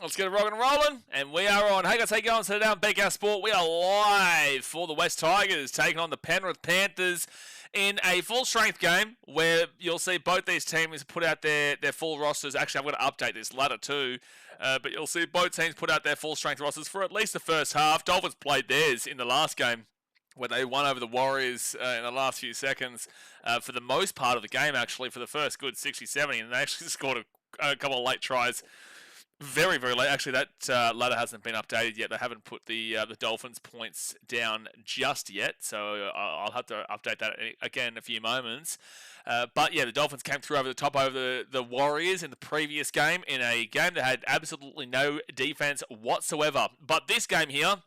Let's get it rocking and rolling, and we are on. Hey guys, how you going? So down BKRsport, we are live for the West Tigers taking on the Penrith Panthers in a full-strength game where you'll see both these teams put out their full rosters. Actually, I'm going to update this latter too, but you'll see both teams put out their full-strength rosters for at least the first half. Dolphins played theirs in the last game, where they won over the Warriors in the last few seconds for the most part of the game, actually, for the first good 60-70, and they actually scored a couple of late tries. Very, very late. Actually, that ladder hasn't been updated yet. They haven't put the Dolphins' points down just yet, so I'll have to update that again in a few moments. But yeah, the Dolphins came through over the top over the Warriors in the previous game, in a game that had absolutely no defense whatsoever. But this game here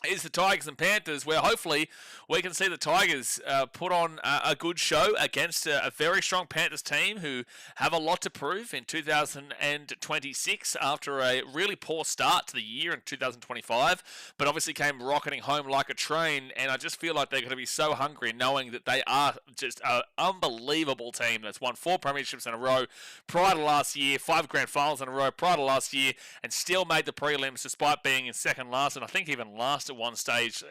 is the Tigers and Panthers, where hopefully we can see the Tigers put on a good show against a very strong Panthers team who have a lot to prove in 2026 after a really poor start to the year in 2025, but obviously came rocketing home like a train, and I just feel like they're going to be so hungry knowing that they are just an unbelievable team that's won 4 premierships in a row prior to last year, 5 grand finals in a row prior to last year, and still made the prelims despite being in second last, and I think even last at one stage,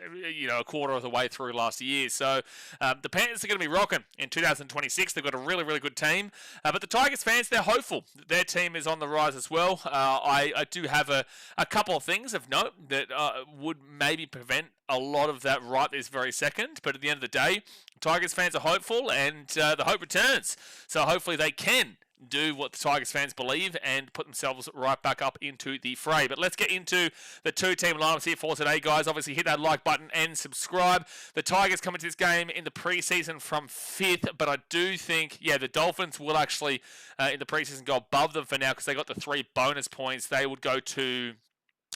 a quarter of the way through last year. So the Panthers are going to be rocking in 2026. They've got a really, really good team. But the Tigers fans, they're hopeful. Their team is on the rise as well. I do have a couple of things of note that would maybe prevent a lot of that right this very second. But at the end of the day, Tigers fans are hopeful, and the hope returns. So hopefully they can do what the Tigers fans believe and put themselves right back up into the fray. But let's get into the two-team lineups here for today, guys. Obviously, hit that like button and subscribe. The Tigers come into this game in the preseason from 5th, but I do think, the Dolphins will actually, in the preseason, go above them for now because they got the 3 bonus points. They would go to...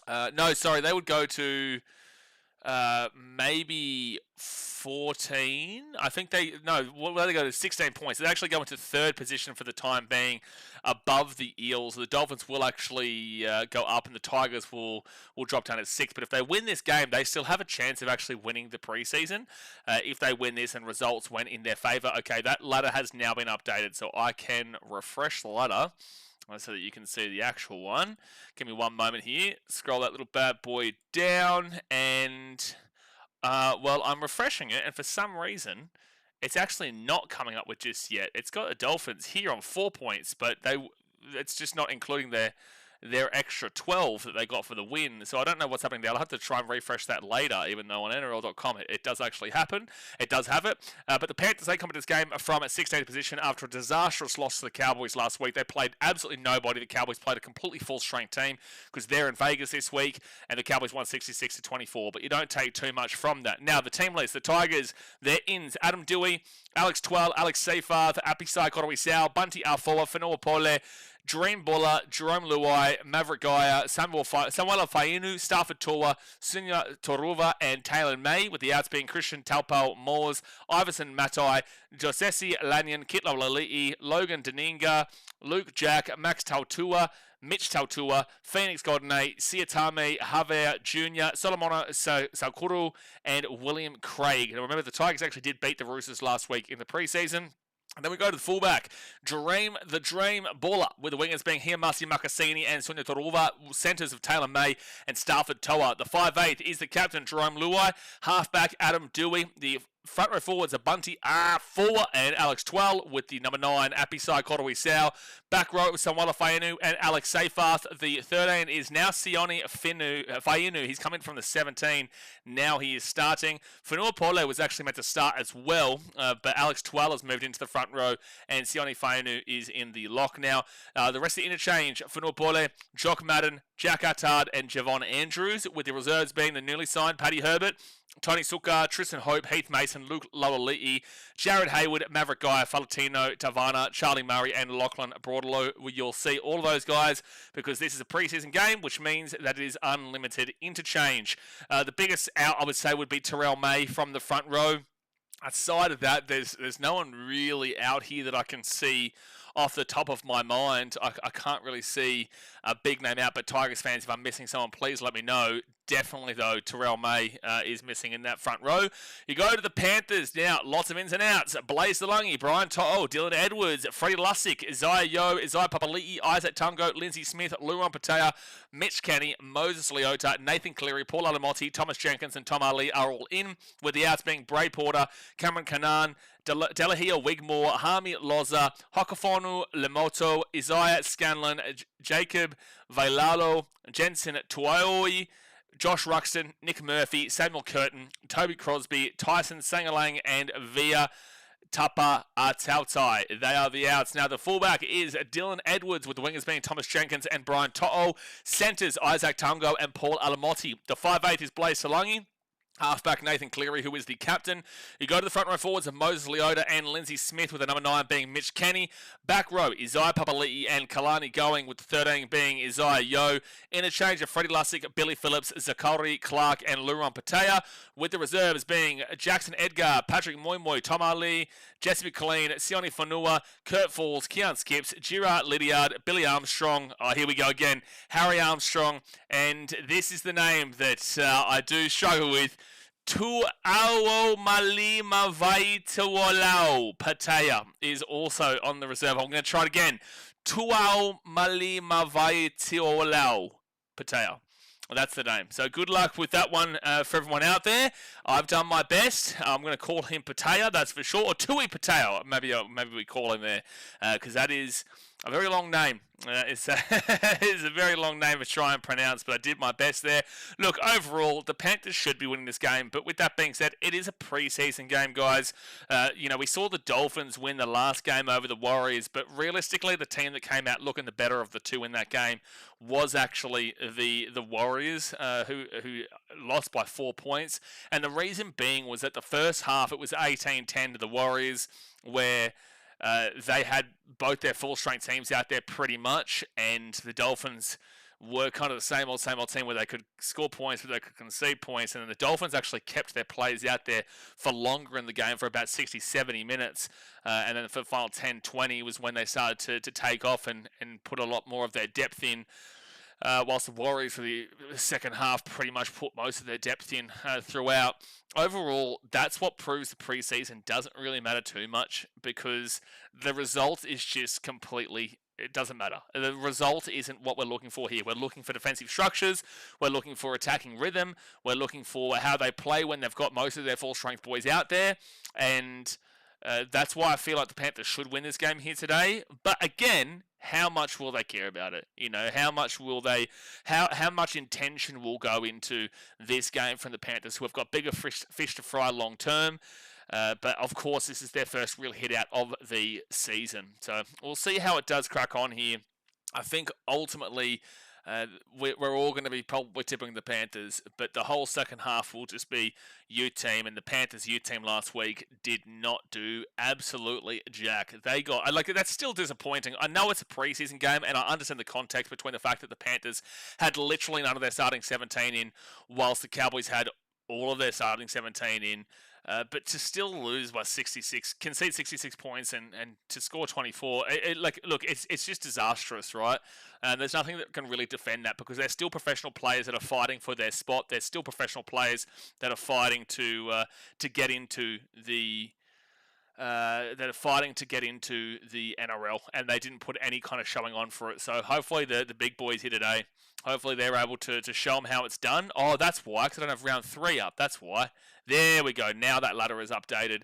they would go to... maybe 14. I think they go to 16 points. They actually go into 3rd position for the time being, above the Eels. The Dolphins will actually go up, and the Tigers will drop down at 6th. But if they win this game, they still have a chance of actually winning the preseason. If they win this and results went in their favour. Okay, that ladder has now been updated, so I can refresh the ladder so that you can see the actual one. Give me one moment here. Scroll that little bad boy down, and I'm refreshing it, and for some reason, it's actually not coming up with just yet. It's got the Dolphins here on 4 points, but it's just not including their extra 12 that they got for the win. So I don't know what's happening there. I'll have to try and refresh that later, even though on NRL.com it does actually happen. It does have it. But the Panthers, they come into this game from a 16th position after a disastrous loss to the Cowboys last week. They played absolutely nobody. The Cowboys played a completely full-strength team because they're in Vegas this week, and the Cowboys won 66-24. But you don't take too much from that. Now, the team leads, the Tigers, their ins, Adam Dewey, Alex Twal, Alex Seyfarth, Apisai Koroisau, Bunty Afoa, Whenua Pole, Dream Buller, Jerome Luai, Maverick Gaia, Samuela Fainu, Stafford Toa, Sunya Toruva, and Taylor May, with the outs being Christian Taupau, Moores, Iverson Matai, Josesi Lanyon, Kitlo Lali'i, Logan Deninga, Luke Jack, Max Tautua, Mitch Tautua, Phoenix Godinay, Siatame, Javier Jr., Solomona Saukuru, and William Craig. And remember, the Tigers actually did beat the Roosters last week in the preseason. And then we go to the fullback, Dream Baller, with the wingers being Hiamasi Makasini and Sonia Toruva, centres of Taylor May and Stafford Toa. The 5'8" is the captain, Jerome Luai, halfback, Adam Dewey, the front row forwards are Bunty R4 and Alex Twell, with the number 9, Apisai Koroisau. Back row, Samuela Fainu and Alex Seyfarth. The 13 is now Sione Fainu. He's coming from the 17. Now he is starting. Whenua Pole was actually meant to start as well, but Alex Twell has moved into the front row, and Sione Fainu is in the lock now. The rest of the interchange, Whenua Pole, Jock Madden, Jack Attard, and Javon Andrews, with the reserves being the newly signed Paddy Herbert, Tony Suka, Tristan Hope, Heath Mason, Luke Lawali'i, Jared Hayward, Maverick Gaia, Falatino, Tavana, Charlie Murray, and Lachlan Broadlow. You'll see all of those guys because this is a preseason game, which means that it is unlimited interchange. The biggest out, I would say, would be Terrell May from the front row. Outside of that, there's no one really out here that I can see off the top of my mind. I can't really see a big name out, but Tigers fans, if I'm missing someone, please let me know. Definitely, though, Terrell May is missing in that front row. You go to the Panthers now. Lots of ins and outs. Blaze DeLungy, Brian To'o, Dylan Edwards, Freddie Lussick, Isaiah Yeo, Isaiah Papali'i, Isaac Tungo, Lindsay Smith, Luron Patea, Mitch Kenny, Moses Leota, Nathan Cleary, Paul Alamotti, Thomas Jenkins, and Tom Ali are all in, with the outs being Bray Porter, Cameron Kanan, Delahia Wigmore, Hami Loza, Hokafonu Lemoto, Isaiah Scanlon, Jacob Vailalo, Jensen Tuaoi, Josh Ruxton, Nick Murphy, Samuel Curtin, Toby Crosby, Tyson Sangalang, and Via Tapa Atautai. They are the outs. Now, the fullback is Dylan Edwards, with the wingers being Thomas Jenkins and Brian To'o. Centres, Isaac Tungo and Paul Alamotti. The 5'8" is Blaze Salungi. Halfback Nathan Cleary, who is the captain. You go to the front row forwards of Moses Leota and Lindsay Smith, with the number 9 being Mitch Kenny. Back row, Isaiah Papali'i and Kalani going, with the 13 being Isaiah Yeo. Interchange of Freddie Lussick, Billy Phillips, Zakari Clark, and Luron Patea, with the reserves being Jackson Edgar, Patrick Moimoy, Tom Ali, Jesse McLean, Sione Fanua, Kurt Falls, Keon Skips, Girard Lydiard, Billy Armstrong. Here we go again, Harry Armstrong. And this is the name that I do struggle with. Tu'ao Malima Vaituolau Patea is also on the reserve. I'm going to try it again. Tu'ao Malima Vaituolau Patea. That's the name. So good luck with that one for everyone out there. I've done my best. I'm going to call him Patea, that's for sure. Or Tui Patea, maybe we call him there, because that is a very long name. It's a very long name to try and pronounce, but I did my best there. Look, overall, the Panthers should be winning this game, but with that being said, it is a preseason game, guys. We saw the Dolphins win the last game over the Warriors, but realistically, the team that came out looking the better of the two in that game was actually the Warriors, who lost by 4 points. And the reason being was that the first half, it was 18-10 to the Warriors, where they had both their full-strength teams out there pretty much, and the Dolphins were kind of the same old team where they could score points, but they could concede points, and then the Dolphins actually kept their players out there for longer in the game, for about 60, 70 minutes, and then for the final 10, 20 was when they started to take off and put a lot more of their depth in. Whilst the Warriors for the second half pretty much put most of their depth in throughout. Overall, that's what proves the preseason doesn't really matter too much, because the result is just completely, it doesn't matter. The result isn't what we're looking for here. We're looking for defensive structures. We're looking for attacking rhythm. We're looking for how they play when they've got most of their full-strength boys out there. And that's why I feel like the Panthers should win this game here today. But again, how much will they care about it? How much will they, how much intention will go into this game from the Panthers, who have got bigger fish to fry long term? But of course, this is their first real hit out of the season. So we'll see how it does crack on here. I think ultimately, we're all going to be probably tipping the Panthers, but the whole second half will just be U-team, and the Panthers U-team last week did not do absolutely jack. They got, that's still disappointing. I know it's a preseason game, and I understand the context between the fact that the Panthers had literally none of their starting 17 in, whilst the Cowboys had all of their starting 17 in. But to still lose by 66, concede 66 points and to score 24, it's just disastrous, right? And there's nothing that can really defend that, because they're still professional players that are fighting for their spot. They're still professional players that are fighting to get into the NRL, and they didn't put any kind of showing on for it. So hopefully the big boys here today, hopefully they're able to show them how it's done. Oh, that's why, because I don't have round 3 up. That's why. There we go. Now that ladder is updated.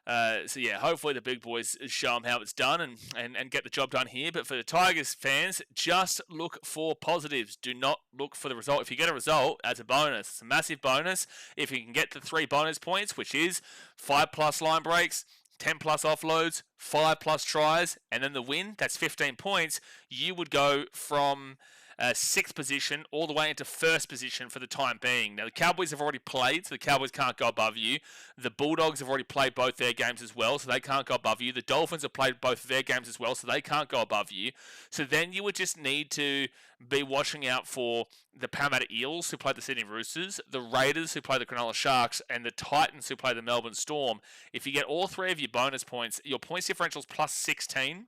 So yeah, hopefully the big boys show them how it's done and get the job done here. But for the Tigers fans, just look for positives. Do not look for the result. If you get a result, that's a bonus. It's a massive bonus. If you can get the 3 bonus points, which is 5+ line breaks, 10+ offloads, 5+ tries, and then the win, that's 15 points, you would go from 6th position all the way into 1st position for the time being. Now, the Cowboys have already played, so the Cowboys can't go above you. The Bulldogs have already played both their games as well, so they can't go above you. The Dolphins have played both of their games as well, so they can't go above you. So then you would just need to be watching out for the Parramatta Eels, who play the Sydney Roosters, the Raiders, who play the Cronulla Sharks, and the Titans, who play the Melbourne Storm. If you get all 3 of your bonus points, your points differential is plus 16.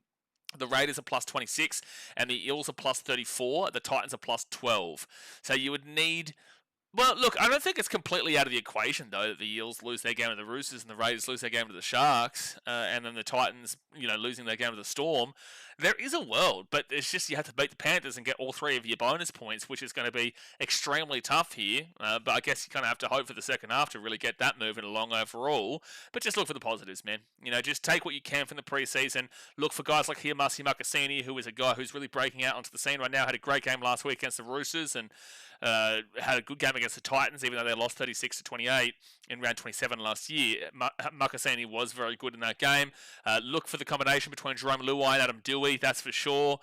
The Raiders are plus 26, and the Eels are plus 34. The Titans are plus 12. So you would need Well, look, I don't think it's completely out of the equation, though, that the Eels lose their game to the Roosters and the Raiders lose their game to the Sharks, and then the Titans, losing their game to the Storm. There is a world, but it's just you have to beat the Panthers and get all three of your bonus points, which is going to be extremely tough here. But I guess you kind of have to hope for the second half to really get that moving along overall. But just look for the positives, man. Just take what you can from the preseason. Look for guys like Hiamasi Makasini, who is a guy who's really breaking out onto the scene right now. Had a great game last week against the Roosters and had a good game against the Titans, even though they lost 36-28 in round 27 last year. Makasini was very good in that game. Look for the combination between Jerome Luai and Adam Dewey, that's for sure.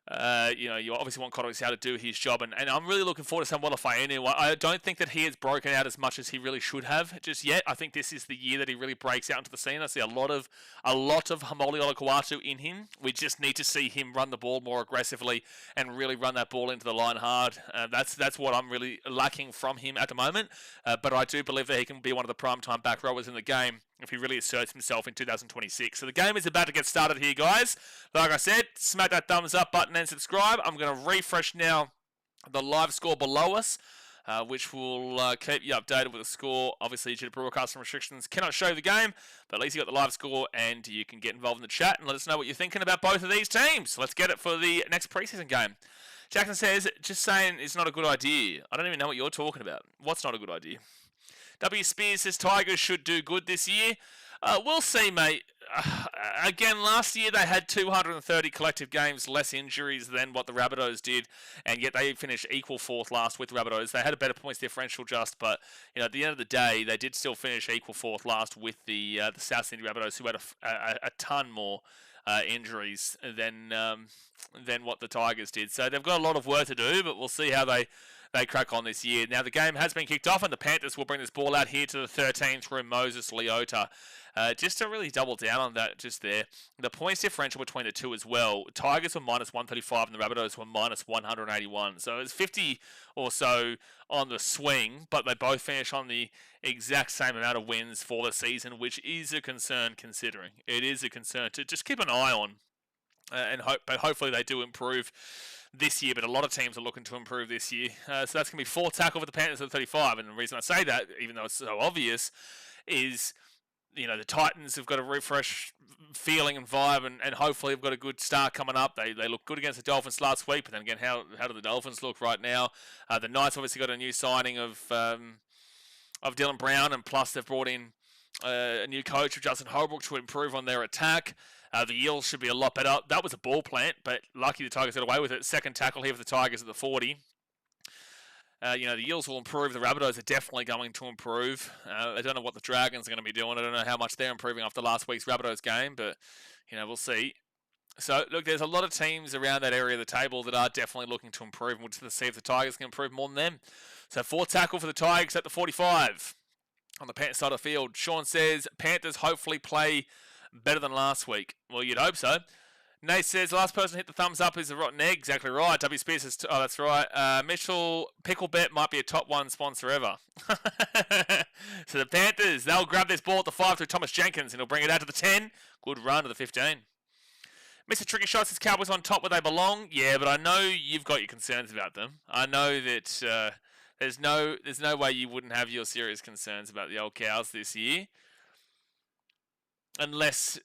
You obviously want Connor to do his job, and I'm really looking forward to Samuela Fainu. I don't think that he has broken out as much as he really should have just yet. I think this is the year that he really breaks out into the scene. I see a lot of Hamoli Olakau'atu in him. We just need to see him run the ball more aggressively and really run that ball into the line hard. That's what I'm really lacking from him at the moment. But I do believe that he can be one of the primetime back rowers in the game if he really asserts himself in 2026. So the game is about to get started here, guys. Like I said, smack that thumbs up button and subscribe. I'm going to refresh now the live score below us, which will keep you updated with the score. Obviously, due to broadcasting restrictions, cannot show the game, but at least you got the live score, and you can get involved in the chat and let us know what you're thinking about both of these teams. Let's get it for the next preseason game. Jackson says, just saying it's not a good idea. I don't even know what you're talking about. What's not a good idea? W. Spears says Tigers should do good this year. We'll see, mate. Again, last year they had 230 collective games less injuries than what the Rabbitohs did, and yet they finished equal fourth last with the Rabbitohs. They had a better points differential but at the end of the day, they did still finish equal fourth last with the South Sydney Rabbitohs, who had a ton more injuries than what the Tigers did. So they've got a lot of work to do, but we'll see how they crack on this year. Now, the game has been kicked off, and the Panthers will bring this ball out here to the 13 through Moses Leota. Just to really double down on that just there, the points differential between the two as well. Tigers were minus 135 and the Rabbitohs were minus 181. So it's 50 or so on the swing, but they both finish on the exact same amount of wins for the season, which is a concern considering. It is a concern to just keep an eye on, but hopefully they do improve this year, but a lot of teams are looking to improve this year. So that's going to be 4 tackle for the Panthers at 35, and the reason I say that, even though it's so obvious, is the Titans have got a refresh feeling and vibe, and hopefully have got a good start coming up. They look good against the Dolphins last week, but then again, how do the Dolphins look right now? The Knights obviously got a new signing of Dylan Brown, and plus they've brought in a new coach of Justin Holbrook to improve on their attack. The Eels should be a lot better. That was a ball plant, but lucky the Tigers got away with it. Second tackle here for the Tigers at the 40. The Eels will improve. The Rabbitohs are definitely going to improve. I don't know what the Dragons are going to be doing. I don't know how much they're improving after last week's Rabbitohs game, but we'll see. So, look, there's a lot of teams around that area of the table that are definitely looking to improve, and we'll just see if the Tigers can improve more than them. So, 4 tackle for the Tigers at the 45 on the Panthers side of the field. Sean says Panthers hopefully play better than last week. Well, you'd hope so. Nate says, last person to hit the thumbs up is a rotten egg. Exactly right. W. Spears says, oh, that's right. Mitchell Picklebet might be a top 1 sponsor ever. So the Panthers, they'll grab this ball at the 5 through Thomas Jenkins, and he'll bring it out to the 10. Good run to the 15. Mr. Tricky Shot says, Cowboys on top where they belong. Yeah, but I know you've got your concerns about them. I know that there's no way you wouldn't have your serious concerns about the old Cows this year. Unless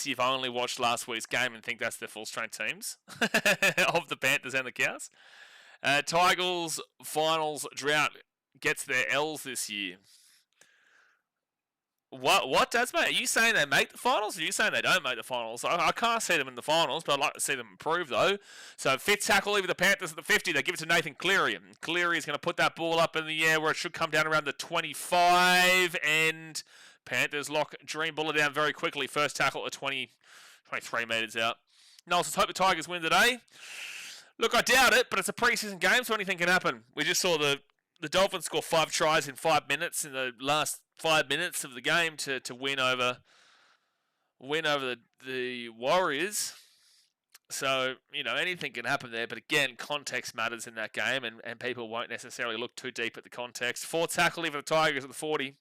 you've only watched last week's game and think that's the full-strength teams of the Panthers and the Cows. Tigers finals drought gets their L's this year. What, Dasmate? Are you saying they make the finals, or are you saying they don't make the finals? I can't see them in the finals, but I'd like to see them improve, though. So, 5th tackle over the Panthers at the 50. They give it to Nathan Cleary. Cleary is going to put that ball up in the air where it should come down around the 25, and Panthers lock Dream Buller down very quickly. First tackle at 23 metres out. Noel says, hope the Tigers win today. Look, I doubt it, but it's a preseason game, so anything can happen. We just saw the Dolphins score 5 tries in 5 minutes in the last 5 minutes of the game to win over the Warriors. So, anything can happen there. But again, context matters in that game, and people won't necessarily look too deep at the context. 4th tackle for the Tigers at the 40.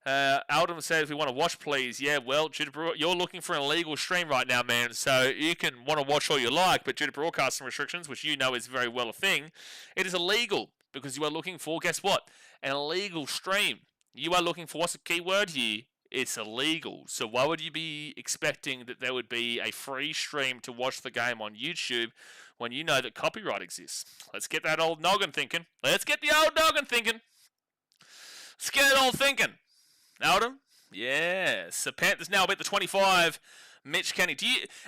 Aldum says, we want to watch, please. Yeah, well, due to you're looking for an illegal stream right now, man. So you can want to watch all you like, but due to broadcasting restrictions, which is very well a thing, it is illegal because you are looking for, guess what? An illegal stream. You are looking for, what's the key word here? It's illegal. So why would you be expecting that there would be a free stream to watch the game on YouTube when you know that copyright exists? Let's get that old noggin thinking. Let's get the old noggin thinking. Let's get it all thinking. Alden? Yes. So Panthers now beat the 25. Mitch Kenny,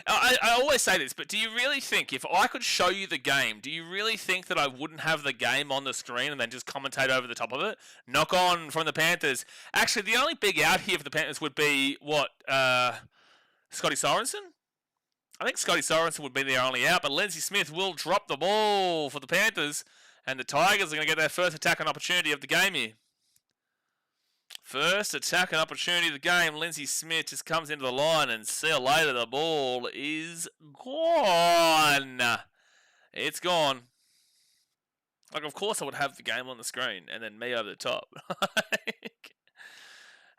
I always say this, but do you really think if I could show you the game, do you really think that I wouldn't have the game on the screen and then just commentate over the top of it? Knock on from the Panthers. Actually, the only big out here for the Panthers would be, Scotty Sorensen? I think Scotty Sorensen would be their only out, but Lindsay Smith will drop the ball for the Panthers, and the Tigers are going to get their first attack and opportunity of the game here. First attack and opportunity of the game. Lindsay Smith just comes into the line and see you later. The ball is gone. It's gone. Like, of course I would have the game on the screen and then me over the top.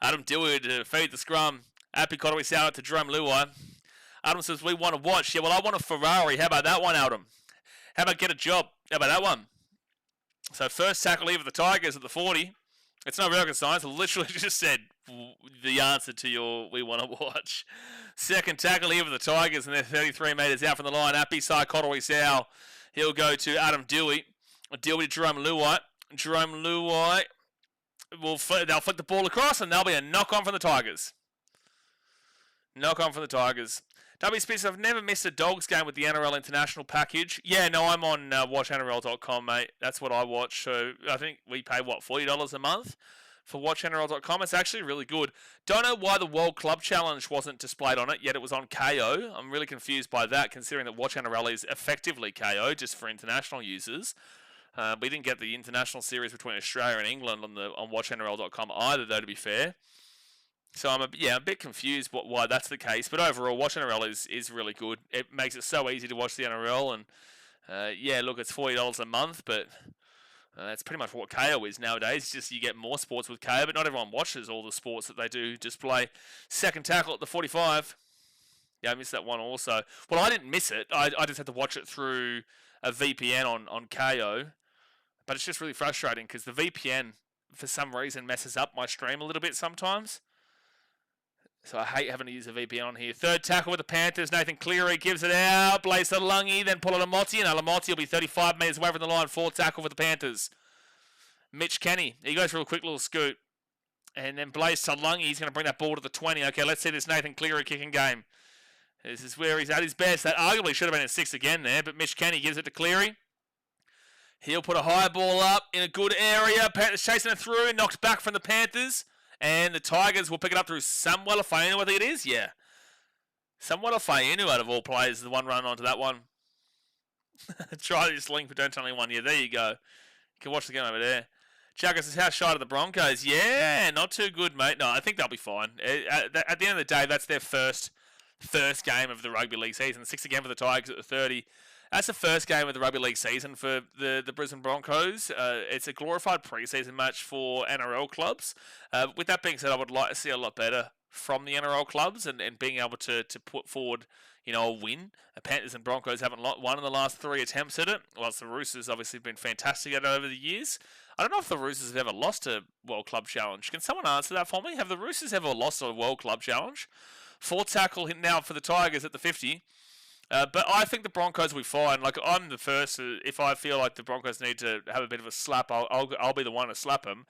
Adam Dillard to feed the scrum. Happy Cottery Sour to Jerome Luai. Adam says, we want to watch. Yeah, well, I want a Ferrari. How about that one, Adam? How about get a job? How about that one? So first tackle here for the Tigers at the 40. It's not rocket science. I literally just said the answer to your we want to watch. Second tackle here for the Tigers, and they're 33 metres out from the line. Happy side Cottery Sow. He'll go to Adam Dewey. Dewey to Jerome Luai. Jerome Luai they'll flick the ball across, and there'll be a knock on from the Tigers. Knock on from the Tigers. W. Spitz, I've never missed a Dogs game with the NRL International package. Yeah, no, I'm on WatchNRL.com, mate. That's what I watch. So I think we pay, $40 a month for WatchNRL.com. It's actually really good. Don't know why the World Club Challenge wasn't displayed on it, yet it was on KO. I'm really confused by that, considering that WatchNRL is effectively KO, just for international users. We didn't get the international series between Australia and England on WatchNRL.com either, though, to be fair. So I'm a bit confused why that's the case. But overall, Watch NRL is really good. It makes it so easy to watch the NRL. And look, it's $40 a month, but that's pretty much what KO is nowadays. It's just you get more sports with KO, but not everyone watches all the sports that they do display. Second tackle at the 45. Yeah, I missed that one also. Well, I didn't miss it. I just had to watch it through a VPN on KO. But it's just really frustrating because the VPN, for some reason, messes up my stream a little bit sometimes. So I hate having to use a VPN on here. Third tackle with the Panthers. Nathan Cleary gives it out. Blaze to Lungy. Then pull it to Alamoti. And Alamoti will be 35 metres away from the line. Fourth tackle for the Panthers. Mitch Kenny. He goes for a quick little scoot. And then Blaze to Lungy. He's going to bring that ball to the 20. Okay, let's see this Nathan Cleary kicking game. This is where he's at his best. That arguably should have been a 6 again there. But Mitch Kenny gives it to Cleary. He'll put a high ball up in a good area. Panthers chasing it through. Knocked back from the Panthers. And the Tigers will pick it up through Samuel Fainu, I think it is. Yeah. Samuel Fainu, out of all players, is the one running onto that one. Try this link, but don't tell anyone. Yeah, there you go. You can watch the game over there. Chuggers is how shot of the Broncos. Yeah, not too good, mate. No, I think they'll be fine. At the end of the day, that's their first game of the Rugby League season. 6 again for the Tigers at the 30. That's the first game of the Rugby League season for the Brisbane Broncos. It's a glorified preseason match for NRL clubs. With that being said, I would like to see a lot better from the NRL clubs and being able to put forward, a win. Panthers and Broncos haven't won in the last 3 attempts at it, whilst the Roosters obviously have been fantastic at it over the years. I don't know if the Roosters have ever lost a World Club Challenge. Can someone answer that for me? Have the Roosters ever lost a World Club Challenge? Fourth tackle now for the Tigers at the 50. But I think the Broncos will be fine. Like, I'm the first. If I feel like the Broncos need to have a bit of a slap, I'll be the one to slap them.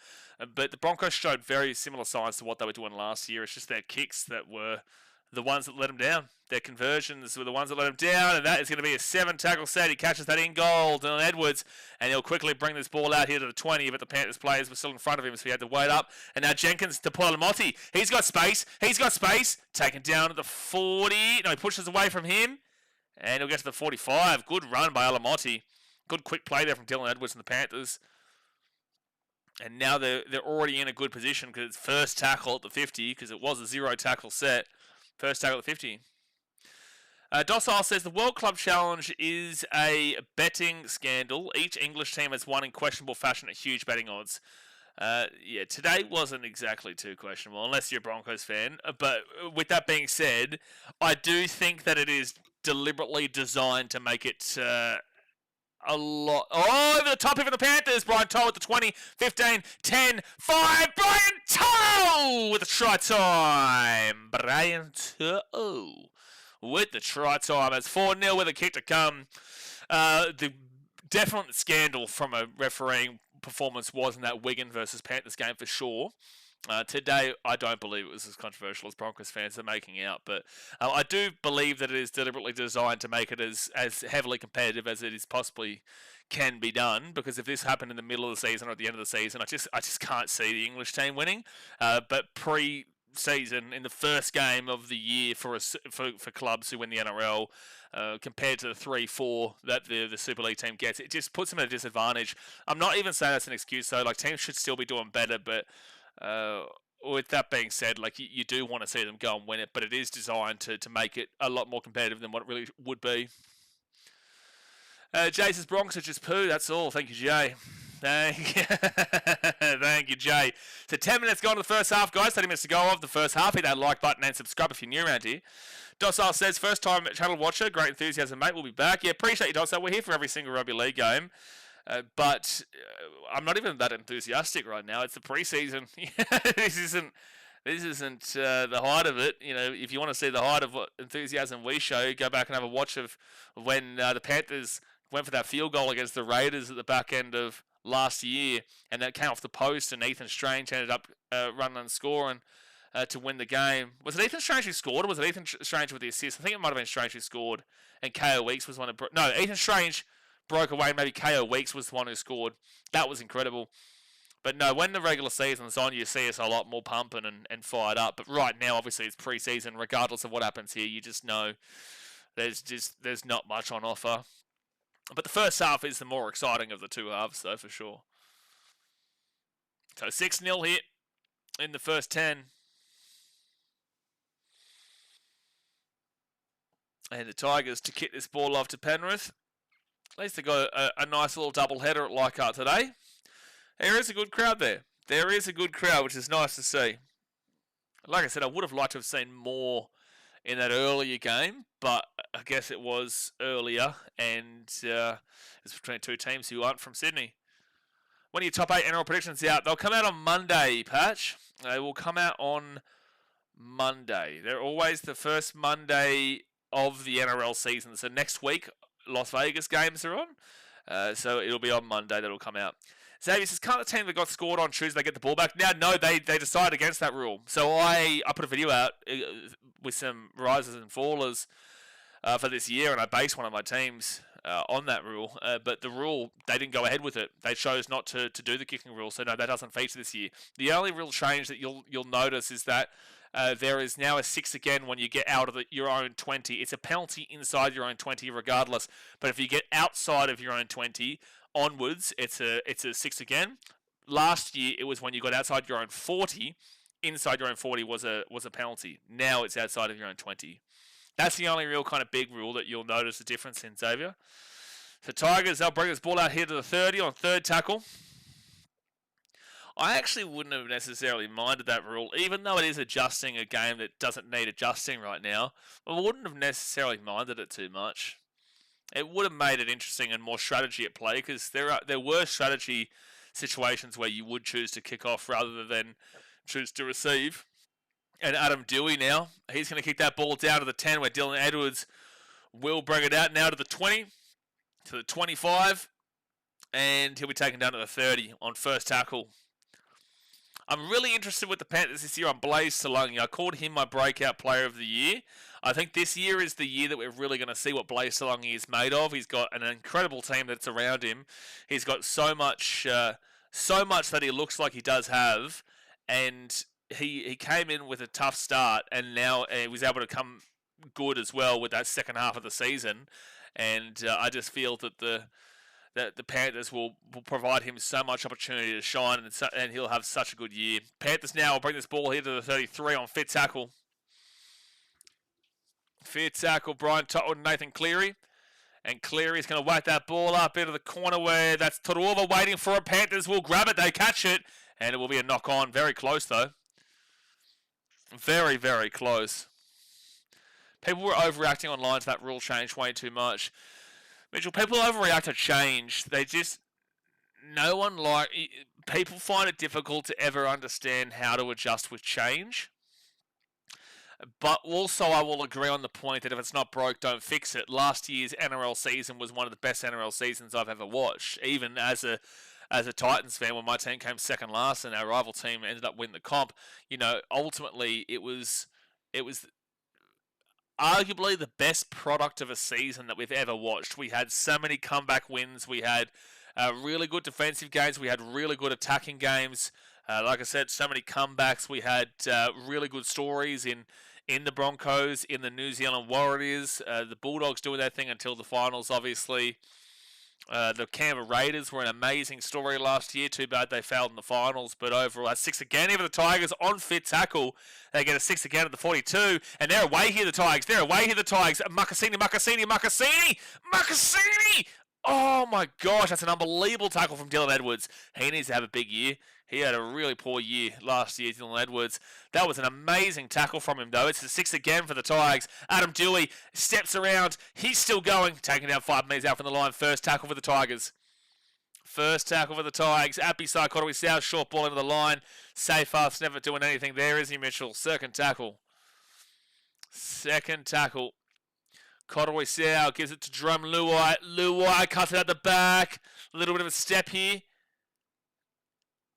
But the Broncos showed very similar signs to what they were doing last year. It's just their kicks that were the ones that let them down. Their conversions were the ones that let them down. And that is going to be a 7-tackle set. He catches that in goal. Dylan Edwards. And he'll quickly bring this ball out here to the 20. But the Panthers players were still in front of him, so he had to wait up. And now Jenkins to Alamoti. He's got space. Taken down to the 40. No, he pushes away from him. And he'll get to the 45. Good run by Alamoti. Good quick play there from Dylan Edwards and the Panthers. And now they're already in a good position because it's first tackle at the 50 because it was a 0-tackle set. First tackle at the 50. Docile says the World Club Challenge is a betting scandal. Each English team has won in questionable fashion at huge betting odds. Today wasn't exactly too questionable unless you're a Broncos fan. But with that being said, I do think that it is deliberately designed to make it a lot. Oh, over the top of the Panthers. Brian Toll with the 20, 15, 10, 5. Brian Toll with the try time. Brian Toll with the try time. It's 4-0 with a kick to come. The definite scandal from a refereeing performance was in that Wigan versus Panthers game for sure. Today, I don't believe it was as controversial as Broncos fans are making out, but I do believe that it is deliberately designed to make it as heavily competitive as it is possibly can be done. Because if this happened in the middle of the season or at the end of the season, I just can't see the English team winning. But pre-season, in the first game of the year for clubs who win the NRL, compared to the 3-4 that the Super League team gets, it just puts them at a disadvantage. I'm not even saying that's an excuse though. Like, teams should still be doing better, but with that being said, like, you do want to see them go and win it, but it is designed to make it a lot more competitive than what it really would be. Jay says Broncos are just poo. That's all. Thank you, Jay. Thank you, Jay. So 10 minutes gone to the first half, guys. 30 minutes to go of the first half. Hit that like button and subscribe if you're new around here. Docile says, first time channel watcher. Great enthusiasm, mate. We'll be back. Yeah, appreciate you, Docile. We're here for every single rugby league game. But I'm not even that enthusiastic right now. It's the preseason. This isn't the height of it. You know, if you want to see the height of what enthusiasm we show, go back and have a watch of when the Panthers went for that field goal against the Raiders at the back end of last year, and that came off the post, and Ethan Strange ended up running and scoring to win the game. Was it Ethan Strange who scored, or was it Ethan Strange with the assist? I think it might have been Strange who scored, and KO Weeks was one of... No, Ethan Strange broke away. Maybe KO Weeks was the one who scored. That was incredible. But no, when the regular season's on, you see us a lot more pumping and fired up. But right now, obviously, it's pre-season. Regardless of what happens here, you just know there's not much on offer. But the first half is the more exciting of the two halves, though, for sure. So 6-0 hit in the first 10. And the Tigers to kick this ball off to Penrith. At least they got a nice little double header at Leichhardt today. There is a good crowd there. There is a good crowd, which is nice to see. Like I said, I would have liked to have seen more in that earlier game, but I guess it was earlier, and it's between two teams who aren't from Sydney. When are your top 8 NRL predictions out? They'll come out on Monday, Patch. They will come out on Monday. They're always the first Monday of the NRL season. So next week, Las Vegas games are on. So it'll be on Monday that'll come out. Xavier says, can't the team that got scored on Tuesday get the ball back? Now, no, they decided against that rule. So I put a video out with some risers and fallers for this year, and I based one of my teams on that rule. But the rule, they didn't go ahead with it. They chose not to do the kicking rule, so no, that doesn't feature this year. The only real change that you'll notice is that there is now a 6 again when you get out of your own 20. It's a penalty inside your own 20 regardless. But if you get outside of your own 20 onwards, it's a 6 again. Last year it was when you got outside your own 40. Inside your own 40 was a penalty. Now it's outside of your own 20. That's the only real kind of big rule that you'll notice a difference in, Xavier. So Tigers, they'll bring this ball out here to the 30 on third tackle. I actually wouldn't have necessarily minded that rule, even though it is adjusting a game that doesn't need adjusting right now. I wouldn't have necessarily minded it too much. It would have made it interesting and more strategy at play, because there were strategy situations where you would choose to kick off rather than choose to receive. And Adam Dewey now, he's going to kick that ball down to the 10, where Dylan Edwards will bring it out now to the 20, to the 25, and he'll be taken down to the 30 on first tackle. I'm really interested with the Panthers this year on Blaze Salungi. I called him my breakout player of the year. I think this year is the year that we're really going to see what Blaze Salungi is made of. He's got an incredible team that's around him. He's got so much that he looks like he does have, and he came in with a tough start, and now he was able to come good as well with that second half of the season. And I just feel that the Panthers will provide him so much opportunity to shine, and he'll have such a good year. Panthers now will bring this ball here to the 33 on fit tackle. Fit tackle, Brian Totten and Nathan Cleary. And Cleary's going to whack that ball up into the corner where that's Toruva waiting for it. Panthers will grab it, they catch it, and it will be a knock on. Very close though. Very, very close. People were overreacting online to that rule change way too much. Mitchell, people overreact to change. People find it difficult to ever understand how to adjust with change. But also, I will agree on the point that if it's not broke, don't fix it. Last year's NRL season was one of the best NRL seasons I've ever watched. Even as a Titans fan, when my team came second last and our rival team ended up winning the comp, ultimately it was arguably the best product of a season that we've ever watched. We had so many comeback wins. We had really good defensive games. We had really good attacking games. Like I said, so many comebacks. We had really good stories in the Broncos, in the New Zealand Warriors, the Bulldogs doing their thing until the finals, obviously. The Canberra Raiders were an amazing story last year. Too bad they failed in the finals, but overall, that's 6 again. Even the Tigers on fit tackle, they get a 6 again at the 42, and they're away here, the Tigers. Muccassini! Oh my gosh, that's an unbelievable tackle from Dylan Edwards. He needs to have a big year. He had a really poor year last year, Dylan Edwards. That was an amazing tackle from him, though. It's a 6 again for the Tigers. Adam Dewey steps around. He's still going, taking down 5 metres out from the line. First tackle for the Tigers. Appy side, Cottery South, short ball into the line. Safe Arth's never doing anything there, is he, Mitchell? Second tackle. Cottery South gives it to Drum Luai. Luai cuts it at the back. A little bit of a step here.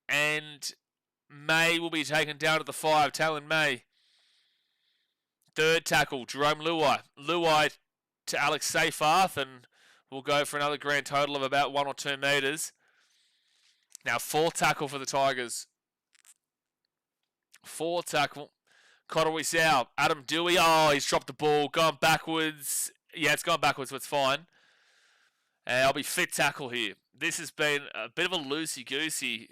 And May will be taken down at the 5. Talon May. Third tackle, Jerome Luai. Luai to Alex Seyfarth, and we'll go for another grand total of about 1 or 2 metres. Now, fourth tackle for the Tigers. Cottery South. Adam Dewey. Oh, he's dropped the ball. Gone backwards. Yeah, it's gone backwards, but it's fine. And I'll be fit tackle here. This has been a bit of a loosey-goosey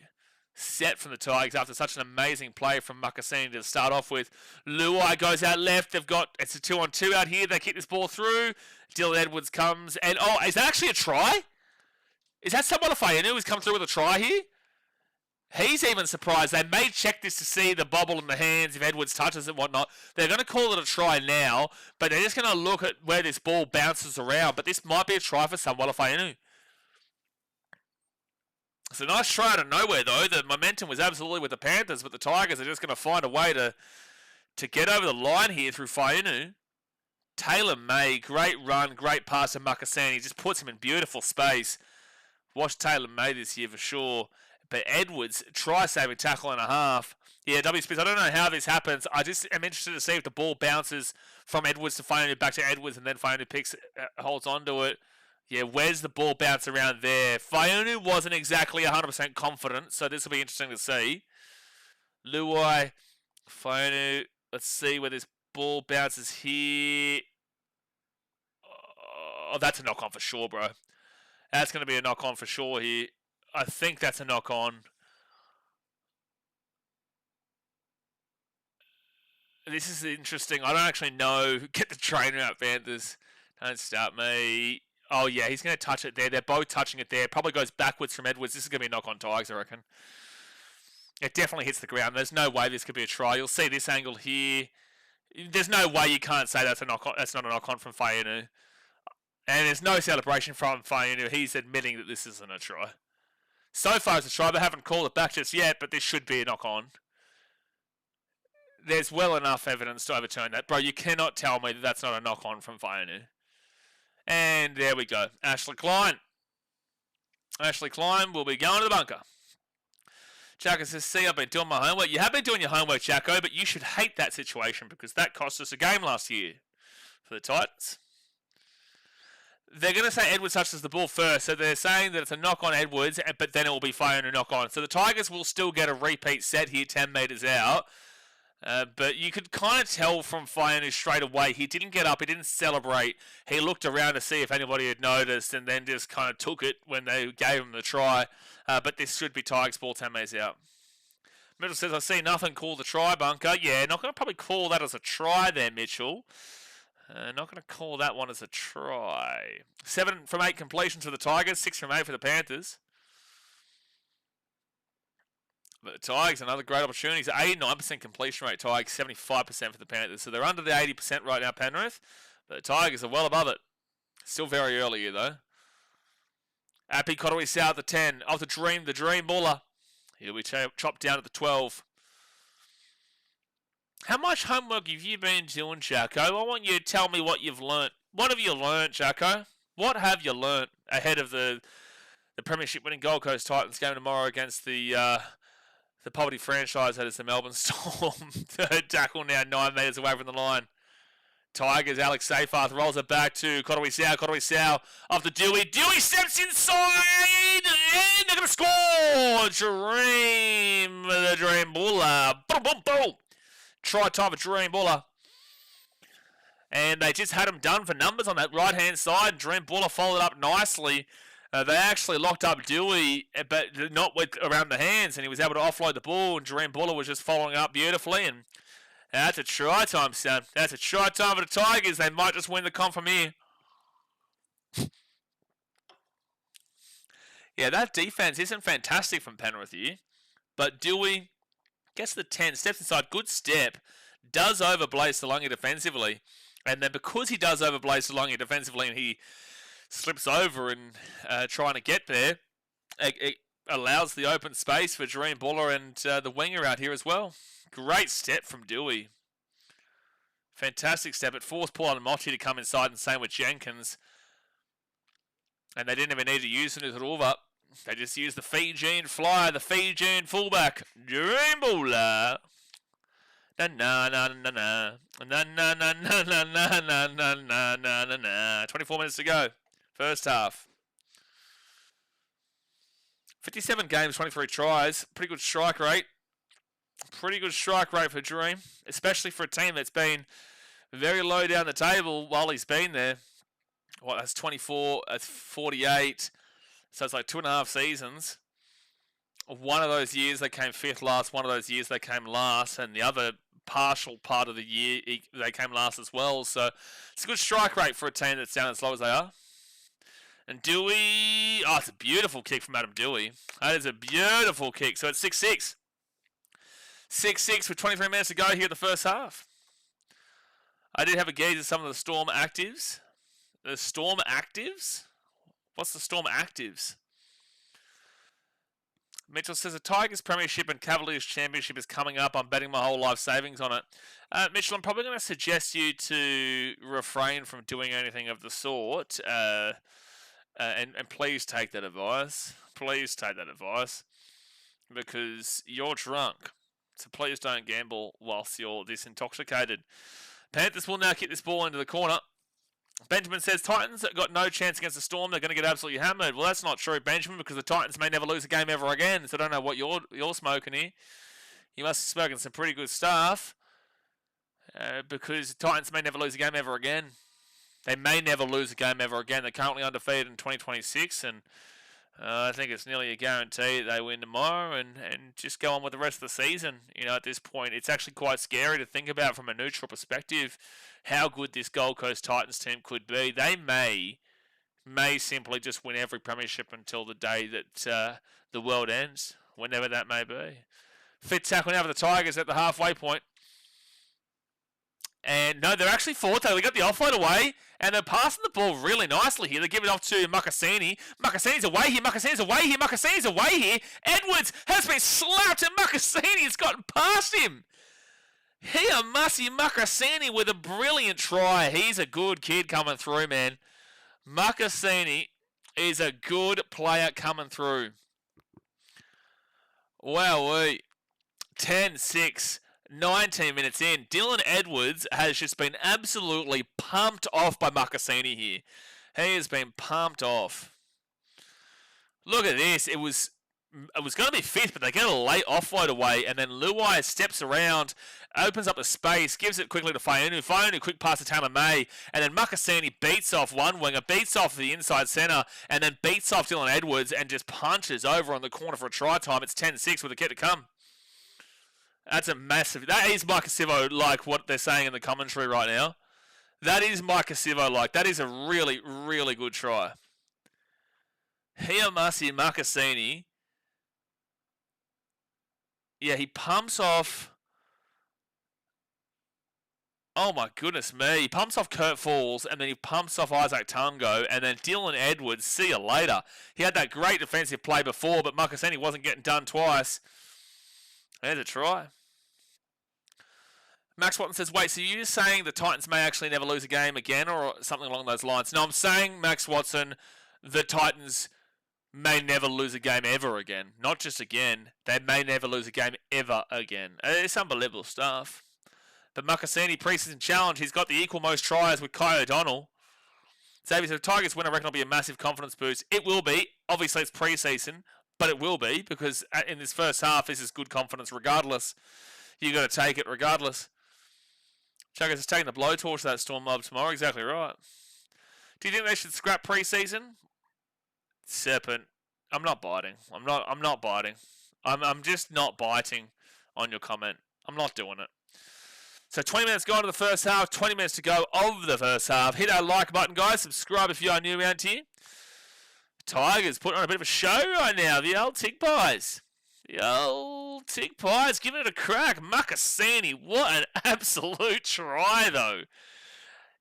set from the Tigers after such an amazing play from Muccassini to start off with. Luai goes out left. It's a 2-on-2 out here. They kick this ball through. Dylan Edwards comes. And, is that actually a try? Is that someone who's come through with a try here? He's even surprised. They may check this to see the bobble in the hands if Edwards touches it and whatnot. They're going to call it a try now, but they're just going to look at where this ball bounces around. But this might be a try for Samuel Fainu. It's a nice try out of nowhere, though. The momentum was absolutely with the Panthers, but the Tigers are just going to find a way to get over the line here through Fainu. Taylor May, great run, great pass to Muccassini. Just puts him in beautiful space. Watch Taylor May this year for sure. But Edwards, try-saving tackle and a half. Yeah, W. Smith, I don't know how this happens. I just am interested to see if the ball bounces from Edwards to Fainu, back to Edwards, and then Fainu holds onto it. Yeah, where's the ball bounce around there? Fainu wasn't exactly 100% confident, so this will be interesting to see. Luai, Fainu, let's see where this ball bounces here. Oh, that's a knock-on for sure, bro. That's going to be a knock-on for sure here. I think that's a knock-on. This is interesting. I don't actually know. Get the trainer out, Panthers. Don't start me. Oh, yeah, he's going to touch it there. They're both touching it there. Probably goes backwards from Edwards. This is going to be a knock-on Tigers, I reckon. It definitely hits the ground. There's no way this could be a try. You'll see this angle here. There's no way you can't say that's a knock-on. That's not a knock-on from Fainu. And there's no celebration from Fainu. He's admitting that this isn't a try. So far it's a try. They haven't called it back just yet, but this should be a knock-on. There's well enough evidence to overturn that. Bro, you cannot tell me that that's not a knock-on from Fainu. And there we go. Ashley Klein. Ashley Klein will be going to the bunker. Jacko says, see, I've been doing my homework. You have been doing your homework, Jacko, but you should hate that situation because that cost us a game last year for the Titans. They're going to say Edwards touches the ball first, so they're saying that it's a knock on Edwards, but then it will be Fainu knock on. So the Tigers will still get a repeat set here, 10 metres out. But you could kind of tell from Fainu straight away, he didn't get up, he didn't celebrate. He looked around to see if anybody had noticed and then just kind of took it when they gave him the try. But this should be Tigers ball, 10 metres out. Mitchell says, I see nothing, call the try, bunker. Yeah, not going to probably call that as a try there, Mitchell. Not going to call that one as a try. 7 from 8 completions for the Tigers, 6 from 8 for the Panthers. But the Tigers, another great opportunity. 89% completion rate, Tigers, 75% for the Panthers. So they're under the 80% right now, Penrith. But the Tigers are well above it. Still very early here, though. Appy Cottery South at 10. Off the Dream Buller. He'll be chopped down at the 12. How much homework have you been doing, Jacko? I want you to tell me what you've learnt. What have you learnt, Jacko? What have you learnt ahead of the premiership winning Gold Coast Titans game tomorrow against the poverty franchise that is the Melbourne Storm? Third tackle now 9 metres away from the line. Tigers, Alex Seyfarth rolls it back to Cottery Sow off the Dewey. Dewey steps inside and they're going to score! The Dream Buller. Boom, boom, boom. Try time for Dream Buller. And they just had him done for numbers on that right-hand side. Dream Buller followed up nicely. They actually locked up Dewey, but not with around the hands, and he was able to offload the ball, and Dream Buller was just following up beautifully. And that's a try time, son. That's a try time for the Tigers. They might just win the comp from here. Yeah, that defense isn't fantastic from Penrith here, but Dewey gets the 10, steps inside, good step, does over Blaze Salongi defensively, and then because he does over Blaze Salongi defensively and he slips over and trying to get there, it allows the open space for Dream Buller and the winger out here as well. Great step from Dewey. Fantastic step. It forced Paul and Motti to come inside, and same with Jenkins. And they didn't even need to use Nutarova. They just used the Fijian flyer, the Fijian fullback, Dream Buller. Na na na na na na na na na na na na na na na. 24 minutes to go. First half. 57 games, 23 tries. Pretty good strike rate. Pretty good strike rate for Dream, especially for a team that's been very low down the table while he's been there. What, that's 24, that's 48. So it's like 2.5 seasons. One of those years they came 5th last, one of those years they came last, and the other partial part of the year they came last as well. So it's a good strike rate for a team that's down as low as they are. And Dewey, oh, it's a beautiful kick from Adam Dewey. That is a beautiful kick. So it's 6-6. 6-6 with 23 minutes to go here in the first half. I did have a gaze at some of the Storm actives. The Storm actives? What's the Storm actives? Mitchell says the Tigers Premiership and Cavaliers Championship is coming up. I'm betting my whole life savings on it. Mitchell, I'm probably going to suggest you to refrain from doing anything of the sort. And please take that advice. Please take that advice. Because you're drunk. So please don't gamble whilst you're this intoxicated. Panthers will now kick this ball into the corner. Benjamin says Titans got no chance against the Storm. They're going to get absolutely hammered. Well, that's not true, Benjamin, because the Titans may never lose a game ever again. So I don't know what you're smoking here. You must have spoken some pretty good stuff. Because the Titans may never lose a game ever again. They may never lose a game ever again. They're currently undefeated in 2026, and I think it's nearly a guarantee that they win tomorrow and just go on with the rest of the season. You know, at this point, it's actually quite scary to think about from a neutral perspective how good this Gold Coast Titans team could be. They may simply just win every premiership until the day that the world ends, whenever that may be. Fit tackle now for the Tigers at the halfway point. And no, they're actually fourth. They got the offload away, and they're passing the ball really nicely here. They give it off to Makasini. Makasini's away here. Makasini's away here. Makasini's away here. Edwards has been slapped, and Makasini has gotten past him. Here, Masi Makasini with a brilliant try. He's a good kid coming through, man. Makasini is a good player coming through. Wowee. 10-6. 19 minutes in. Dylan Edwards has just been absolutely pumped off by Makasini here. He has been pumped off. Look at this. It was going to be 5th, but they get a late offload away, and then Luai steps around, opens up the space, gives it quickly to Faiunu. Faiunu, quick pass to Tama May, and then Makasini beats off one winger, beats off the inside centre, and then beats off Dylan Edwards and just punches over on the corner for a try time. It's 10-6 with a kick to come. That's a massive... That is Micah Sivo like what they're saying in the commentary right now. That is Micah Sivo like. That is a really, really good try. Hiamasi Makasini. Yeah, he pumps off Oh my goodness me. He pumps off Kurt Falls and then he pumps off Isaac Tungo and then Dylan Edwards, see you later. He had that great defensive play before, but Makaseni wasn't getting done twice. There's a try. Max Watson says, wait, so you're saying the Titans may actually never lose a game again or something along those lines? No, I'm saying, Max Watson, the Titans may never lose a game ever again. Not just again. They may never lose a game ever again. It's unbelievable stuff. But Makaseni, preseason challenge, he's got the equal most tries with Kai O'Donnell. Xavier said, Tigers win, I reckon it'll be a massive confidence boost. It will be. Obviously, it's preseason, but it will be because in this first half, this is good confidence regardless. You got to take it regardless. Chuggers is taking the blowtorch to that Storm mob tomorrow. Exactly right. Do you think they should scrap preseason? Serpent, I'm not biting. I'm not biting. I'm just not biting on your comment. I'm not doing it. So 20 minutes gone to the first half, 20 minutes to go of the first half. Hit our like button, guys. Subscribe if you are new around here. Tigers putting on a bit of a show right now. The old Tig Pies. The old Tig Pies giving it a crack. Makaseni, what an absolute try, though.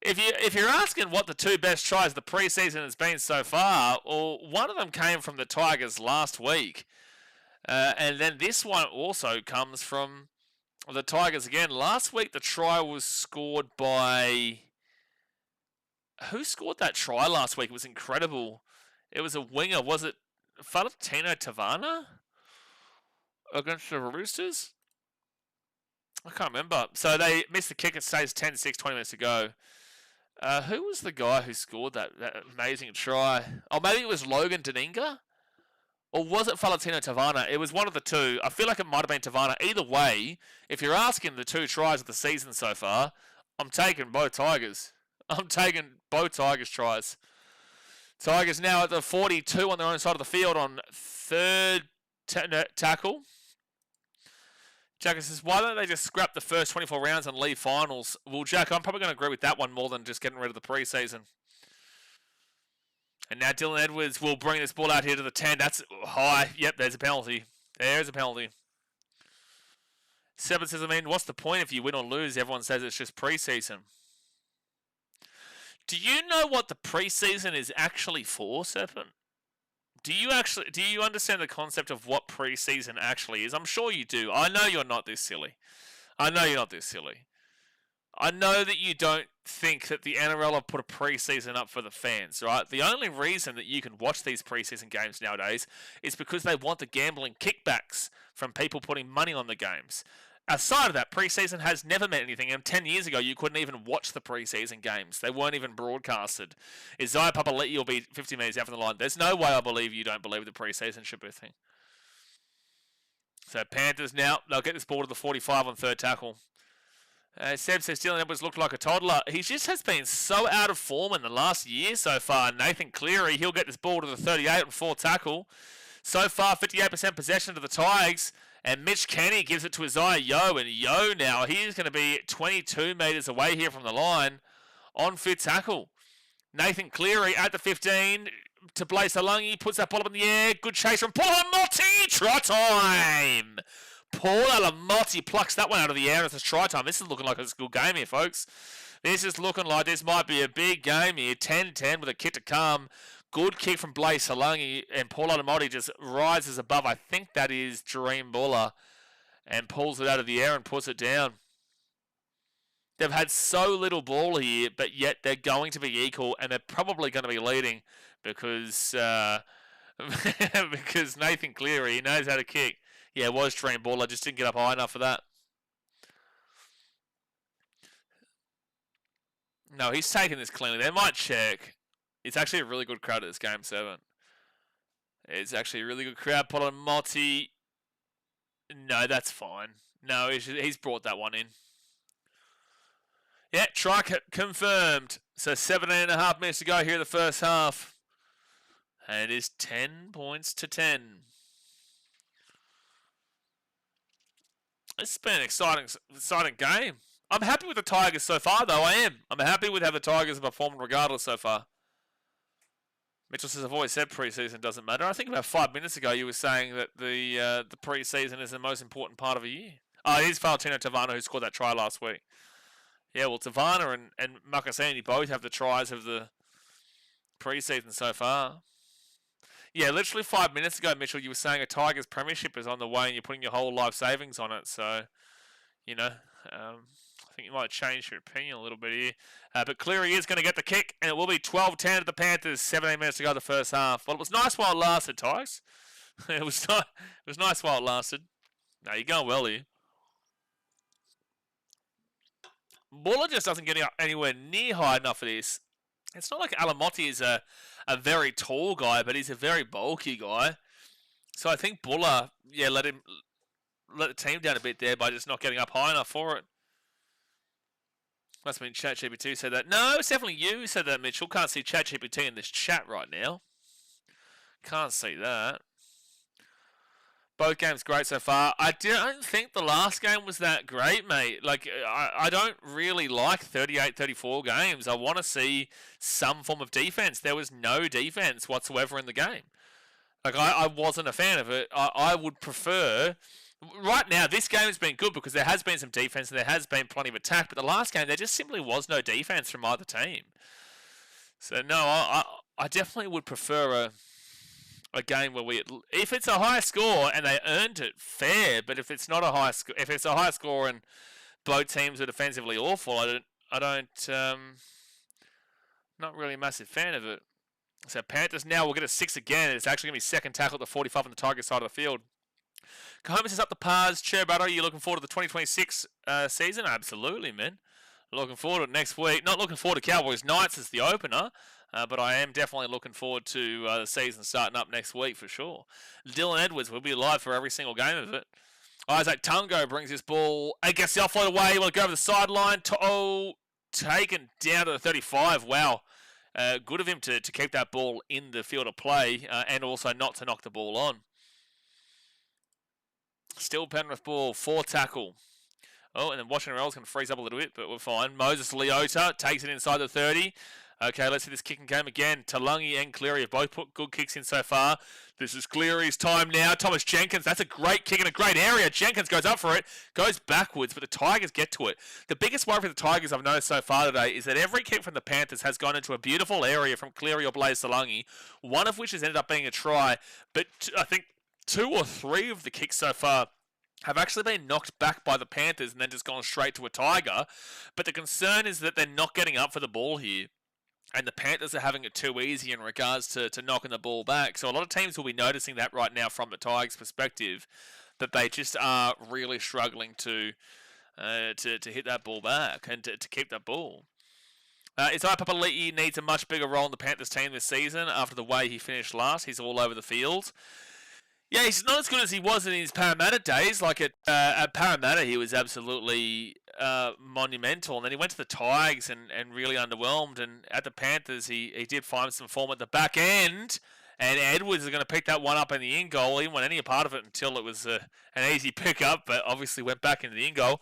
If you're asking what the two best tries of the preseason has been so far, well, one of them came from the Tigers last week. And then this one also comes from the Tigers again. Last week, the try was scored by... Who scored that try last week? It was incredible. It was a winger. Was it Falatino Tavana against the Roosters? I can't remember. So they missed the kick. It stays 10-6, 20 minutes to go. Who was the guy who scored that amazing try? Oh, maybe it was Logan Daninga? Or was it Falatino Tavana? It was one of the two. I feel like it might have been Tavana. Either way, if you're asking the two tries of the season so far, I'm taking both Tigers. I'm taking both Tigers tries. Tigers now at the 42 on their own side of the field on third tackle. Jack says, why don't they just scrap the first 24 rounds and leave finals? Well, Jack, I'm probably going to agree with that one more than just getting rid of the preseason. And now Dylan Edwards will bring this ball out here to the 10. That's high. Yep, there's a penalty. There's a penalty. Seven says, I mean, what's the point if you win or lose? Everyone says it's just preseason. Do you know what the preseason is actually for, Serpent? Do you understand the concept of what preseason actually is? I'm sure you do. I know you're not this silly. I know that you don't think that the NRL have put a preseason up for the fans, right? The only reason that you can watch these preseason games nowadays is because they want the gambling kickbacks from people putting money on the games. Aside of that, preseason has never meant anything. And 10 years ago, you couldn't even watch the preseason games. They weren't even broadcasted. Isaiah Papali'i will be 50 metres out from the line. There's no way I believe you don't believe the preseason should be a thing. So Panthers now, they'll get this ball to the 45 on third tackle. Seb says Dylan Edwards looked like a toddler. He just has been so out of form in the last year so far. Nathan Cleary, he'll get this ball to the 38 on fourth tackle. So far, 58% possession to the Tigers. And Mitch Kenny gives it to Isaiah Yeo. And Yeo now, he's going to be 22 metres away here from the line on fifth tackle. Nathan Cleary at the 15 to Blaise Alungi. Puts that ball up in the air. Good chase from Paul Alamotti. Try time. Paul Alamotti plucks that one out of the air. It's try time. This is looking like a good game here, folks. This is looking like this might be a big game here. 10-10 with a kick to come. Good kick from Blaise Alungi, and Paul Alamotti just rises above. I think that is Dream Buller, and pulls it out of the air and puts it down. They've had so little ball here, but yet they're going to be equal, and they're probably going to be leading because because Nathan Cleary, he knows how to kick. Yeah, it was Dream Buller, just didn't get up high enough for that. No, he's taking this cleanly. They might check. It's actually a really good crowd at this game 7. It's actually a really good crowd. Paul Alamotti. No, that's fine. No, he's brought that one in. Yeah, try confirmed. So 17.5 minutes to go here in the first half. And it is 10 points to 10. It's been an exciting game. I'm happy with the Tigers so far, though. I am. I'm happy with how the Tigers have performed regardless so far. Mitchell says, I've always said preseason doesn't matter. I think about 5 minutes ago you were saying that the preseason is the most important part of a year. Oh, it is Falatino Tavana who scored that try last week. Yeah, well, Tavana and Makasani both have the tries of the preseason so far. Yeah, literally 5 minutes ago, Mitchell, you were saying a Tigers premiership is on the way and you're putting your whole life savings on it. So, you know, I think you might change your opinion a little bit here. But Cleary is going to get the kick, and it will be 12-10 to the Panthers, 17 minutes to go the first half. Well, it was nice while it lasted, Tigers. It was nice while it lasted. No, you're going well here. Buller just doesn't get anywhere near high enough for this. It's not like Alamotti is a very tall guy, but he's a very bulky guy. So I think Buller, let the team down a bit there by just not getting up high enough for it. Must have been ChatGPT who said that. No, it's definitely you who said that, Mitchell. Can't see ChatGPT in this chat right now. Can't see that. Both games great so far. I don't think the last game was that great, mate. Like, I don't really like 38-34 games. I want to see some form of defense. There was no defense whatsoever in the game. Like, I wasn't a fan of it. I would prefer... Right now, this game has been good because there has been some defense and there has been plenty of attack. But the last game, there just simply was no defense from either team. So, no, I definitely would prefer a game where if it's a high score and they earned it, fair. But if it's not a high score, if it's a high score and both teams are defensively awful, not really a massive fan of it. So Panthers now will get a 6 again. It's actually going to be second tackle at the 45 on the Tigers side of the field. Comas is up the pars. Cherbutter, are you looking forward to the 2026 season? Absolutely, man. Looking forward to it next week. Not looking forward to Cowboys Knights as the opener. But I am definitely looking forward to the season starting up next week for sure. Dylan Edwards will be live for every single game of it. Isaac Tungo brings his ball. Gets the offload away. He will go over the sideline. Taken down to the 35. Wow. Good of him to keep that ball in the field of play and also not to knock the ball on. Still Penrith ball. 4 tackle. Oh, and then Watchalong is going to freeze up a little bit, but we're fine. Moses Leota takes it inside the 30. Okay, let's see this kicking game again. Talangi and Cleary have both put good kicks in so far. This is Cleary's time now. Thomas Jenkins, that's a great kick in a great area. Jenkins goes up for it, goes backwards, but the Tigers get to it. The biggest worry for the Tigers I've noticed so far today is that every kick from the Panthers has gone into a beautiful area from Cleary or Blaze Talangi, one of which has ended up being a try, but I think 2 or 3 of the kicks so far have actually been knocked back by the Panthers and then just gone straight to a Tiger. But the concern is that they're not getting up for the ball here. And the Panthers are having it too easy in regards to knocking the ball back. So a lot of teams will be noticing that right now from the Tigers' perspective, that they just are really struggling to hit that ball back and to keep that ball. Isaiah Papali'i needs a much bigger role in the Panthers team this season after the way he finished last. He's all over the field. Yeah, he's not as good as he was in his Parramatta days. Like at Parramatta, he was absolutely monumental. And then he went to the Tigers and really underwhelmed. And at the Panthers, he did find some form at the back end. And Edwards is going to pick that one up in the in goal. He didn't want any part of it until it was an easy pickup, but obviously went back into the in goal.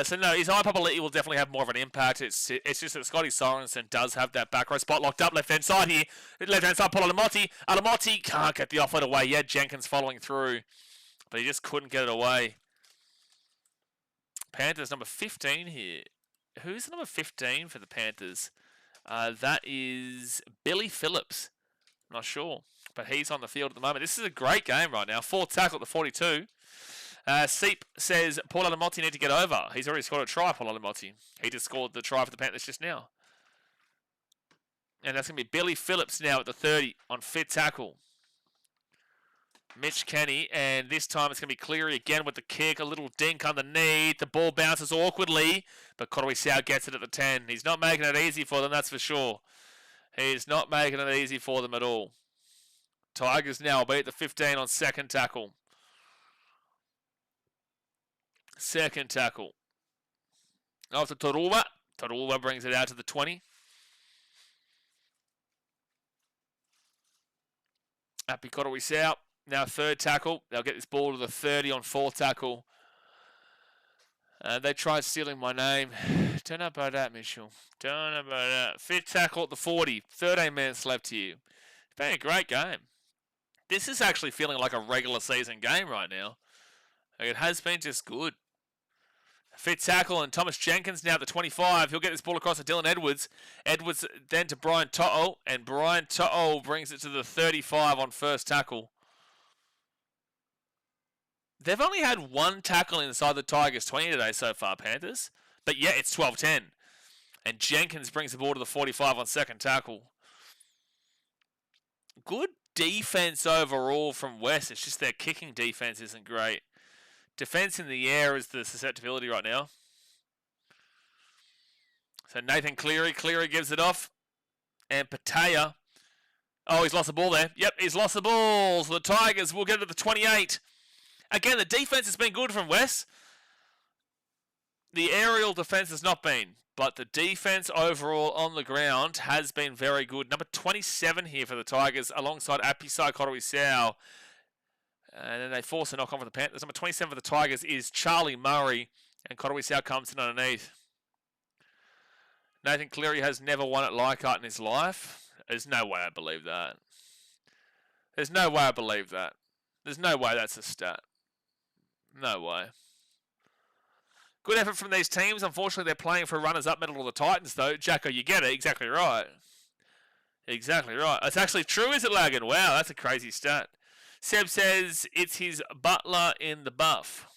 So no, Isaiah Papali'i will definitely have more of an impact. It's just that Scotty Sorensen does have that back row spot locked up left hand side here. Left hand side, Paul Alamotti. Alamotti can't get the offload away yet. Jenkins following through, but he just couldn't get it away. Panthers number 15 here. Who's the number 15 for the Panthers? That is Billy Phillips. Not sure, but he's on the field at the moment. This is a great game right now. 4 tackle at the 42. Seep says Paul Alamotti need to get over. He's already scored a try, Paul Alamotti. He just scored the try for the Panthers just now. And that's going to be Billy Phillips now at the 30 on fit tackle. Mitch Kenny, and this time it's going to be Cleary again with the kick. A little dink underneath. The ball bounces awkwardly, but Koroisau gets it at the 10. He's not making it easy for them, that's for sure. He's not making it easy for them at all. Tigers now will be at the 15 on second tackle. Second tackle. Off to Taruwa. Taruwa brings it out to the 20. Happy Koroisau. Now third tackle. They'll get this ball to the 30 on fourth tackle. They tried stealing my name. Don't know about that, Mitchell. Don't know about that. Fifth tackle at the 40. 13 minutes left here. It's been a great game. This is actually feeling like a regular season game right now. Like it has been just good. Fit tackle and Thomas Jenkins now at the 25. He'll get this ball across to Dylan Edwards. Edwards then to Brian To'o, and Brian To'o brings it to the 35 on first tackle. They've only had one tackle inside the Tigers 20 today so far, Panthers. But yeah, it's 12-10. And Jenkins brings the ball to the 45 on second tackle. Good defense overall from West. It's just their kicking defense isn't great. Defense in the air is the susceptibility right now. So Nathan Cleary gives it off. And Patea. Oh, he's lost the ball there. Yep, he's lost the ball. So the Tigers will get it to the 28. Again, the defense has been good from West. The aerial defense has not been. But the defense overall on the ground has been very good. Number 27 here for the Tigers alongside Apisai Koroisau. And then they force a knock on for the Panthers. Number 27 for the Tigers is Charlie Murray. And Koroisau comes in underneath. Nathan Cleary has never won at Leichhardt in his life. There's no way I believe that. There's no way I believe that. There's no way that's a stat. No way. Good effort from these teams. Unfortunately, they're playing for runners-up medal to the Titans, though. Jacko, you get it. Exactly right. Exactly right. It's actually true, is it, Lagan? Wow, that's a crazy stat. Seb says it's his butler in the buff.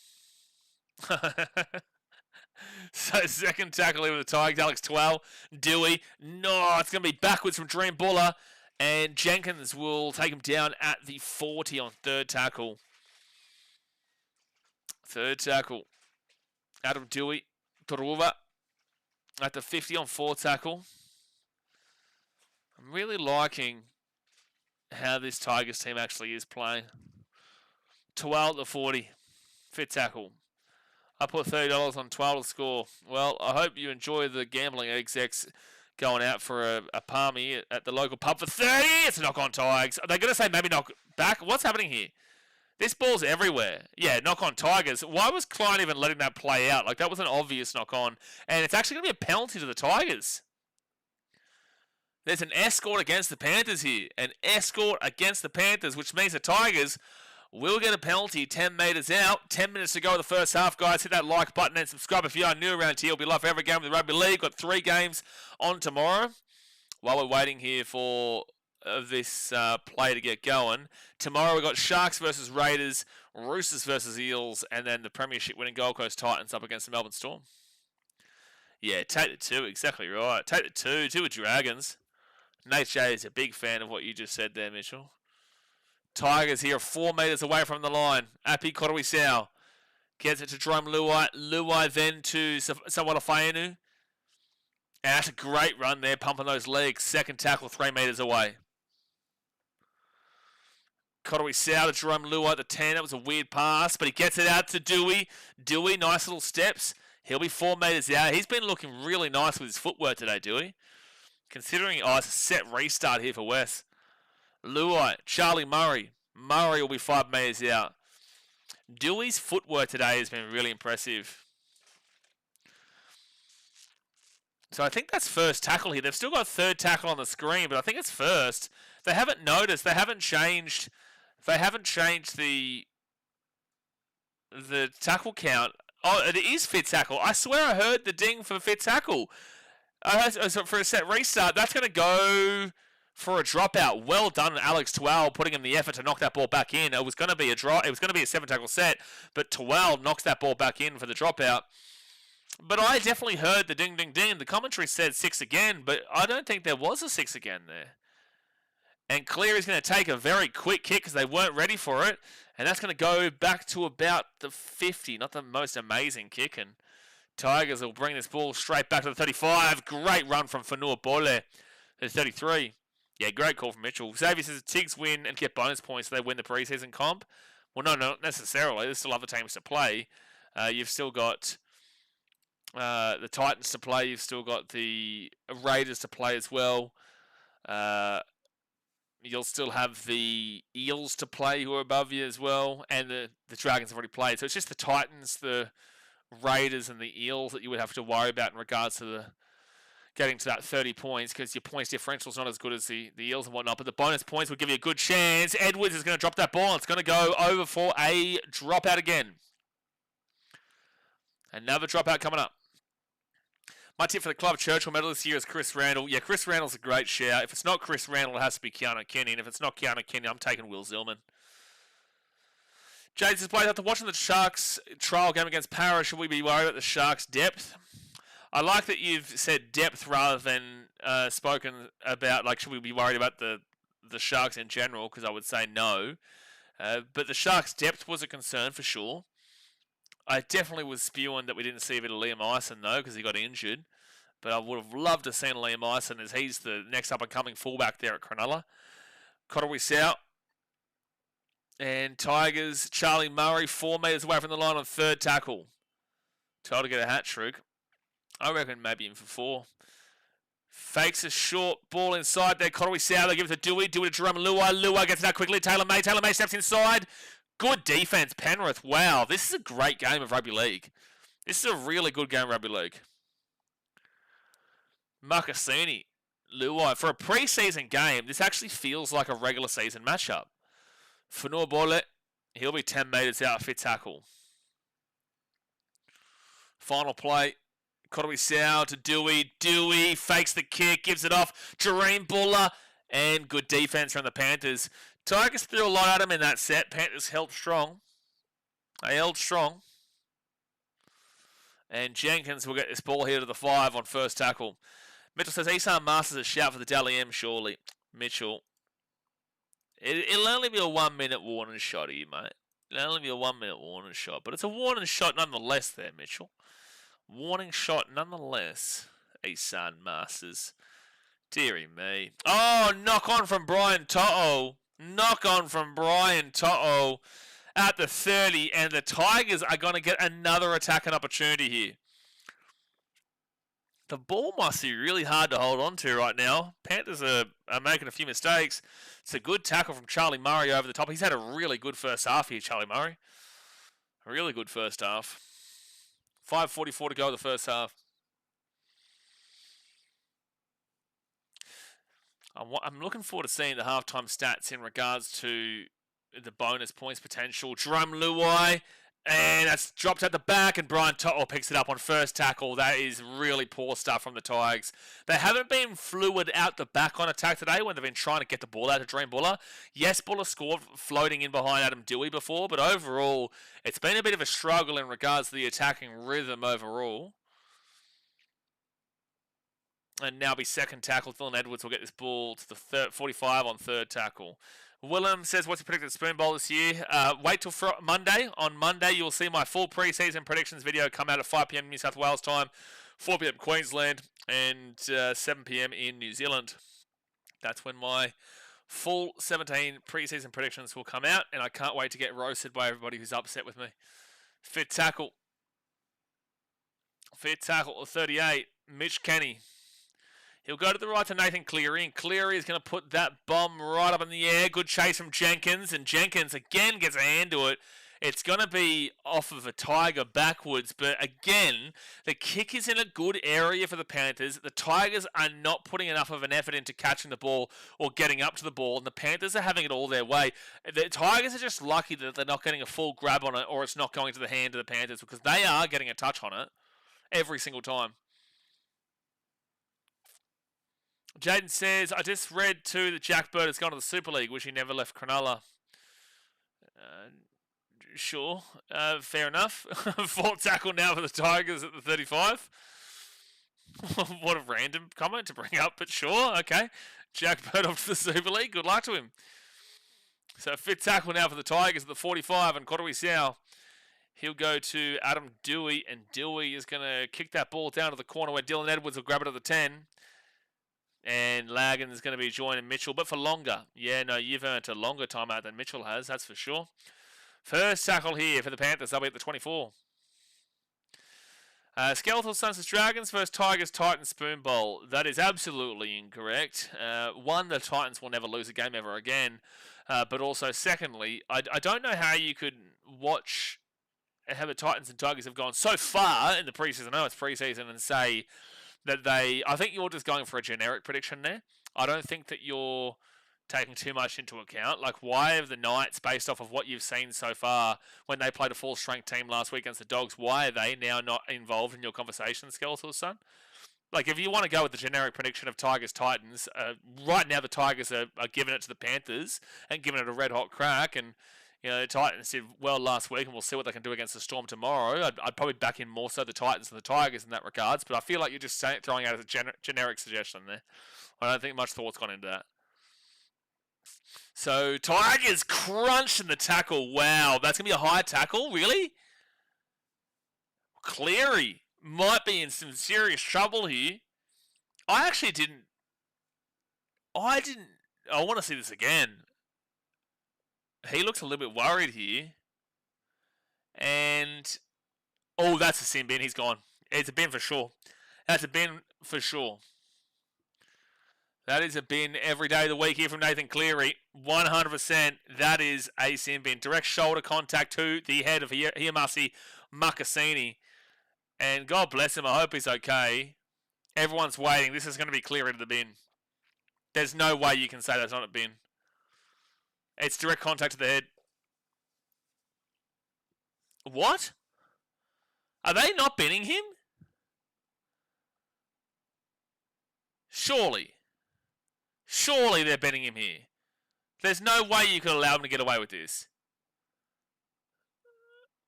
So second tackle here with the Tigers, Alex Twell. Dewey. No, it's going to be backwards from Dream Buller. And Jenkins will take him down at the 40 on third tackle. Third tackle. Adam Dewey. Toruva at the 50 on fourth tackle. I'm really liking how this Tigers team actually is playing. Twell at the 40. Fifth tackle. I put $30 on Twell to score. Well, I hope you enjoy the gambling execs going out for a palmy at the local pub for 30. It's a knock on Tigers. Are they going to say maybe knock back? What's happening here? This ball's everywhere. Yeah, knock on Tigers. Why was Klein even letting that play out? Like, that was an obvious knock on. And it's actually going to be a penalty to the Tigers. There's an escort against the Panthers here. An escort against the Panthers, which means the Tigers will get a penalty 10 metres out. 10 minutes to go in the first half, guys. Hit that like button and subscribe if you are new around here. It'll be live for every game of the Rugby League. Got 3 games on tomorrow. While we're waiting here for this play to get going. Tomorrow we've got Sharks versus Raiders, Roosters versus Eels, and then the Premiership winning Gold Coast Titans up against the Melbourne Storm. Yeah, take the 2. Exactly right. Take the 2. 2 with Dragons. Nate J is a big fan of what you just said there, Mitchell. Tigers here 4 metres away from the line. Api Koroisau gets it to Jerome Luai. Luai then to Sawala Fainu. And that's a great run there, pumping those legs. Second tackle 3 metres away. Koroisau to Jerome Luai at the 10. That was a weird pass, but he gets it out to Dewey. Dewey, nice little steps. He'll be 4 metres out. He's been looking really nice with his footwork today, Dewey. Considering, it's a set restart here for West. Luai, Charlie Murray. Murray will be 5 metres out. Dewey's footwork today has been really impressive. So I think that's first tackle here. They've still got third tackle on the screen, but I think it's first. They haven't noticed. They haven't changed the tackle count. Oh, it is fit tackle. I swear I heard the ding for fit tackle. For a set restart, that's going to go for a dropout. Well done, Alex Twell, putting in the effort to knock that ball back in. It was going to be a drop. It was going to be a 7 tackle set, but Twell knocks that ball back in for the dropout. But I definitely heard the ding, ding, ding. The commentary said 6 again, but I don't think there was a 6 again there. And Cleary's going to take a very quick kick because they weren't ready for it. And that's going to go back to about the 50. Not the most amazing kick. And Tigers will bring this ball straight back to the 35. Great run from Fanua Bole to the 33. Yeah, great call from Mitchell. Xavier says Tigs win and get bonus points so they win the preseason comp. Well, no, not necessarily. There's still other teams to play. You've still got the Titans to play. You've still got the Raiders to play as well. You'll still have the Eels to play who are above you as well. And the Dragons have already played. So it's just the Titans, the Raiders, and the Eels that you would have to worry about in regards to the getting to that 30 points because your points differential is not as good as the Eels and whatnot. But the bonus points would give you a good chance. Edwards is going to drop that ball. It's going to go over for a dropout again. Another dropout coming up. My tip for the club Churchill medal this year is Chris Randall. Yeah, Chris Randall's a great shout. If it's not Chris Randall, it has to be Keanu Kenny. And if it's not Keanu Kenny, I'm taking Will Zillman. Jade says, "Boys, after watching the Sharks trial game against Para, should we be worried about the Sharks' depth?" I like that you've said depth rather than spoken about, like, should we be worried about the Sharks in general, because I would say no. But the Sharks' depth was a concern for sure. I definitely was spewing that we didn't see a bit of Liam Ison, though, because he got injured. But I would have loved to have seen Liam Ison, as he's the next up-and-coming fullback there at Cronulla. Kotowisi and Tigers, Charlie Murray, 4 metres away from the line on third tackle. Trying to get a hat-trick. I reckon maybe in for 4. Fakes a short ball inside there. Kotowisi, they give it to Dewey. Dewey to Jerome Luai. Luai gets it out quickly. Taylor May steps inside. Good defense, Penrith. Wow, this is a great game of rugby league. This is a really good game of rugby league. Makasini, Luai. For a preseason game, this actually feels like a regular season matchup. Fanua Bole, he'll be 10 metres out, fit tackle. Final play. Kotowisi to Dewey. Dewey fakes the kick, gives it off. Jareen Buller, and good defense from the Panthers. Tigers threw a lot at him in that set. Panthers held strong. They held strong. And Jenkins will get this ball here to the 5 on first tackle. Mitchell says, Isan Masters a shout for the Dally M, surely. Mitchell. It'll only be a 1 minute warning shot here, mate. It'll only be a 1 minute warning shot. But it's a warning shot nonetheless there, Mitchell. Warning shot nonetheless. Isan Masters. Deary me. Oh, knock on from Brian To'o. Knock on from Brian To'o at the 30. And the Tigers are going to get another attacking opportunity here. The ball must be really hard to hold on to right now. Panthers are making a few mistakes. It's a good tackle from Charlie Murray over the top. He's had a really good first half here, Charlie Murray. A really good first half. 5:44 to go the first half. I'm looking forward to seeing the halftime stats in regards to the bonus points potential. Jerome Luai, and that's dropped at the back, and Brian To'o picks it up on first tackle. That is really poor stuff from the Tigers. They haven't been fluid out the back on attack today when they've been trying to get the ball out to Dream Buller. Yes, Buller scored floating in behind Adam Dewey before, but overall, it's been a bit of a struggle in regards to the attacking rhythm overall. And now be second tackle. Dylan Edwards will get this ball to the 45 on third tackle. Willem says, what's your predicted spoon bowl this year? Wait till Monday. On Monday, you'll see my full preseason predictions video come out at 5 p.m. New South Wales time, 4 p.m. Queensland, and 7 p.m. in New Zealand. That's when my full 17 preseason predictions will come out, and I can't wait to get roasted by everybody who's upset with me. Fit tackle. Fit tackle, 38, Mitch Kenny. He'll go to the right to Nathan Cleary, and Cleary is going to put that bomb right up in the air. Good chase from Jenkins, and Jenkins again gets a hand to it. It's going to be off of a Tiger backwards, but again, the kick is in a good area for the Panthers. The Tigers are not putting enough of an effort into catching the ball or getting up to the ball, and the Panthers are having it all their way. The Tigers are just lucky that they're not getting a full grab on it, or it's not going to the hand of the Panthers, because they are getting a touch on it every single time. Jaden says, I just read too that Jack Bird has gone to the Super League, which he never left Cronulla. Sure, fair enough. Fourth tackle now for the Tigers at the 35. What a random comment to bring up, but sure, okay. Jack Bird off to the Super League, good luck to him. So fifth tackle now for the Tigers at the 45, and Kotowisi. He'll go to Adam Dewey, and Dewey is going to kick that ball down to the corner where Dylan Edwards will grab it at the 10. And Lagan is going to be joining Mitchell, but for longer. Yeah, no, you've earned a longer timeout than Mitchell has, that's for sure. First tackle here for the Panthers. They'll be at the 24. Skeletal Suns Dragons versus Tigers Titans Spoon Bowl. That is absolutely incorrect. One, the Titans will never lose a game ever again. But also, secondly, I don't know how you could watch how the Titans and Tigers have gone so far in the preseason. I know it's preseason, and say that I think you're just going for a generic prediction there. I don't think that you're taking too much into account? Like, why have the Knights, based off of what you've seen so far, when they played a full-strength team last week against the Dogs, why are they now not involved in your conversation, Skeletor's son? Like, if you want to go with the generic prediction of Tigers-Titans, right now the Tigers are giving it to the Panthers and giving it a red-hot crack, and the Titans did well last week, and we'll see what they can do against the Storm tomorrow. I'd probably back in more so the Titans than the Tigers in that regards, but I feel like you're just throwing out a generic suggestion there. I don't think much thought's gone into that. So, Tigers crunching the tackle. Wow, that's going to be a high tackle? Really? Cleary might be in some serious trouble here. I want to see this again. He looks a little bit worried here. And, that's a sin bin. He's gone. It's a bin for sure. That's a bin for sure. That is a bin every day of the week here from Nathan Cleary. 100%. That is a sin bin. Direct shoulder contact to the head of Hiamasi Makasini. And God bless him. I hope he's okay. Everyone's waiting. This is going to be Cleary to the bin. There's no way you can say that's not a bin. It's direct contact to the head. What? Are they not binning him? Surely they're binning him here. There's no way you could allow him to get away with this.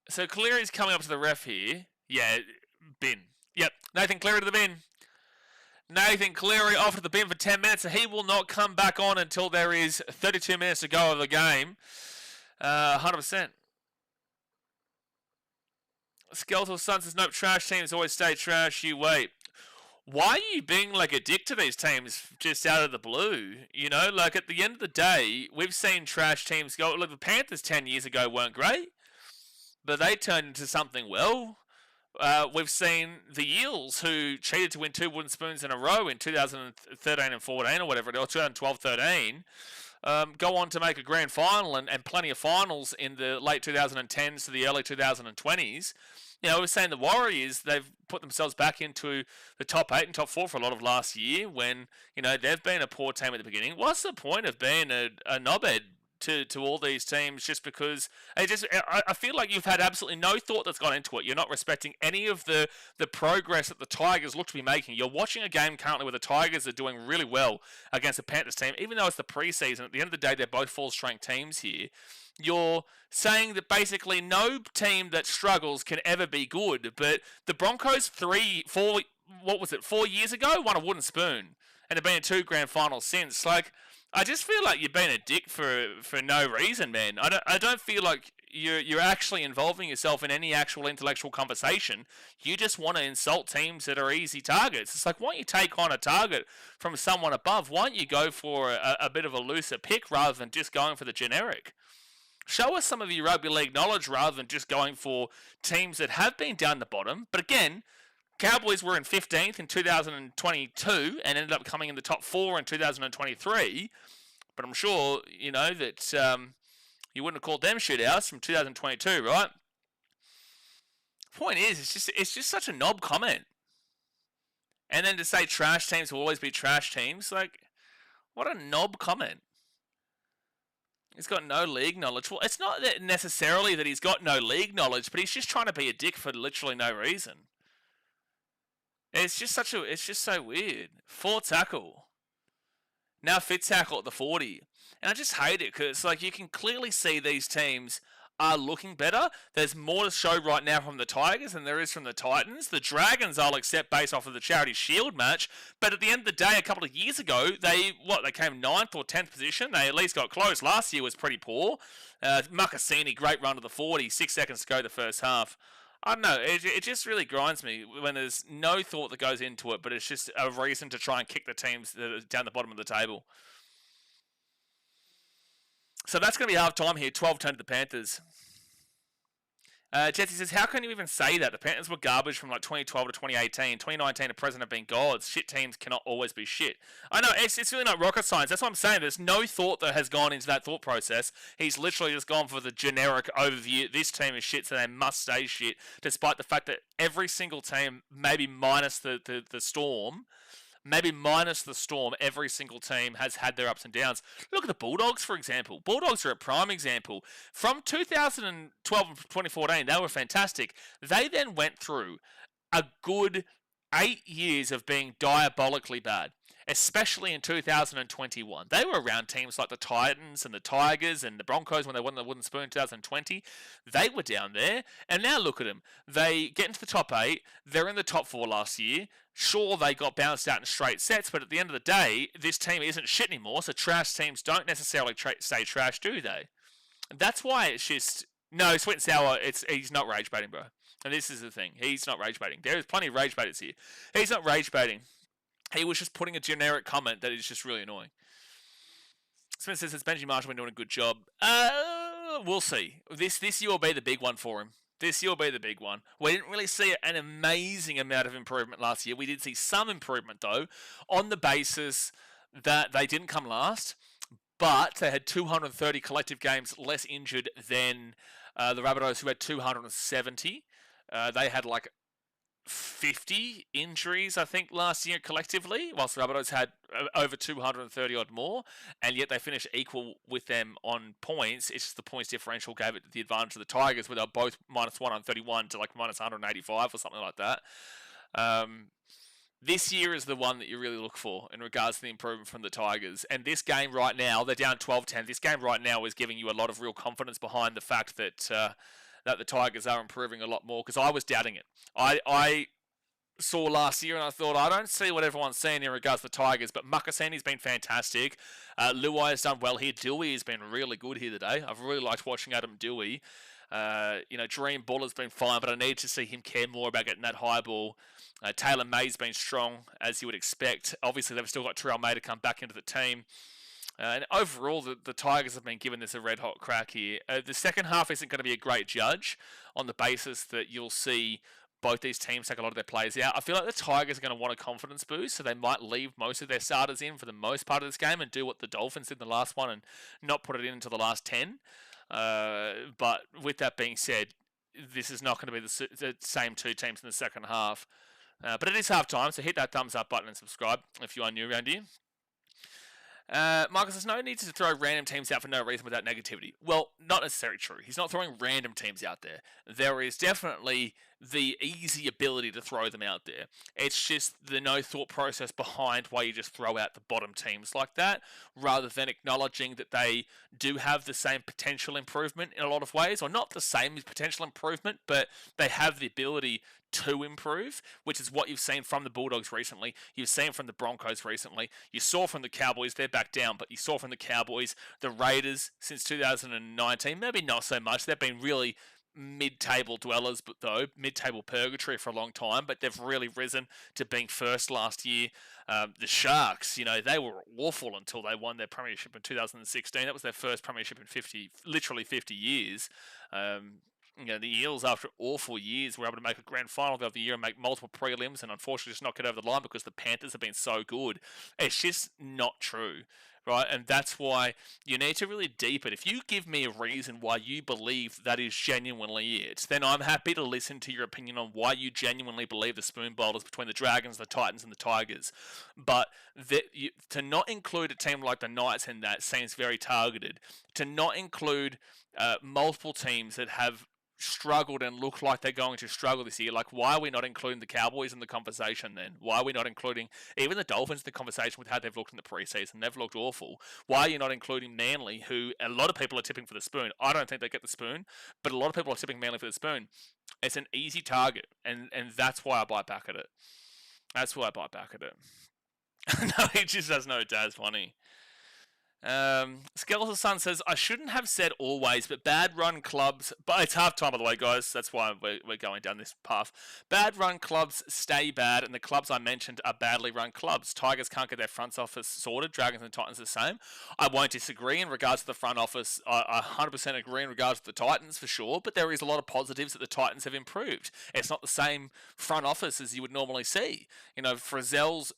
So Cleary's coming up to the ref here. Yeah, bin. Yep, Nathan Cleary to the bin. Nathan Cleary off to the bin for 10 minutes. So he will not come back on until there is 32 minutes to go of the game. 100%. Skeletal Sun says, nope, trash teams always stay trash. You wait. Why are you being like a dick to these teams just out of the blue? Like at the end of the day, we've seen trash teams go. Look, the Panthers 10 years ago weren't great, but they turned into something well. We've seen the Eels, who cheated to win 2 wooden spoons in a row in 2013 and 14 or whatever, or 2012-13, go on to make a grand final and plenty of finals in the late 2010s to the early 2020s. We're saying the Warriors, they've put themselves back into the top 8 and top 4 for a lot of last year when, they've been a poor team at the beginning. What's the point of being a knobhead to all these teams just because I feel like you've had absolutely no thought that's gone into it. You're not respecting any of the progress that the Tigers look to be making. You're watching a game currently where the Tigers are doing really well against the Panthers team, even though it's the preseason. At the end of the day, they're both full-strength teams here. You're saying that basically no team that struggles can ever be good, but the Broncos 4 years ago won a wooden spoon and have been in 2 grand finals since. Like, I just feel like you're being a dick for no reason, man. I don't feel like you're actually involving yourself in any actual intellectual conversation. You just want to insult teams that are easy targets. It's like, why don't you take on a target from someone above? Why don't you go for a bit of a looser pick rather than just going for the generic? Show us some of your rugby league knowledge rather than just going for teams that have been down the bottom. But again, Cowboys were in 15th in 2022 and ended up coming in the top 4 in 2023. But I'm sure, that you wouldn't have called them shootouts from 2022, right? Point is, it's just such a knob comment. And then to say trash teams will always be trash teams, like, what a knob comment. He's got no league knowledge. Well, it's not that necessarily that he's got no league knowledge, but he's just trying to be a dick for literally no reason. It's just so weird. 4 tackle. Now fit tackle at the 40. And I just hate it because, like, you can clearly see these teams are looking better. There's more to show right now from the Tigers than there is from the Titans. The Dragons I'll accept based off of the Charity Shield match. But at the end of the day, a couple of years ago, they came 9th or 10th position. They at least got close. Last year was pretty poor. Makasini, great run to the 40. 6 seconds to go the first half. I don't know. It just really grinds me when there's no thought that goes into it, but it's just a reason to try and kick the teams that are down the bottom of the table. So that's going to be half time here. 12-10 to the Panthers. Jesse says, how can you even say that? The Panthers were garbage from like 2012 to 2018. 2019 to present have been gods. Shit teams cannot always be shit. I know, it's really not rocket science. That's what I'm saying. There's no thought that has gone into that thought process. He's literally just gone for the generic overview. This team is shit, so they must stay shit, despite the fact that every single team, maybe minus the Storm, maybe minus the Storm, every single team has had their ups and downs. Look at the Bulldogs, for example. Bulldogs are a prime example. From 2012 and 2014, they were fantastic. They then went through a good 8 years of being diabolically bad, especially in 2021. They were around teams like the Titans and the Tigers and the Broncos when they won the Wooden Spoon in 2020. They were down there, and now look at them. They get into the top 8. They're in the top 4 last year. Sure, they got bounced out in straight sets, but at the end of the day, this team isn't shit anymore, so trash teams don't necessarily stay trash, do they? And that's why it's just... No, Sweet and Sour, he's not rage baiting, bro. And this is the thing. He's not rage baiting. There's plenty of rage baiters here. He's not rage baiting. He was just putting a generic comment that is just really annoying. Smith says, has Benji Marshall been doing a good job? We'll see. This year will be the big one for him. This year will be the big one. We didn't really see an amazing amount of improvement last year. We did see some improvement, though, on the basis that they didn't come last, but they had 230 collective games less injured than the Rabbitohs, who had 270. They had like 50 injuries, I think, last year collectively, whilst the Rabbitohs had over 230 odd more, and yet they finished equal with them on points. It's just the points differential gave it the advantage of the Tigers, where they were both minus 131 to like minus 185 or something like that. This year is the one that you really look for in regards to the improvement from the Tigers. And this game right now, they're down 12-10. This game right now is giving you a lot of real confidence behind the fact that that the Tigers are improving a lot more, because I was doubting it. I saw last year and I thought, I don't see what everyone's saying in regards to the Tigers, but Makasani's been fantastic. Luai has done well here. Dewey has been really good here today. I've really liked watching Adam Dewey. Dream Bull has been fine, but I need to see him care more about getting that high ball. Taylor May's been strong, as you would expect. Obviously, they've still got Terrell May to come back into the team. And overall, the Tigers have been given this a red-hot crack here. The second half isn't going to be a great judge on the basis that you'll see both these teams take a lot of their players out. I feel like the Tigers are going to want a confidence boost, so they might leave most of their starters in for the most part of this game and do what the Dolphins did in the last one and not put it in until the last 10. But with that being said, this is not going to be the same two teams in the second half. But it is half time, so hit that thumbs up button and subscribe if you are new around here. Marcus, there's no need to throw random teams out for no reason without negativity. Well, not necessarily true. He's not throwing random teams out there. There is definitely the easy ability to throw them out there. It's just the no thought process behind why you just throw out the bottom teams like that, rather than acknowledging that they do have the same potential improvement in a lot of ways, or not the same as potential improvement, but they have the ability to improve, which is what you've seen from the Bulldogs recently. You've seen from the Broncos recently. You saw from the Cowboys, they're back down, but you saw from the Cowboys, the Raiders since 2019, maybe not so much. They've been really mid-table dwellers, but though mid-table purgatory for a long time, but they've really risen to being first last year. The Sharks, they were awful until they won their premiership in 2016. That was their first premiership in literally 50 years. The Eels, after awful years, were able to make a grand final the other year and make multiple prelims, and unfortunately just not get over the line because the Panthers have been so good. It's just not true, right? And that's why you need to really deep it. If you give me a reason why you believe that is genuinely it, then I'm happy to listen to your opinion on why you genuinely believe the spoon bowlers between the Dragons, the Titans, and the Tigers. But to not include a team like the Knights in that seems very targeted. To not include multiple teams that have struggled and look like they're going to struggle this year. Like, why are we not including the Cowboys in the conversation then? Why are we not including even the Dolphins in the conversation with how they've looked in the preseason? They've looked awful. Why are you not including Manly, who a lot of people are tipping for the spoon? I don't think they get the spoon, but a lot of people are tipping Manly for the spoon. It's an easy target, and that's why I bite back at it. That's why I bite back at it. No, he just has no dad's funny. Skeletal Sun says, I shouldn't have said always, but bad run clubs, but it's half time by the way, guys, that's why we're going down this path. Bad run clubs stay bad, and the clubs I mentioned are badly run clubs. Tigers can't get their front office sorted, Dragons and Titans the same. I won't disagree in regards to the front office. I 100% agree in regards to the Titans for sure, but there is a lot of positives that the Titans have improved. It's not the same front office as you would normally see. Frizzell's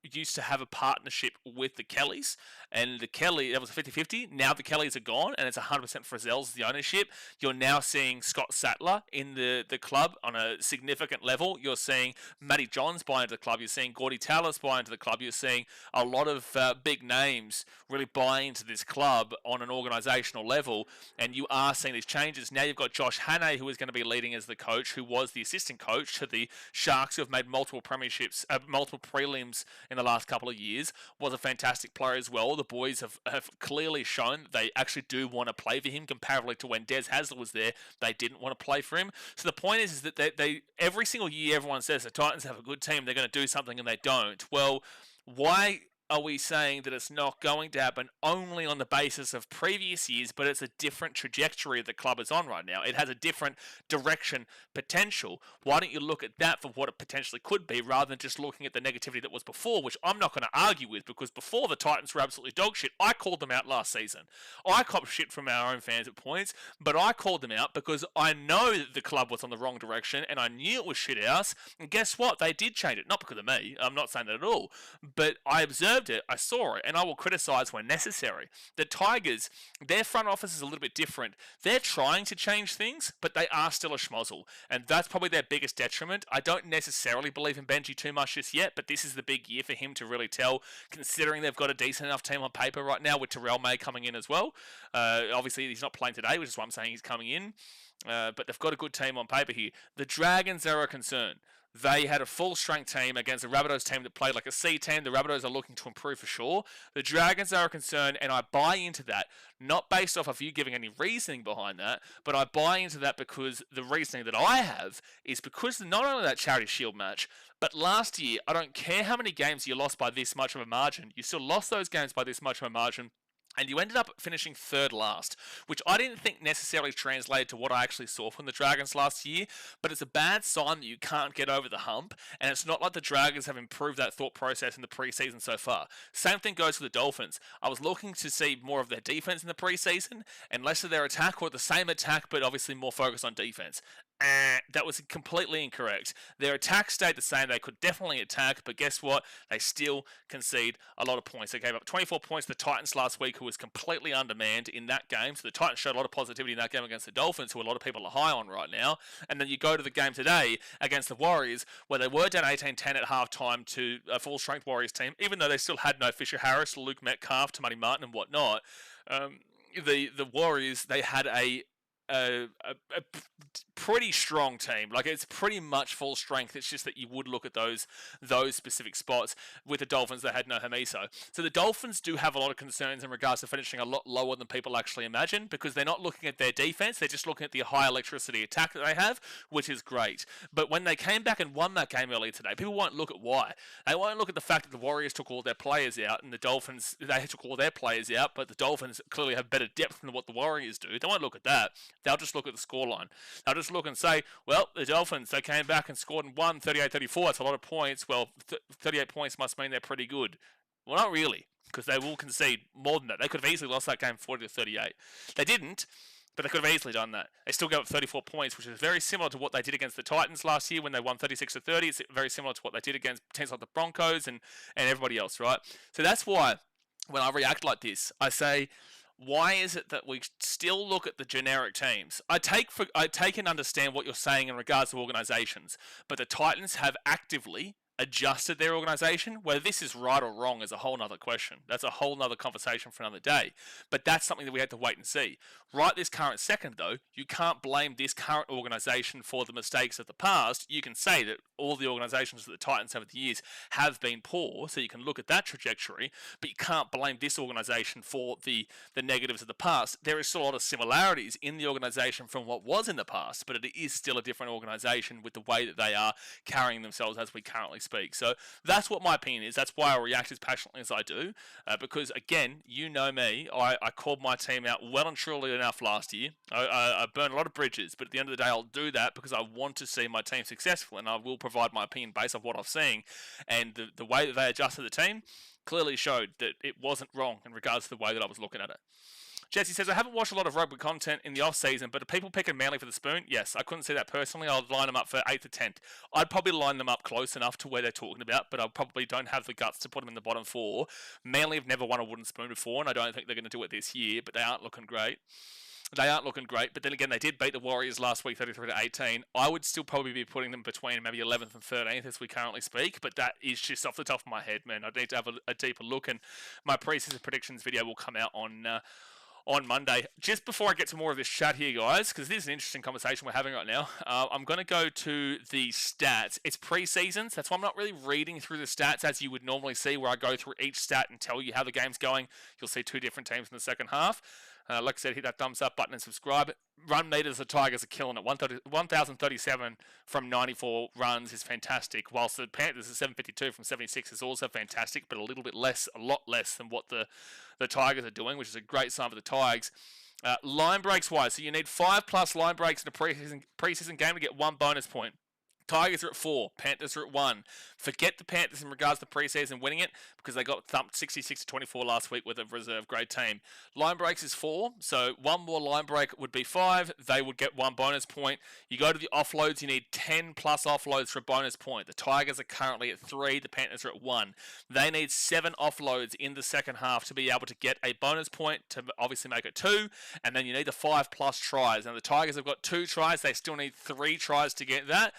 used to have a partnership with the Kellys, and the Kelly, that was a 50-50. Now the Kellys are gone, and it's 100% Frizzell's the ownership. You're now seeing Scott Sattler in the club on a significant level. You're seeing Matty Johns buy into the club. You're seeing Gordy Tallis buy into the club. You're seeing a lot of big names really buy into this club on an organisational level, and you are seeing these changes. Now you've got Josh Hannay, who is going to be leading as the coach, who was the assistant coach to the Sharks, who have made multiple premierships, multiple prelims in the last couple of years, was a fantastic player as well. The boys have clearly shown that they actually do want to play for him, comparatively to when Des Hasler was there, they didn't want to play for him. So the point is that they every single year everyone says the Titans have a good team, they're going to do something, and they don't. Well, why are we saying that it's not going to happen only on the basis of previous years, but it's a different trajectory the club is on right now? It has a different direction potential. Why don't you look at that for what it potentially could be, rather than just looking at the negativity that was before, which I'm not going to argue with, because before the Titans were absolutely dog shit. I called them out last season. I copped shit from our own fans at points, but I called them out because I know that the club was on the wrong direction, and I knew it was shit house. And guess what? They did change it. Not because of me. I'm not saying that at all. But I observed it, I saw it, and I will criticise when necessary. The Tigers, their front office is a little bit different. They're trying to change things, but they are still a schmozzle, and that's probably their biggest detriment. I don't necessarily believe in Benji too much just yet, but this is the big year for him to really tell, considering they've got a decent enough team on paper right now, with Terrell May coming in as well. Obviously, he's not playing today, which is why I'm saying he's coming in. But they've got a good team on paper here. The Dragons are a concern. They had a full-strength team against the Rabbitohs team that played like a C team. The Rabbitohs are looking to improve for sure. The Dragons are a concern, and I buy into that. Not based off of you giving any reasoning behind that, but I buy into that because the reasoning that I have is because not only that Charity Shield match, but last year, I don't care how many games you lost by this much of a margin. You still lost those games by this much of a margin. And you ended up finishing third last, which I didn't think necessarily translated to what I actually saw from the Dragons last year, but it's a bad sign that you can't get over the hump, and it's not like the Dragons have improved that thought process in the preseason so far. Same thing goes for the Dolphins. I was looking to see more of their defense in the preseason, and less of their attack, or the same attack, but obviously more focused on defense. That was completely incorrect. Their attack stayed the same. They could definitely attack, but guess what? They still concede a lot of points. They gave up 24 points to the Titans last week, who was completely undermanned in that game. So the Titans showed a lot of positivity in that game against the Dolphins, who a lot of people are high on right now. And then you go to the game today against the Warriors, where they were down 18-10 at halftime to a full-strength Warriors team, even though they still had no Fisher Harris, Luke Metcalf, Tamani Martin, and whatnot. The Warriors, they had a pretty strong team. Like, it's pretty much full strength. It's just that you would look at those specific spots. With the Dolphins, they had no Hamiso. So the Dolphins do have a lot of concerns in regards to finishing a lot lower than people actually imagine, because they're not looking at their defense. They're just looking at the high electricity attack that they have, which is great. But when they came back and won that game earlier today, people won't look at why. They won't look at the fact that the Warriors took all their players out, and the Dolphins, they took all their players out, but the Dolphins clearly have better depth than what the Warriors do. They won't look at that. They'll just look at the scoreline. They'll just look and say, well, the Dolphins, they came back and scored and won 38-34. That's a lot of points. Well, 38 points must mean they're pretty good. Well, not really, because they will concede more than that. They could have easily lost that game 40-38. They didn't, but they could have easily done that. They still gave up 34 points, which is very similar to what they did against the Titans last year when they won 36-30. It's very similar to what they did against teams like the Broncos and everybody else, right? So that's why when I react like this, I say, why is it that we still look at the generic teams? I take and understand what you're saying in regards to organisations, but the Titans have actively adjusted their organisation. Whether this is right or wrong is a whole nother question. That's a whole nother conversation for another day. But that's something that we have to wait and see. Right this current second, though, you can't blame this current organisation for the mistakes of the past. You can say that all the organisations that the Titans have over the years have been poor, so you can look at that trajectory, but you can't blame this organisation for the negatives of the past. There is still a lot of similarities in the organisation from what was in the past, but it is still a different organisation with the way that they are carrying themselves as we currently speak. So that's what my opinion is. That's why I react as passionately as I do, because, again, you know me, I called my team out well and truly enough last year. I burned a lot of bridges, but at the end of the day, I'll do that because I want to see my team successful, and I will provide my opinion based on what I've seen. And the way that they adjusted the team clearly showed that it wasn't wrong in regards to the way that I was looking at it. Jesse says, I haven't watched a lot of rugby content in the off-season, but are people picking Manly for the spoon? Yes, I couldn't see that personally. I'd line them up for 8th or 10th. I'd probably line them up close enough to where they're talking about, but I probably don't have the guts to put them in the bottom 4. Manly have never won a wooden spoon before, and I don't think they're going to do it this year, but they aren't looking great. But then again, they did beat the Warriors last week, 33-18. I would still probably be putting them between maybe 11th and 13th as we currently speak, but that is just off the top of my head, man. I'd need to have a deeper look, and my preseason predictions video will come out on Monday. Just before I get to more of this chat here, guys, because this is an interesting conversation we're having right now, I'm going to go to the stats. It's preseason, so that's why I'm not really reading through the stats as you would normally see, where I go through each stat and tell you how the game's going. You'll see 2 different teams in the second half. Like I said, hit that thumbs up button and subscribe. Run meters, the Tigers are killing it. 1,037 from 94 runs is fantastic, whilst the Panthers at 752 from 76 is also fantastic, but a lot less than what the Tigers are doing, which is a great sign for the Tigers. Line breaks wise, so you need 5+ line breaks in a preseason game to get 1 bonus point. Tigers are at 4, Panthers are at 1. Forget the Panthers in regards to preseason winning it, because they got thumped 66-24 last week with a reserve grade team. Line breaks is 4, so 1 more line break would be 5. They would get 1 bonus point. You go to the offloads, you need 10+ offloads for a bonus point. The Tigers are currently at 3, the Panthers are at 1. They need 7 offloads in the second half to be able to get a bonus point, to obviously make it 2, and then you need the 5+ tries. Now the Tigers have got 2 tries, they still need 3 tries to get that.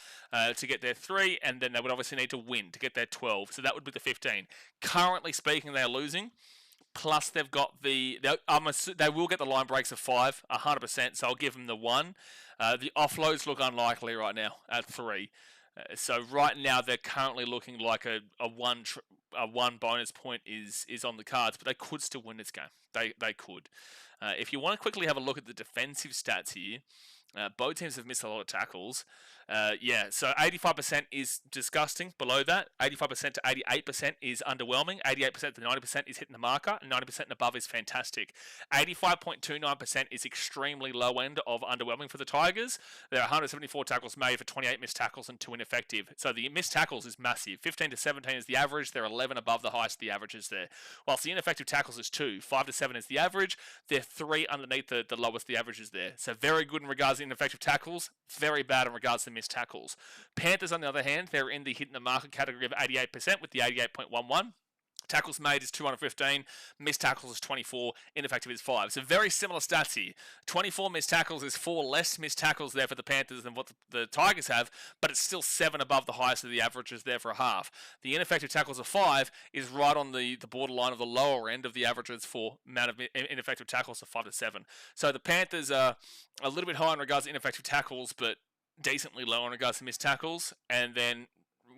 To get their 3, and then they would obviously need to win to get their 12. So that would be the 15. Currently speaking, they are losing. Plus, they've got they will get the line breaks of 5, 100%. So I'll give them the 1. The offloads look unlikely right now at 3. So right now they're currently looking like a 1 bonus point is on the cards, but they could still win this game. They could. If you want to quickly have a look at the defensive stats here. Both teams have missed a lot of tackles. So 85% is disgusting below that. 85% to 88% is underwhelming. 88% to 90% is hitting the marker. And 90% and above is fantastic. 85.29% is extremely low end of underwhelming for the Tigers. There are 174 tackles made for 28 missed tackles and 2 ineffective. So the missed tackles is massive. 15 to 17 is the average. They're 11 above the highest of the averages there. Whilst the ineffective tackles is 2. 5 to 7 is the average. They're 3 underneath the lowest the average is there. So very good in regards to ineffective tackles. Very bad in regards to missed tackles. Panthers, on the other hand, they're in the hitting the marker category of 88% with the 88.11. Tackles made is 215, missed tackles is 24, ineffective is 5. So very similar stats here. 24 missed tackles is 4 less missed tackles there for the Panthers than what the Tigers have, but it's still 7 above the highest of the averages there for a half. The ineffective tackles of 5 is right on the borderline of the lower end of the averages for amount of ineffective tackles of 5 to 7. So the Panthers are a little bit high in regards to ineffective tackles, but decently low in regards to missed tackles, and then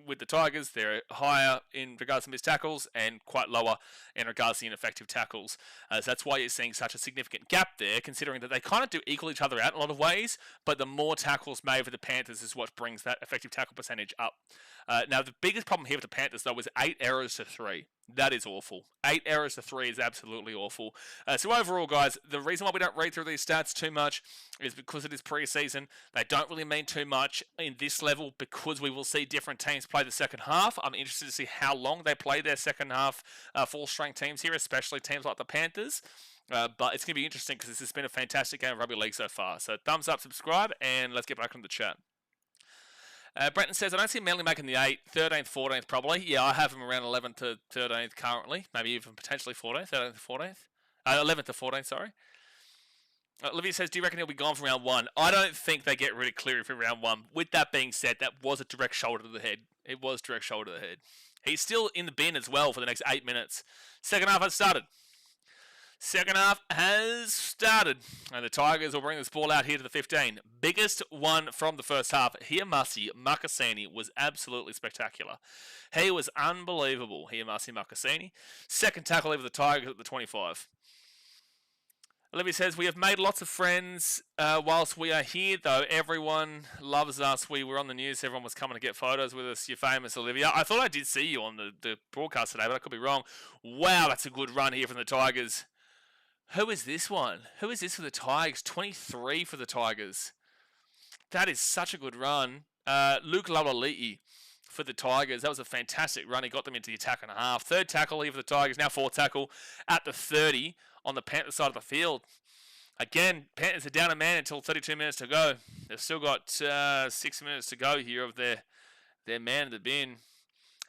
with the Tigers, they're higher in regards to missed tackles and quite lower in regards to ineffective tackles. So that's why you're seeing such a significant gap there, considering that they kind of do equal each other out in a lot of ways, but the more tackles made for the Panthers is what brings that effective tackle percentage up. Now, the biggest problem here with the Panthers, though, was 8 errors to 3. That is awful. 8 errors to 3 is absolutely awful. So overall, guys, the reason why we don't read through these stats too much is because it is preseason. They don't really mean too much in this level because we will see different teams play the second half. I'm interested to see how long they play their second half full-strength teams here, especially teams like the Panthers. But it's going to be interesting because this has been a fantastic game of rugby league so far. So thumbs up, subscribe, and let's get back into the chat. Brenton says, I don't see Manly making the 8th, 13th, 14th probably. Yeah, I have them around 11th to 13th currently. Maybe even potentially 14th, 13th to 14th. 11th to 14th, sorry. Olivia says, do you reckon he'll be gone from round 1? I don't think they get rid of Cleary from round 1. With that being said, that was a direct shoulder to the head. It was direct shoulder to the head. He's still in the bin as well for the next 8 minutes. Second half has started. Second half has started. And the Tigers will bring this ball out here to the 15. Biggest one from the first half. Hiamasi Makasini was absolutely spectacular. He was unbelievable, Hiamasi Makasini. Second tackle over the Tigers at the 25. Olivia says, we have made lots of friends whilst we are here, though. Everyone loves us. We were on the news. Everyone was coming to get photos with us. You're famous, Olivia. I thought I did see you on the broadcast today, but I could be wrong. Wow, that's a good run here from the Tigers. Who is this one? Who is this for the Tigers? 23 for the Tigers. That is such a good run. Luke Lalali'i for the Tigers. That was a fantastic run. He got them into the attack and a half. Third tackle here for the Tigers. Now fourth tackle at the 30 on the Panther side of the field. Again, Panthers are down a man until 32 minutes to go. They've still got 6 minutes to go here of their man in the bin.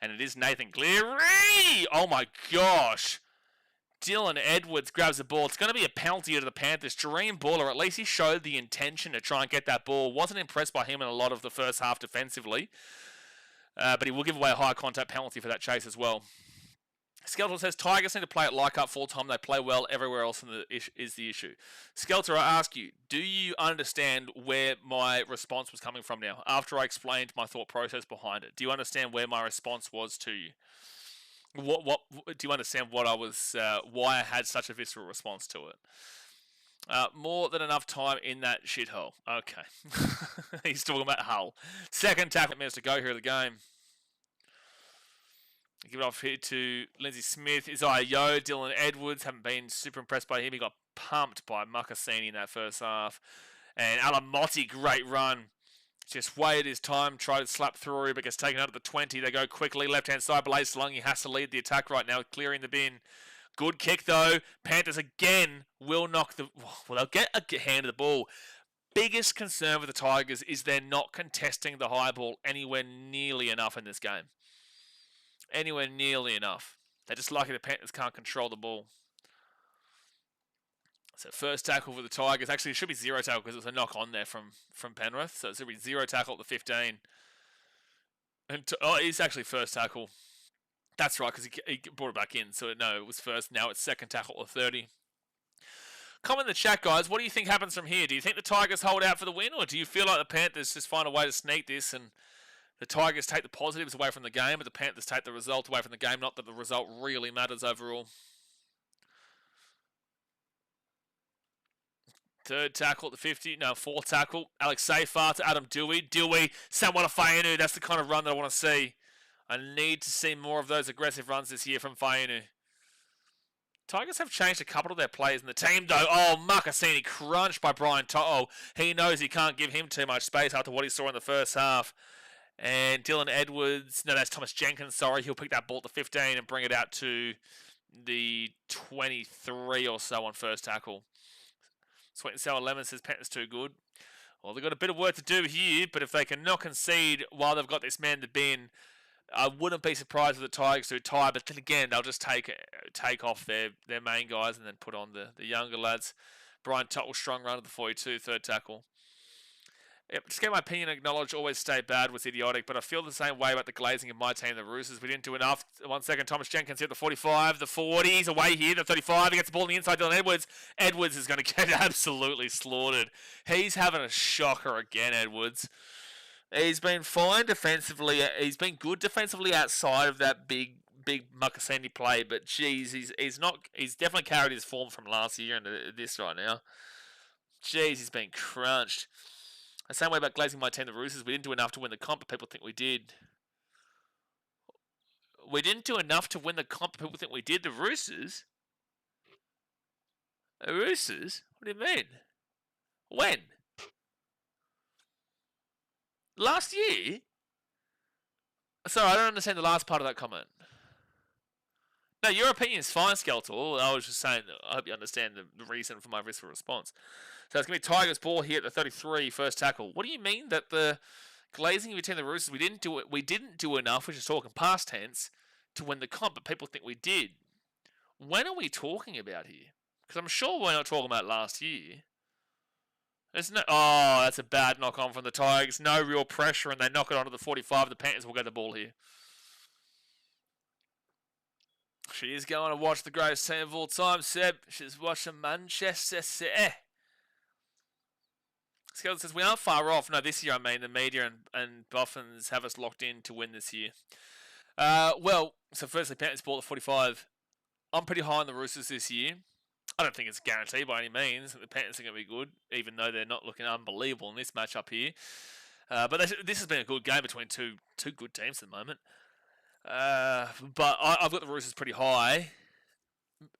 And it is Nathan Cleary! Oh my gosh! Dylan Edwards grabs the ball. It's going to be a penalty to the Panthers. Dream baller. At least he showed the intention to try and get that ball. Wasn't impressed by him in a lot of the first half defensively. But he will give away a high contact penalty for that chase as well. Skeletor says, Tigers need to play it like up full time. They play well everywhere else is the issue. Skeletor, I ask you, do you understand where my response was coming from now? After I explained my thought process behind it. Do you understand where my response was to you? What do you understand what I was, why I had such a visceral response to it? More than enough time in that shithole. Okay. He's talking about Hull. Second tackle minutes to go here of the game. Give it off here to Lindsay Smith. Isaiah Yeo, Dylan Edwards. Haven't been super impressed by him. He got pumped by Mukassini in that first half. And Alamotti, great run. Just waited his time, tried to slap through, but gets taken out at the 20. They go quickly. Left-hand side, Watchalong. He has to lead the attack right now, clearing the bin. Good kick, though. Panthers again will knock the... Well, they'll get a hand of the ball. Biggest concern with the Tigers is they're not contesting the high ball anywhere nearly enough in this game. Anywhere nearly enough. They're just lucky the Panthers can't control the ball. So first tackle for the Tigers. Actually, it should be zero tackle because it was a knock on there from Penrith. So it's going to be zero tackle at the 15. And it's actually first tackle. That's right, because he brought it back in. So no, it was first. Now it's second tackle at the 30. Comment in the chat, guys. What do you think happens from here? Do you think the Tigers hold out for the win? Or do you feel like the Panthers just find a way to sneak this and the Tigers take the positives away from the game, but the Panthers take the result away from the game? Not that the result really matters overall. Third tackle at the 50. No, fourth tackle. Alex Seyfarth to Adam Dewey. Dewey, Samwala Fainu. That's the kind of run that I want to see. I need to see more of those aggressive runs this year from Fainu. Tigers have changed a couple of their players in the team, though. Oh, Mukassini crunched by Brian To'o. He knows he can't give him too much space after what he saw in the first half. And Dylan Edwards, no, that's Thomas Jenkins, sorry. He'll pick that ball at the 15 and bring it out to the 23 or so on first tackle. Sweet and Sour Lemon says Panthers too good. Well, they've got a bit of work to do here, but if they can not concede while they've got this man to bin, I wouldn't be surprised if the Tigers do tie, but then again, they'll just take off their main guys and then put on the younger lads. Brian Tuttle, strong run at the 42, third tackle. Yep, just get my opinion acknowledged, always stay bad was idiotic, but I feel the same way about the glazing of my team, the Roosters. We didn't do enough. 1 second, Thomas Jenkins hit the 45, the 40, he's away here, the 35, he gets the ball on the inside, Dylan Edwards. Edwards is going to get absolutely slaughtered. He's having a shocker again, Edwards. He's been fine defensively, he's been good defensively outside of that big Mukassini play, but geez, he's definitely carried his form from last year into this right now. Jeez, he's been crunched. The same way about glazing my team, the Roosters. We didn't do enough to win the comp, but people think we did. We didn't do enough to win the comp, but people think we did. The Roosters? The Roosters? What do you mean? When? Last year? Sorry, I don't understand the last part of that comment. No, your opinion is fine, Skeletor. I was just saying, I hope you understand the reason for my visceral response. So it's going to be Tigers ball here at the 33, first tackle. What do you mean that the glazing between the Roosters, we didn't do enough, which is talking past tense, to win the comp, but people think we did. When are we talking about here? Because I'm sure we're not talking about last year. There's no... Oh, that's a bad knock-on from the Tigers. No real pressure, and they knock it onto the 45. The Panthers will get the ball here. She is going to watch the greatest team of all time, Seb. She's watching Manchester City. Skeleton says, we aren't far off. No, this year, I mean, the media and Boffins have us locked in to win this year. Well, so firstly, Panthers ball at 45. I'm pretty high on the Roosters this year. I don't think it's guaranteed by any means. The Panthers are going to be good, even though they're not looking unbelievable in this matchup here. But this has been a good game between two good teams at the moment. But I've got the Roosters pretty high.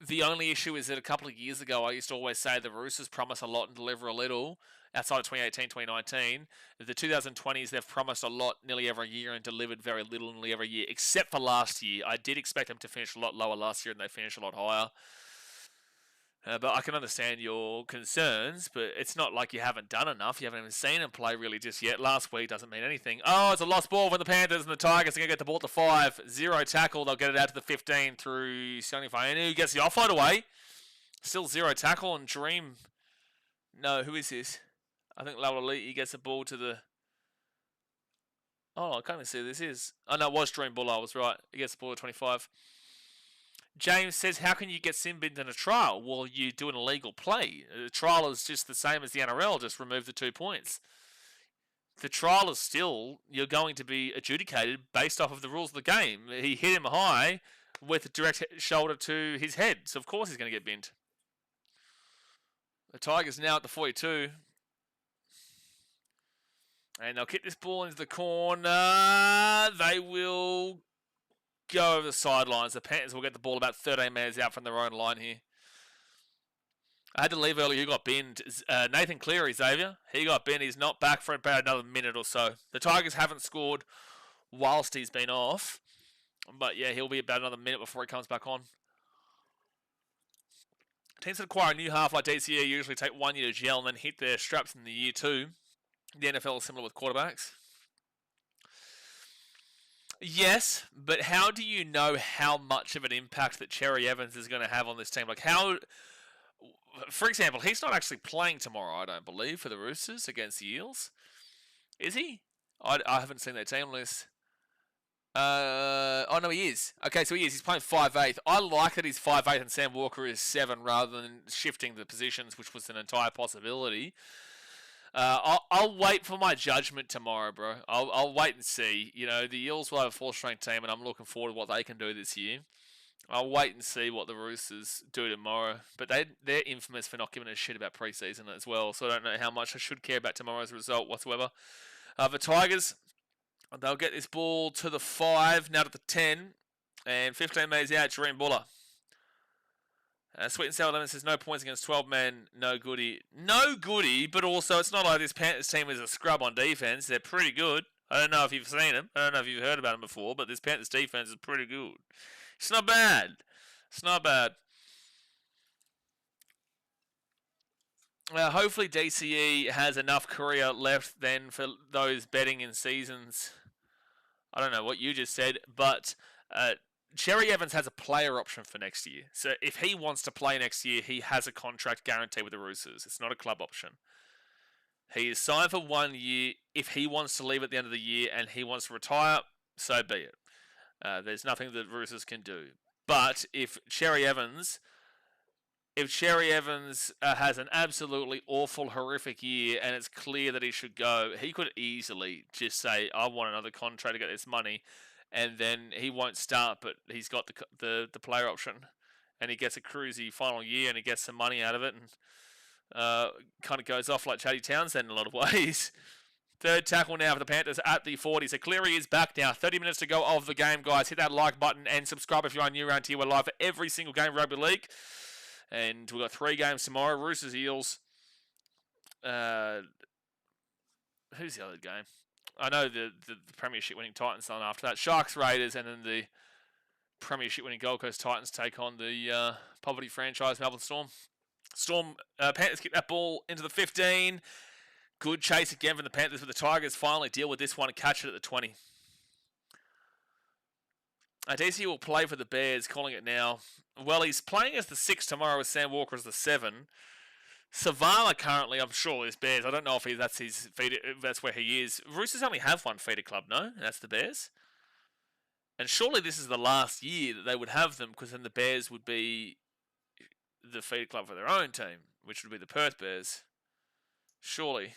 The only issue is that a couple of years ago, I used to always say the Roosters promise a lot and deliver a little. Outside of 2018, 2019, the 2020s, they've promised a lot nearly every year and delivered very little nearly every year, except for last year. I did expect them to finish a lot lower last year, and they finished a lot higher. But I can understand your concerns, but it's not like you haven't done enough. You haven't even seen him play really just yet. Last week doesn't mean anything. Oh, it's a lost ball for the Panthers, and the Tigers are going to get the ball to 5. 0 tackle. They'll get it out to the 15 through Sonny Fainu, who gets the offload away. Still 0 tackle, and Dream... No, who is this? I think Lalali'i gets the ball to the... Oh, I can't even see who this is. Oh, no, it was Dream Buller. I was right. He gets the ball to 25. James says, how can you get sin binned in a trial? Well, you do an illegal play. The trial is just the same as the NRL, just remove the 2 points. The trial is still, you're going to be adjudicated based off of the rules of the game. He hit him high with a direct shoulder to his head, so of course he's going to get binned. The Tigers now at the 42. And they'll kick this ball into the corner. They will go over the sidelines. The Panthers will get the ball about 13 metres out from their own line here. I had to leave early. Who got binned? Nathan Cleary, Xavier. He got binned. He's not back for about another minute or so. The Tigers haven't scored whilst he's been off. But yeah, he'll be about another minute before he comes back on. Teams that acquire a new half like DCE usually take 1 year to gel and then hit their straps in the year 2. The NFL is similar with quarterbacks. Yes, but how do you know how much of an impact that Cherry Evans is going to have on this team? Like how, for example, he's not actually playing tomorrow, I don't believe, for the Roosters against the Eels. Is he? I haven't seen their team list. Oh no, he is. Okay, so he is. He's playing 5'8". I like that he's 5'8" and Sam Walker is 7 rather than shifting the positions, which was an entire possibility. I'll wait for my judgment tomorrow, bro. I'll wait and see. You know, the Eels will have a 4-strength team, and I'm looking forward to what they can do this year. I'll wait and see what the Roosters do tomorrow. But they're infamous for not giving a shit about preseason as well, so I don't know how much I should care about tomorrow's result whatsoever. The Tigers, they'll get this ball to the 5, now to the 10, and 15 metres out, Jareem Buller. Sweet and Sour Lemon says, no points against 12 men, no goodie. No goodie, but also it's not like this Panthers team is a scrub on defense. They're pretty good. I don't know if you've seen them. I don't know if you've heard about them before, but this Panthers defense is pretty good. It's not bad. It's not bad. Hopefully DCE has enough career left then for those betting in seasons. I don't know what you just said, but... Cherry Evans has a player option for next year. So if he wants to play next year, he has a contract guarantee with the Roosters. It's not a club option. He is signed for 1 year. If he wants to leave at the end of the year and he wants to retire, so be it. There's nothing that Roosters can do. But if Cherry Evans has an absolutely awful, horrific year and it's clear that he should go, he could easily just say, I want another contract to get this money. And then he won't start, but he's got the player option, and he gets a cruisy final year, and he gets some money out of it, and kind of goes off like Chatty Townsend in a lot of ways. Third tackle now for the Panthers at the 40. So Cleary is back now. 30 minutes to go of the game, guys. Hit that like button and subscribe if you're new around here. We're live for every single game of Rugby League, and we've got 3 games tomorrow. Roosters, Eels. Who's the other game? I know the Premiership winning Titans on after that. Sharks, Raiders, and then the Premiership winning Gold Coast Titans take on the poverty franchise Melbourne Storm. Panthers kick that ball into the 15. Good chase again from the Panthers, but the Tigers finally deal with this one and catch it at the 20. DC will play for the Bears, calling it now. Well, he's playing as the 6 tomorrow with Sam Walker as the 7. Savala currently, I'm sure, is Bears. I don't know if that's his feeder, if that's where he is. Roosters only have one feeder club, no? That's the Bears. And surely this is the last year that they would have them, because then the Bears would be the feeder club for their own team, which would be the Perth Bears. Surely.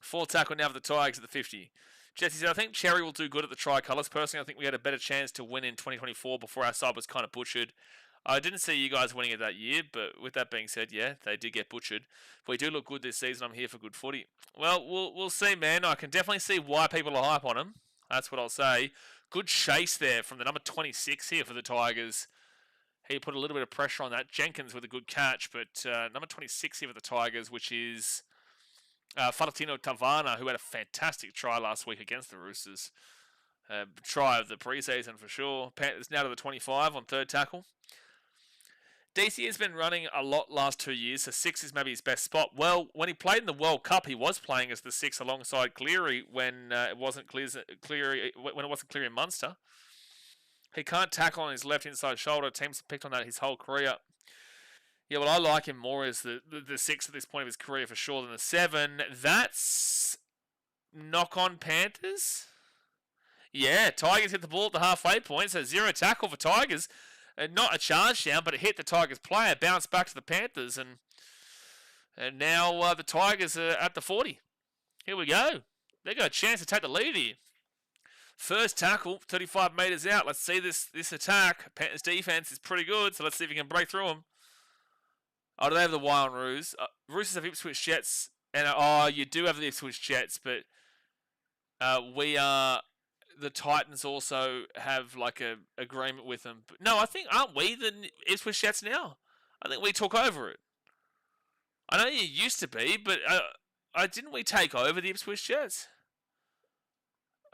4th tackle now for the Tigers at the 50. Jesse said, I think Cherry will do good at the Tricolours. Personally, I think we had a better chance to win in 2024 before our side was kind of butchered. I didn't see you guys winning it that year, but with that being said, yeah, they did get butchered. If we do look good this season, I'm here for good footy. Well, we'll see, man. I can definitely see why people are hype on him. That's what I'll say. Good chase there from the number 26 here for the Tigers. He put a little bit of pressure on that. Jenkins with a good catch, but number 26 here for the Tigers, which is Falatino Tavana, who had a fantastic try last week against the Roosters. Try of the preseason for sure. Panthers now to the 25 on 3rd tackle. DC has been running a lot last 2 years, so 6 is maybe his best spot. Well, when he played in the World Cup, he was playing as the 6 alongside Cleary when it wasn't Cleary in Munster. He can't tackle on his left inside shoulder. Teams have picked on that his whole career. Yeah, well, I like him more as the 6 at this point of his career for sure than the 7. That's knock on Panthers. Yeah, Tigers hit the ball at the halfway point, so 0 tackle for Tigers. Not a charge down, but it hit the Tigers player, bounced back to the Panthers, and now the Tigers are at the 40. Here we go. They got a chance to take the lead here. First tackle, 35 metres out. Let's see this attack. Panthers defence is pretty good, so let's see if we can break through them. Oh, do they have the Y on Roos? Roosters have Ipswich Jets, and you do have the Ipswich Jets, but the Titans also have like a agreement with them. But no, I think aren't we the Ipswich Jets now? I think we took over it. I know you used to be, but didn't we take over the Ipswich Jets?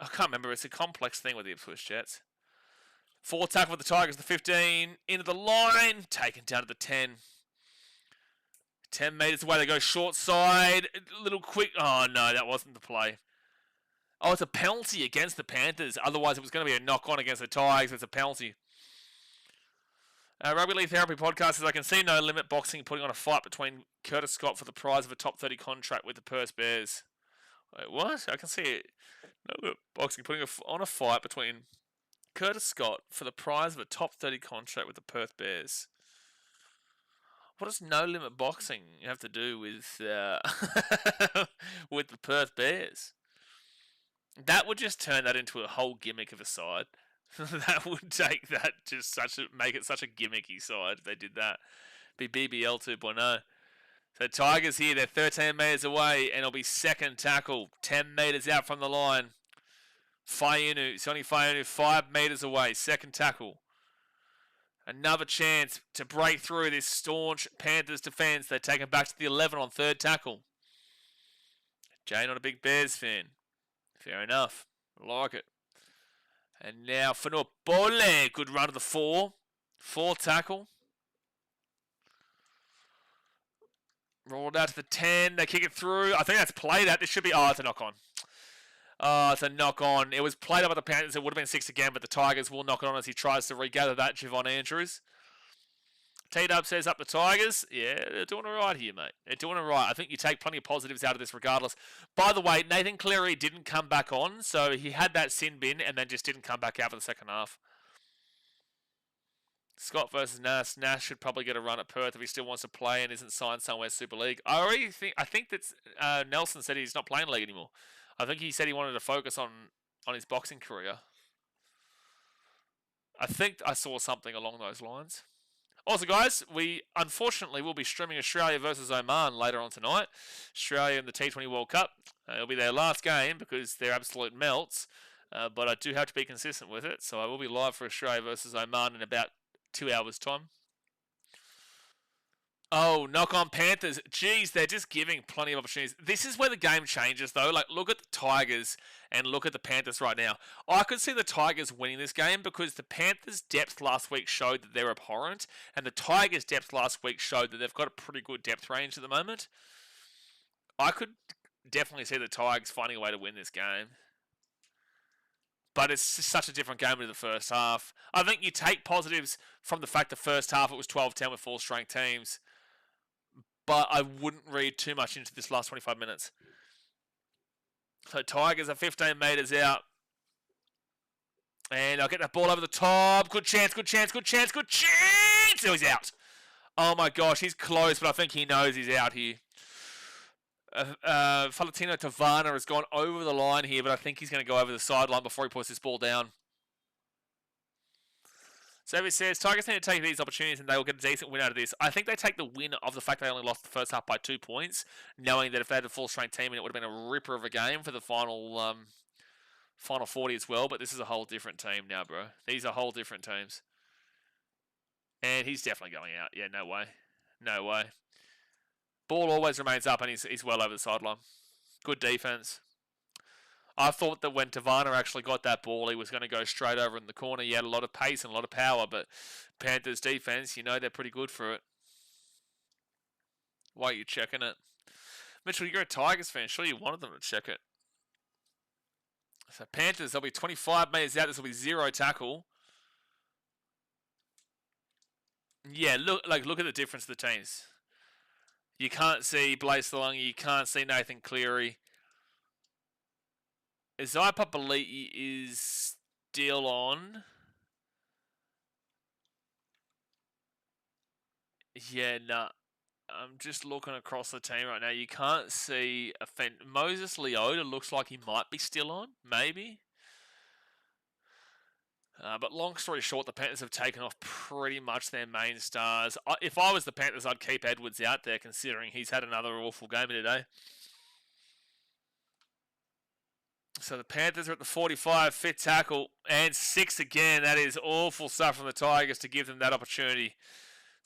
I can't remember. It's a complex thing with the Ipswich Jets. 4 tackle for the Tigers, the 15 into the line, taken down to the 10. 10 metres away, they go short side. A little quick. Oh, no, that wasn't the play. Oh, it's a penalty against the Panthers. Otherwise, it was going to be a knock-on against the Tigers. It's a penalty. Rugby League Therapy Podcast says, I can see No Limit Boxing putting on a fight between Curtis Scott for the prize of a top 30 contract with the Perth Bears. Wait, what? I can see it. No Limit Boxing putting on a fight between Curtis Scott for the prize of a top 30 contract with the Perth Bears. What does No Limit Boxing have to do with with the Perth Bears? That would just turn that into a whole gimmick of a side. That would take that make it such a gimmicky side if they did that. Be BBL 2.0. So Tigers here, they're 13 metres away, and it'll be second tackle, 10 metres out from the line. Sonny Faiunu, 5 metres away, second tackle. Another chance to break through this staunch Panthers defence. They take it back to the 11 on third tackle. Jay, not a big Bears fan. Fair enough. I like it. And now Fanua Bole. Good run to the 4. 4 tackle. Rolled out to the 10. They kick it through. I think that's played out. This should be... Oh, it's a knock on. Oh, it's a knock on. It was played up by the Panthers. It would have been 6 again, but the Tigers will knock it on as he tries to regather that. Javon Andrews. T-Dub says up the Tigers. Yeah, they're doing all right here, mate. They're doing all right. I think you take plenty of positives out of this regardless. By the way, Nathan Cleary didn't come back on, so he had that sin bin and then just didn't come back out for the second half. Scott versus Nash. Nash should probably get a run at Perth if he still wants to play and isn't signed somewhere Super League. I think that Nelson said he's not playing league anymore. I think he said he wanted to focus on his boxing career. I think I saw something along those lines. Also, guys, we unfortunately will be streaming Australia versus Oman later on tonight. Australia in the T20 World Cup. It'll be their last game because they're absolute melts. But I do have to be consistent with it. So I will be live for Australia versus Oman in about 2 hours' time. Oh, knock on Panthers. Jeez, they're just giving plenty of opportunities. This is where the game changes, though. Like, look at the Tigers and look at the Panthers right now. I could see the Tigers winning this game because the Panthers' depth last week showed that they're abhorrent, and the Tigers' depth last week showed that they've got a pretty good depth range at the moment. I could definitely see the Tigers finding a way to win this game. But it's such a different game to the first half. I think you take positives from the fact the first half it was 12-10 with 4 strength teams. But I wouldn't read too much into this last 25 minutes. So Tigers are 15 metres out. And I'll get that ball over the top. Good chance, good chance, good chance, good chance! Oh, he's out. Oh my gosh, he's close, but I think he knows he's out here. Falatino Tavana has gone over the line here, but I think he's going to go over the sideline before he puts this ball down. So he says, Tigers need to take these opportunities and they will get a decent win out of this. I think they take the win of the fact they only lost the first half by 2 points, knowing that if they had a full-strength team, it would have been a ripper of a game for the final 40 as well. But this is a whole different team now, bro. These are whole different teams. And he's definitely going out. Yeah, no way. No way. Ball always remains up and he's well over the sideline. Good defense. I thought that when Tavana actually got that ball, he was going to go straight over in the corner. He had a lot of pace and a lot of power, but Panthers defense, they're pretty good for it. Why are you checking it? Mitchell, you're a Tigers fan. Sure, you wanted them to check it. So Panthers, they'll be 25 metres out. This will be 0 tackle. Yeah, look at the difference of the teams. You can't see Blaze Thalungi. You can't see Nathan Cleary. Isaiah Papali'i is still on. Yeah, nah. I'm just looking across the team right now. You can't see Moses Leota looks like he might be still on, maybe. But long story short, the Panthers have taken off pretty much their main stars. If I was the Panthers, I'd keep Edwards out there, considering he's had another awful game today. So the Panthers are at the 45, fit tackle, and 6 again. That is awful stuff from the Tigers to give them that opportunity.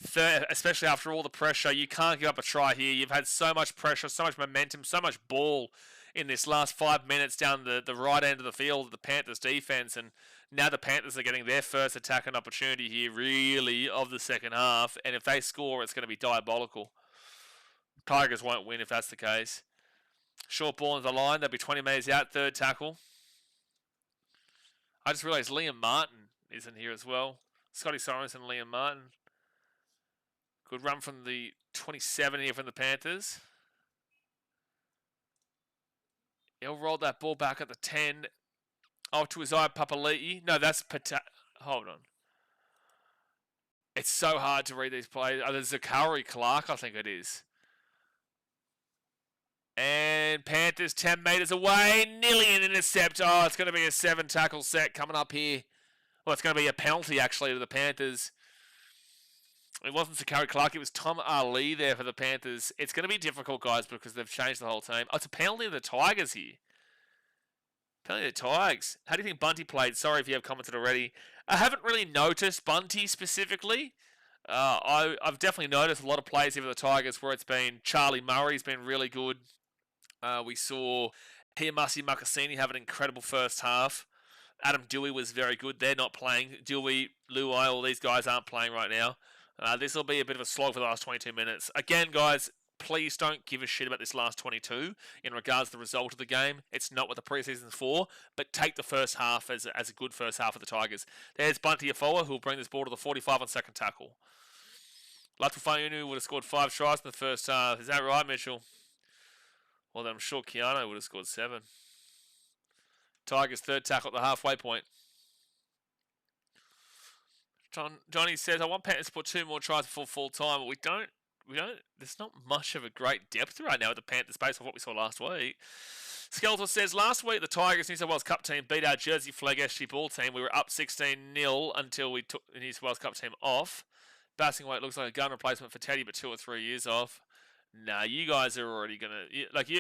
Third, especially after all the pressure, you can't give up a try here. You've had so much pressure, so much momentum, so much ball in this last 5 minutes down the right end of the field of the Panthers defense, and now the Panthers are getting their first attacking opportunity here, really, of the second half, and if they score, it's going to be diabolical. Tigers won't win if that's the case. Short ball on the line, they'll be 20 metres out, third tackle. I just realised Liam Martin isn't here as well. Scotty Sorensen, Liam Martin. Good run from the 27 here from the Panthers. He'll roll that ball back at the 10. Oh, to Isaiah Papali'i. No, that's hold on. It's so hard to read these plays. Oh, there's Zachary Clark, I think it is. And Panthers 10 metres away. Nearly an intercept. Oh, it's going to be a 7 tackle set coming up here. Well, it's going to be a penalty, actually, to the Panthers. It wasn't Zachary Clark, it was Tom Ali there for the Panthers. It's going to be difficult, guys, because they've changed the whole team. Oh, it's a penalty to the Tigers here. Penalty to the Tigers. How do you think Bunty played? Sorry if you have commented already. I haven't really noticed Bunty specifically. I've definitely noticed a lot of plays here for the Tigers where it's been Charlie Murray's been really good. We saw Hiamasi Makasini have an incredible first half. Adam Dewey was very good. They're not playing. Dewey, Luai, all these guys aren't playing right now. This will be a bit of a slog for the last 22 minutes. Again, guys, please don't give a shit about this last 22 in regards to the result of the game. It's not what the preseason's for, but take the first half as a good first half of the Tigers. There's Bunty Afoa, who will bring this ball to the 45 on second tackle. Latufainu would have scored 5 tries in the first half. Is that right, Mitchell? Well, then I'm sure Keanu would have scored 7. Tigers third tackle at the halfway point. Johnny says, I want Panthers to put 2 more tries before full time, but we don't. There's not much of a great depth right now with the Panthers based on what we saw last week. Skeletor says, last week the Tigers New South Wales Cup team beat our Jersey Flag SG Ball team. We were up 16-0 until we took the New South Wales Cup team off. Bassingthwaite looks like a gun replacement for Teddy, but 2 or 3 years off. Nah, you guys are already gonna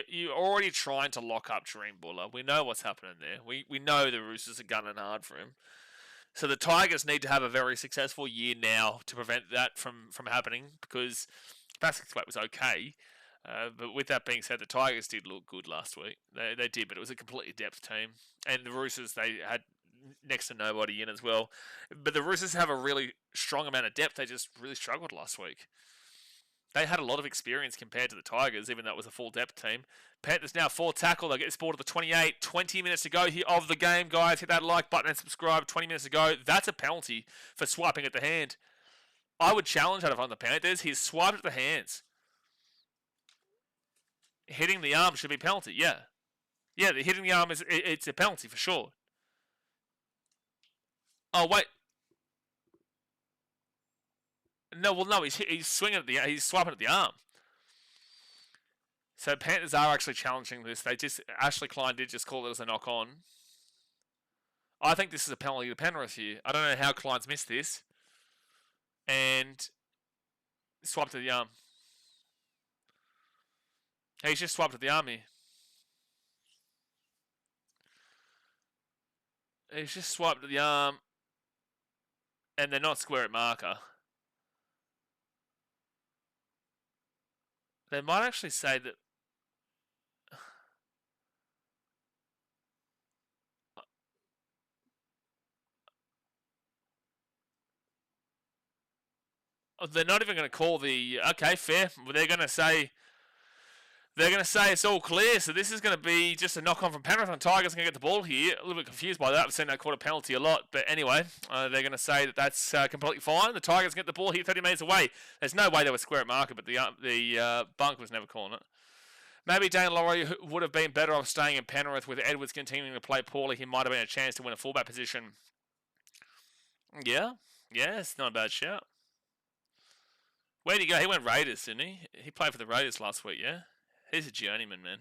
you're already trying to lock up Dream Buller. We know what's happening there. We know the Roosters are gunning hard for him. So the Tigers need to have a very successful year now to prevent that from happening, because Basketball was okay. But with that being said, the Tigers did look good last week. They did, but it was a completely depth team. And the Roosters, they had next to nobody in as well. But the Roosters have a really strong amount of depth. They just really struggled last week. They had a lot of experience compared to the Tigers, even though it was a full depth team. Panthers now 4 tackle. They get this ball to the 28. 20 minutes to go here of the game, guys. Hit that like button and subscribe. 20 minutes to go. That's a penalty for swiping at the hand. I would challenge that on the Panthers. He's swiped at the hands. Hitting the arm should be penalty, yeah. Yeah, hitting the arm it's a penalty for sure. Oh, wait. No, he's swinging at he's swiping at the arm. So Panthers are actually challenging this. Ashley Klein did just call it as a knock on. I think this is a penalty to Penrith here. I don't know how Klein's missed this. And swiped at the arm. He's just swiped at the arm here. He's just swiped at the arm. And they're not square at marker. They might actually say that... They're not even going to call the... Okay, fair. They're going to say it's all clear, so this is going to be just a knock-on from Penrith, and Tigers going to get the ball here. A little bit confused by that. I've seen that called a penalty a lot, but anyway, they're going to say that that's completely fine. The Tigers get the ball here 30 metres away. There's no way they were square at marker, but the bunk was never calling it. Maybe Dane Laurie would have been better off staying in Penrith with Edwards continuing to play poorly. He might have been a chance to win a fullback position. Yeah, it's not a bad shout. Where'd he go? He went Raiders, didn't he? He played for the Raiders last week, yeah? He's a journeyman, man.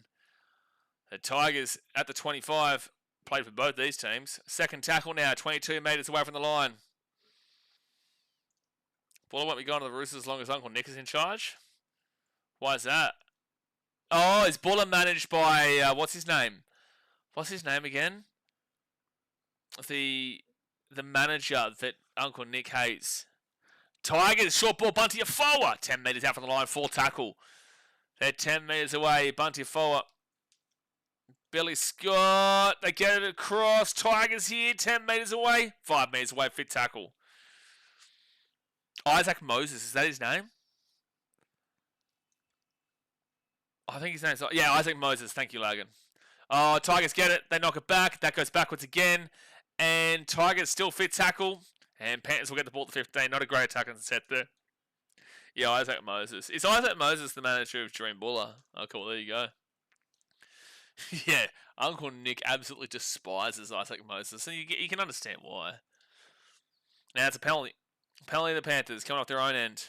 The Tigers at the 25 played for both these teams. Second tackle now, 22 metres away from the line. Buller won't be going to the Roosters as long as Uncle Nick is in charge. Why is that? Oh, is Buller managed by, what's his name? What's his name again? The manager that Uncle Nick hates. Tigers, short ball, Bunty Afoa. 10 metres out from the line, full tackle. They're 10 metres away. Bunty Afoa. Billy Scott. They get it across. Tigers here. 10 metres away. 5 metres away. Fit tackle. Isaac Moses. Is that his name? I think his name's... Yeah, Isaac Moses. Thank you, Logan. Oh, Tigers get it. They knock it back. That goes backwards again. And Tigers still fit tackle. And Panthers will get the ball to 15. Not a great attack on the set there. Yeah, Isaac Moses. Is Isaac Moses the manager of Dream Buller? Oh, cool. There you go. Yeah, Uncle Nick absolutely despises Isaac Moses. And you can understand why. Now it's a penalty. Penalty of the Panthers coming off their own end.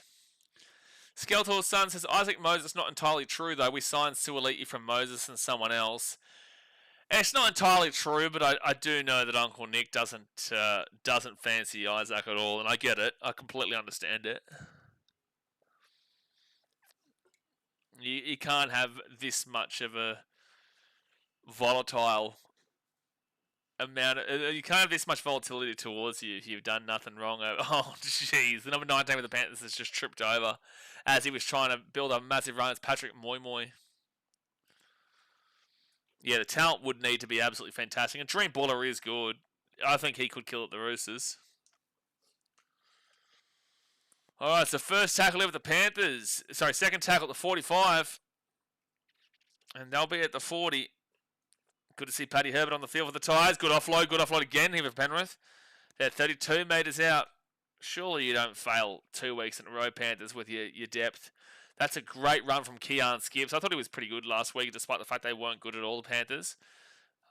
Skeletor's son says, Isaac Moses not entirely true, though. We signed Suoliti from Moses and someone else. It's not entirely true, but I do know that Uncle Nick doesn't fancy Isaac at all, and I get it. I completely understand it. You can't have this much of a volatile amount. You can't have this much volatility towards you if you've done nothing wrong. Oh, jeez. The number 19 with the Panthers has just tripped over as he was trying to build a massive run. It's Patrick Moy. Yeah, the talent would need to be absolutely fantastic. And Dream Buller is good. I think he could kill at the Roosters. Alright, it's the first tackle of the Panthers. Sorry, second tackle at the 45. And they'll be at the 40. Good to see Paddy Herbert on the field for the Tigers. Good offload again here for Penrith. They're 32 metres out. Surely you don't fail 2 weeks in a row, Panthers, with your depth. That's a great run from Keean Skips. I thought he was pretty good last week, despite the fact they weren't good at all, the Panthers.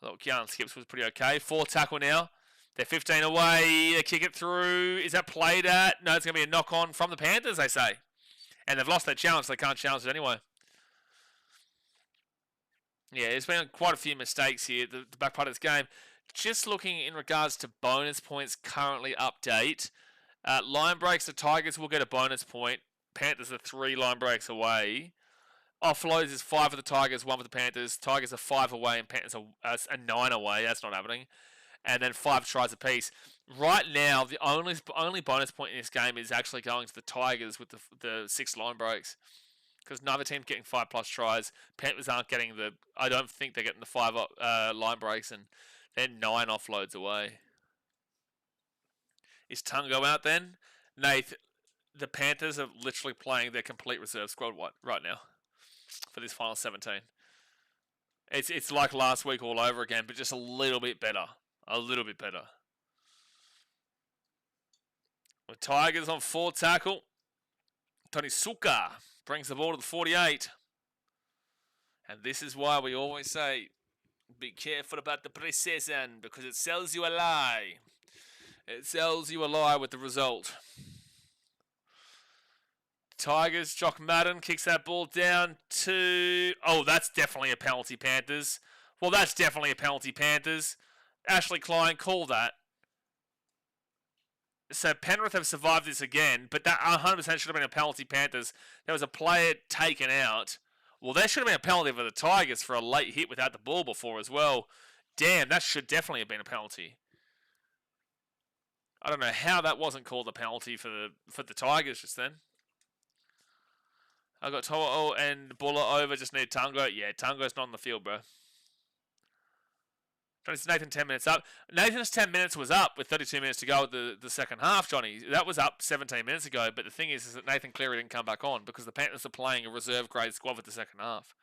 I thought Keean Skips was pretty okay. Fourth tackle now. They're 15 away. They kick it through. Is that played at? No, it's going to be a knock-on from the Panthers, they say. And they've lost their challenge, so they can't challenge it anyway. Yeah, there's been quite a few mistakes here, the back part of this game. Just looking in regards to bonus points currently update. Line breaks, the Tigers will get a bonus point. Panthers are 3 line breaks away. Offloads is 5 for the Tigers, 1 for the Panthers. Tigers are 5 away and Panthers are 9 away. That's not happening. And then 5 tries apiece. Right now, the only bonus point in this game is actually going to the Tigers with the 6 line breaks. Because neither team's getting 5+ tries. Panthers aren't getting I don't think they're getting the 5 line breaks, and they're 9 offloads away. Is Tungo out then? Nath, the Panthers are literally playing their complete reserve squad right now for this final 17. It's like last week all over again, but just a little bit better. A little bit better. The Tigers on 4 tackle. Tony Suka brings the ball to the 48. And this is why we always say, be careful about the preseason, because it sells you a lie. It sells you a lie with the result. Tigers, Jock Madden kicks that ball down to... Oh, that's definitely a penalty, Panthers. Well, that's definitely a penalty, Panthers. Ashley Klein, call that. So Penrith have survived this again, but that 100% should have been a penalty, Panthers. There was a player taken out. Well, there should have been a penalty for the Tigers for a late hit without the ball before as well. Damn, that should definitely have been a penalty. I don't know how that wasn't called a penalty for the Tigers just then. I got To'o and Buller over, just need Tungo. Yeah, Tungo's not on the field, bro. Johnny says Nathan 10 minutes up. Nathan's 10 minutes was up with 32 minutes to go at the second half, Johnny. That was up 17 minutes ago, but the thing is that Nathan Cleary didn't come back on because the Panthers are playing a reserve grade squad for the second half.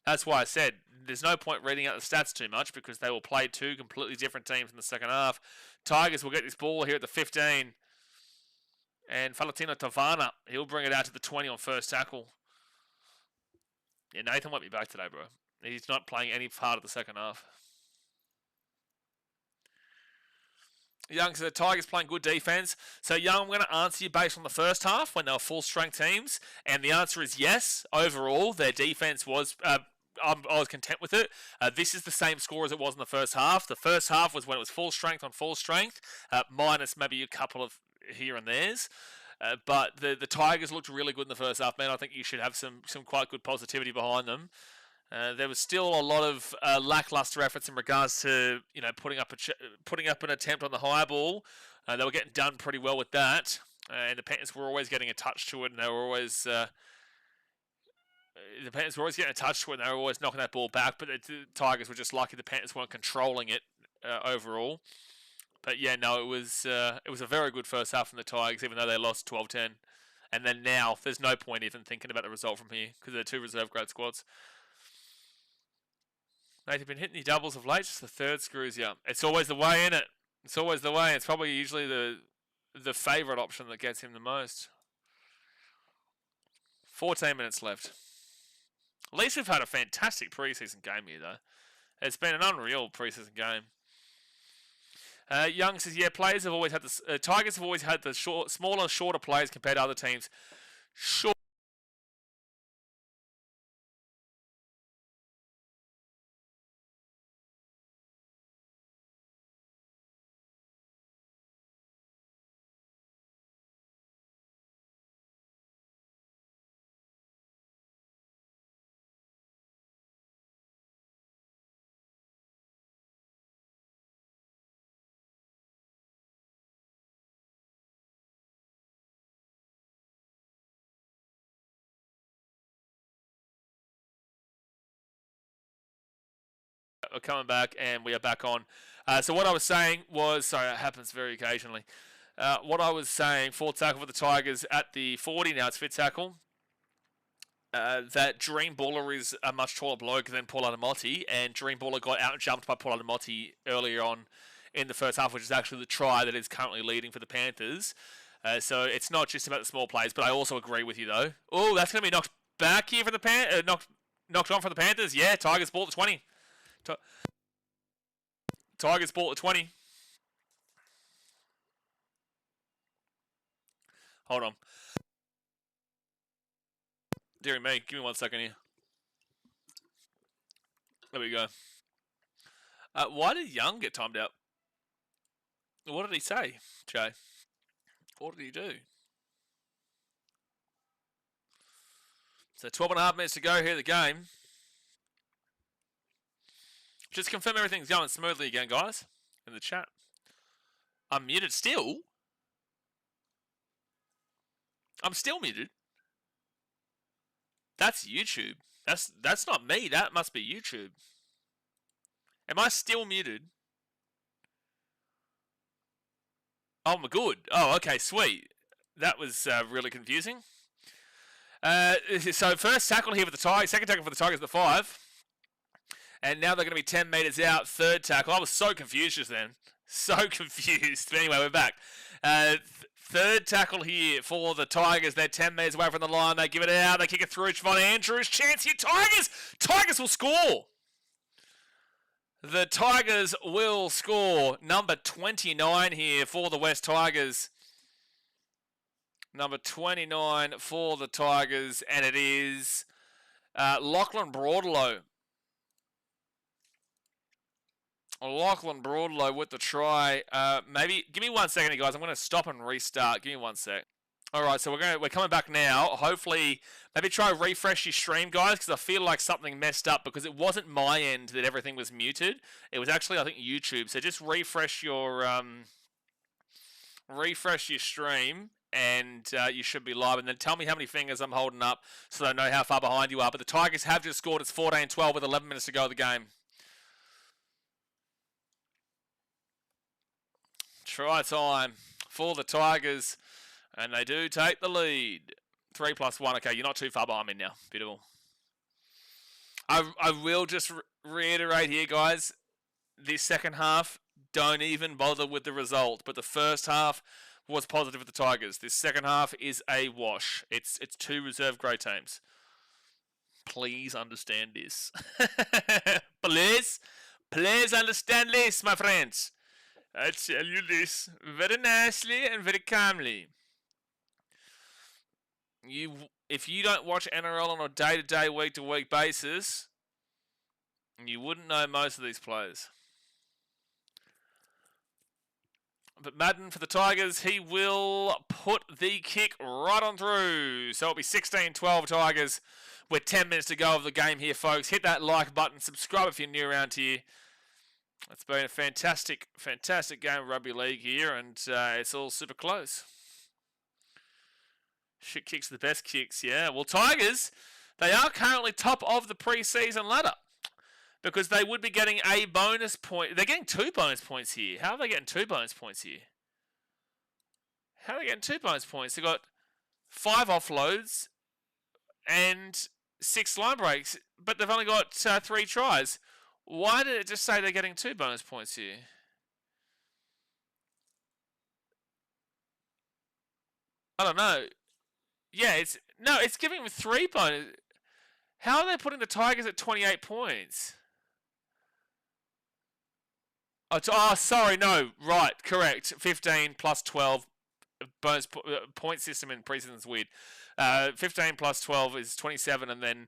That's why I said there's no point reading out the stats too much because they will play two completely different teams in the second half. Tigers will get this ball here at the 15. And Falatino Tavana, he'll bring it out to the 20 on first tackle. Yeah, Nathan won't be back today, bro. He's not playing any part of the second half. Young says the Tigers playing good defense. So, Young, I'm going to answer you based on the first half when they were full-strength teams. And the answer is yes. Overall, their defense was... I was content with it. This is the same score as it was in the first half. The first half was when it was full strength on full strength, minus maybe a couple of here and there's. But the Tigers looked really good in the first half, man. I think you should have some quite good positivity behind them. There was still a lot of lackluster efforts in regards to putting up an attempt on the high ball. They were getting done pretty well with that, and the Panthers were always getting a touch to it, and they were always knocking that ball back. But the Tigers were just lucky the Panthers weren't controlling it overall. But yeah, no, it was a very good first half from the Tigers, even though they lost 12-10. And then now, there's no point even thinking about the result from here because they're two reserve grade squads. Mate, you've been hitting the doubles of late, just the third screws you. It's always the way, innit? It's always the way. It's probably usually the favourite option that gets him the most. 14 minutes left. At least we've had a fantastic preseason game here, though. It's been an unreal preseason game. Young says, yeah, players have always had the Tigers have always had the smaller, shorter players compared to other teams. Sure. We're coming back, and we are back on. So what I was saying was, sorry, it happens very occasionally. What I was saying, fourth tackle for the Tigers at the 40, now it's fifth tackle. That Dream Baller is a much taller bloke than Paul Adamotti, and Dream Baller got out and jumped by Paul Adamotti earlier on in the first half, which is actually the try that is currently leading for the Panthers. So it's not just about the small plays, but I also agree with you, though. Oh, that's going to be knocked back here for the knocked on for the Panthers. Yeah, Tigers ball at 20. Tigers ball at 20. Hold on. Dear me, give me 1 second here. There we go. Why did Young get timed out? What did he say, Jay? What did he do? So 12.5 minutes to go here in the game. Just confirm everything's going smoothly again, guys, in the chat. I'm muted still? I'm still muted. That's YouTube. That's not me. That must be YouTube. Am I still muted? Oh, I'm good. Oh, okay, sweet. That was really confusing. So first tackle here for the Tigers. Second tackle for the Tigers at the 5. And now they're going to be 10 metres out. Third tackle. I was so confused just then. So confused. But anyway, we're back. Third tackle here for the Tigers. They're 10 metres away from the line. They give it out. They kick it through. Javon Andrews. Chance here. Tigers! Tigers will score! The Tigers will score. Number 29 here for the West Tigers. Number 29 for the Tigers. And it is Lachlan Broadlow. Lachlan Broadlow with the try. Maybe give me 1 second, guys. I'm going to stop and restart. Give me 1 sec. All right, so we're coming back now. Hopefully, maybe try refresh your stream, guys, because I feel like something messed up because it wasn't my end that everything was muted. It was actually, I think, YouTube. So just refresh your stream, and you should be live. And then tell me how many fingers I'm holding up so I know how far behind you are. But the Tigers have just scored. It's 14-12 with 11 minutes to go of the game. Try time for the Tigers, and they do take the lead. 3+1. Okay, you're not too far behind me now. Beautiful. I will just reiterate here, guys. This second half, don't even bother with the result. But the first half was positive for the Tigers. This second half is a wash. It's two reserve grade teams. Please understand this. Please understand this, my friends. I tell you this very nicely and very calmly. If you don't watch NRL on a day-to-day, week-to-week basis, you wouldn't know most of these players. But Madden for the Tigers, he will put the kick right on through. So it'll be 16-12 Tigers with 10 minutes to go of the game here, folks. Hit that like button. Subscribe if you're new around here. It's been a fantastic, fantastic game of rugby league here, and it's all super close. Shit kicks are the best kicks, yeah. Well, Tigers, they are currently top of the preseason ladder because they would be getting a bonus point. They're getting 2 bonus points here. How are they getting 2 bonus points here? How are they getting 2 bonus points? They've got 5 offloads and 6 line breaks, but they've only got 3 tries. Why did it just say they're getting 2 bonus points here? I don't know. Yeah, it's giving them 3 bonus. How are they putting the Tigers at 28 points? Oh, sorry, no, right, correct. 15 plus 12 bonus point system in preseason is weird. 15 plus 12 is 27, and then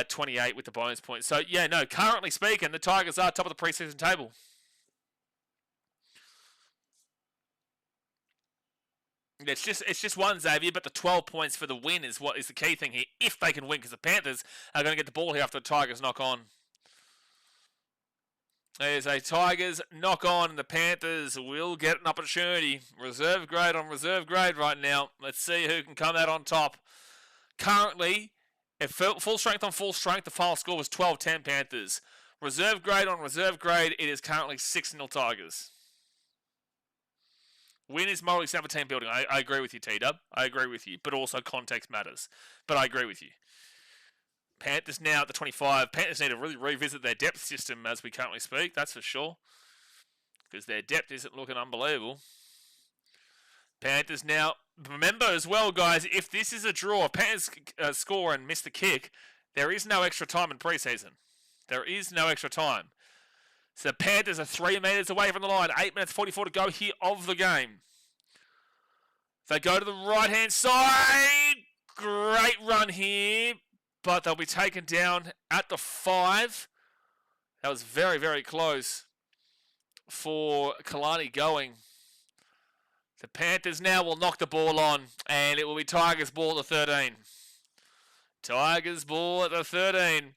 28 with the bonus points. So yeah, no. Currently speaking, the Tigers are top of the preseason table. It's just one, Xavier, but the 12 points for the win is what is the key thing here. If they can win, because the Panthers are going to get the ball here after the Tigers knock on. There's a Tigers knock on, and the Panthers will get an opportunity. Reserve grade on reserve grade right now. Let's see who can come out on top. Currently, at full strength on full strength, the final score was 12-10 Panthers. Reserve grade on reserve grade, it is currently 6-0 Tigers. Win is morally sound for team building. I agree with you, T-Dub. I agree with you. But also context matters. But I agree with you. Panthers now at the 25. Panthers need to really revisit their depth system as we currently speak. That's for sure. Because their depth isn't looking unbelievable. Panthers now. Remember as well, guys, if this is a draw, if Panthers score and miss the kick, there is no extra time in preseason. There is no extra time. So the Panthers are 3 metres away from the line. 8 minutes 44 to go here of the game. They go to the right-hand side. Great run here. But they'll be taken down at the 5. That was very, very close for Kalani going. The Panthers now will knock the ball on. And it will be Tigers ball at the 13. Tigers ball at the 13.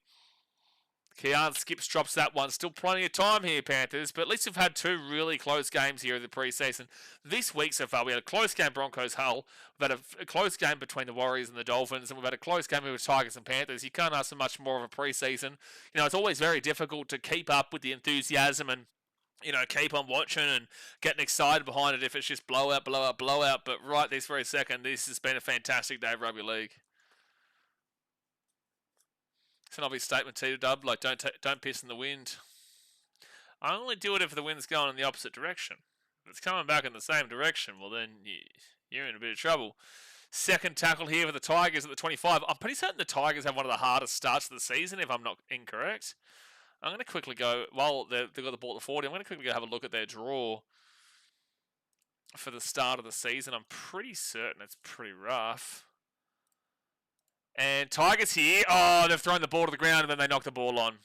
Kearn Skips drops that one. Still plenty of time here, Panthers. But at least we've had 2 really close games here in the preseason. This week so far, we had a close game Broncos-Hull. We've had a close game between the Warriors and the Dolphins. And we've had a close game with Tigers and Panthers. You can't ask for much more of a preseason. You know, it's always very difficult to keep up with the enthusiasm and, you know, keep on watching and getting excited behind it if it's just blowout, blowout, blowout. But right this very second, this has been a fantastic day of rugby league. It's an obvious statement, T-Dub, like don't piss in the wind. I only do it if the wind's going in the opposite direction. If it's coming back in the same direction, well then you're in a bit of trouble. Second tackle here for the Tigers at the 25. I'm pretty certain the Tigers have one of the hardest starts of the season, if I'm not incorrect. I'm going to quickly go, while they've got the ball at the 40, I'm going to quickly go have a look at their draw for the start of the season. I'm pretty certain it's pretty rough. And Tigers here. Oh, they've thrown the ball to the ground and then they knock the ball on.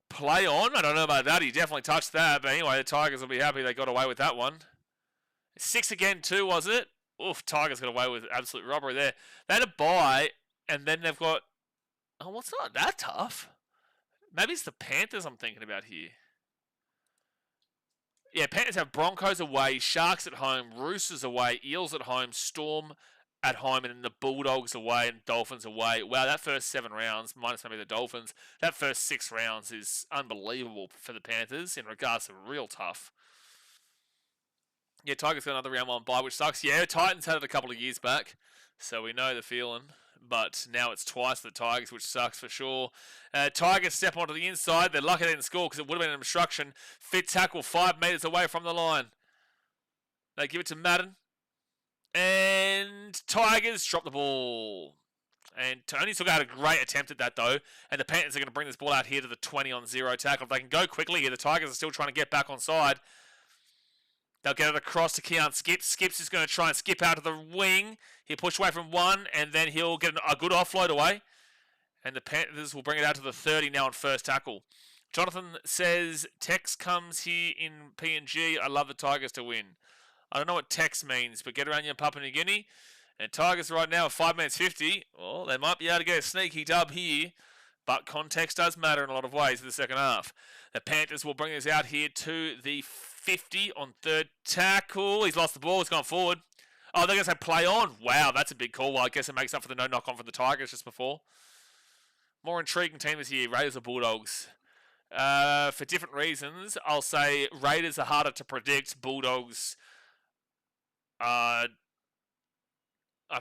Play on? I don't know about that. He definitely touched that. But anyway, the Tigers will be happy they got away with that one. 6 again too, was it? Oof, Tigers got away with absolute robbery there. They had a bye and then they've got... Oh, what's not that tough? Maybe it's the Panthers I'm thinking about here. Yeah, Panthers have Broncos away, Sharks at home, Roosters away, Eels at home, Storm at home, and then the Bulldogs away and Dolphins away. Wow, that first 7 rounds, minus maybe the Dolphins, that first 6 rounds is unbelievable for the Panthers in regards to real tough. Yeah, Tigers got another round 1 bye, which sucks. Yeah, Titans had it a couple of years back, so we know the feeling. But now it's twice the Tigers, which sucks for sure. Tigers step onto the inside. They're lucky they didn't score because it would have been an obstruction. Fit tackle 5 metres away from the line. They give it to Madden. And Tigers drop the ball. And Tony Sugar had a great attempt at that, though. And the Panthers are going to bring this ball out here to the 20 on 0 tackle. If they can go quickly here, the Tigers are still trying to get back on side. They'll get it across to Keon Skips. Skips is going to try and skip out to the wing. He'll push away from 1, and then he'll get a good offload away. And the Panthers will bring it out to the 30 now on first tackle. Jonathan says, Tex comes here in PNG. I love the Tigers to win. I don't know what Tex means, but get around your Papua New Guinea. And Tigers right now are 5 minutes 50. Well, they might be able to get a sneaky dub here. But context does matter in a lot of ways in the second half. The Panthers will bring this out here to the 50 on third tackle. He's lost the ball. He's gone forward. Oh, they're going to say play on. Wow, that's a big call. Well, I guess it makes up for the no knock on from the Tigers just before. More intriguing team this year, Raiders or Bulldogs. For different reasons, I'll say Raiders are harder to predict. Bulldogs, I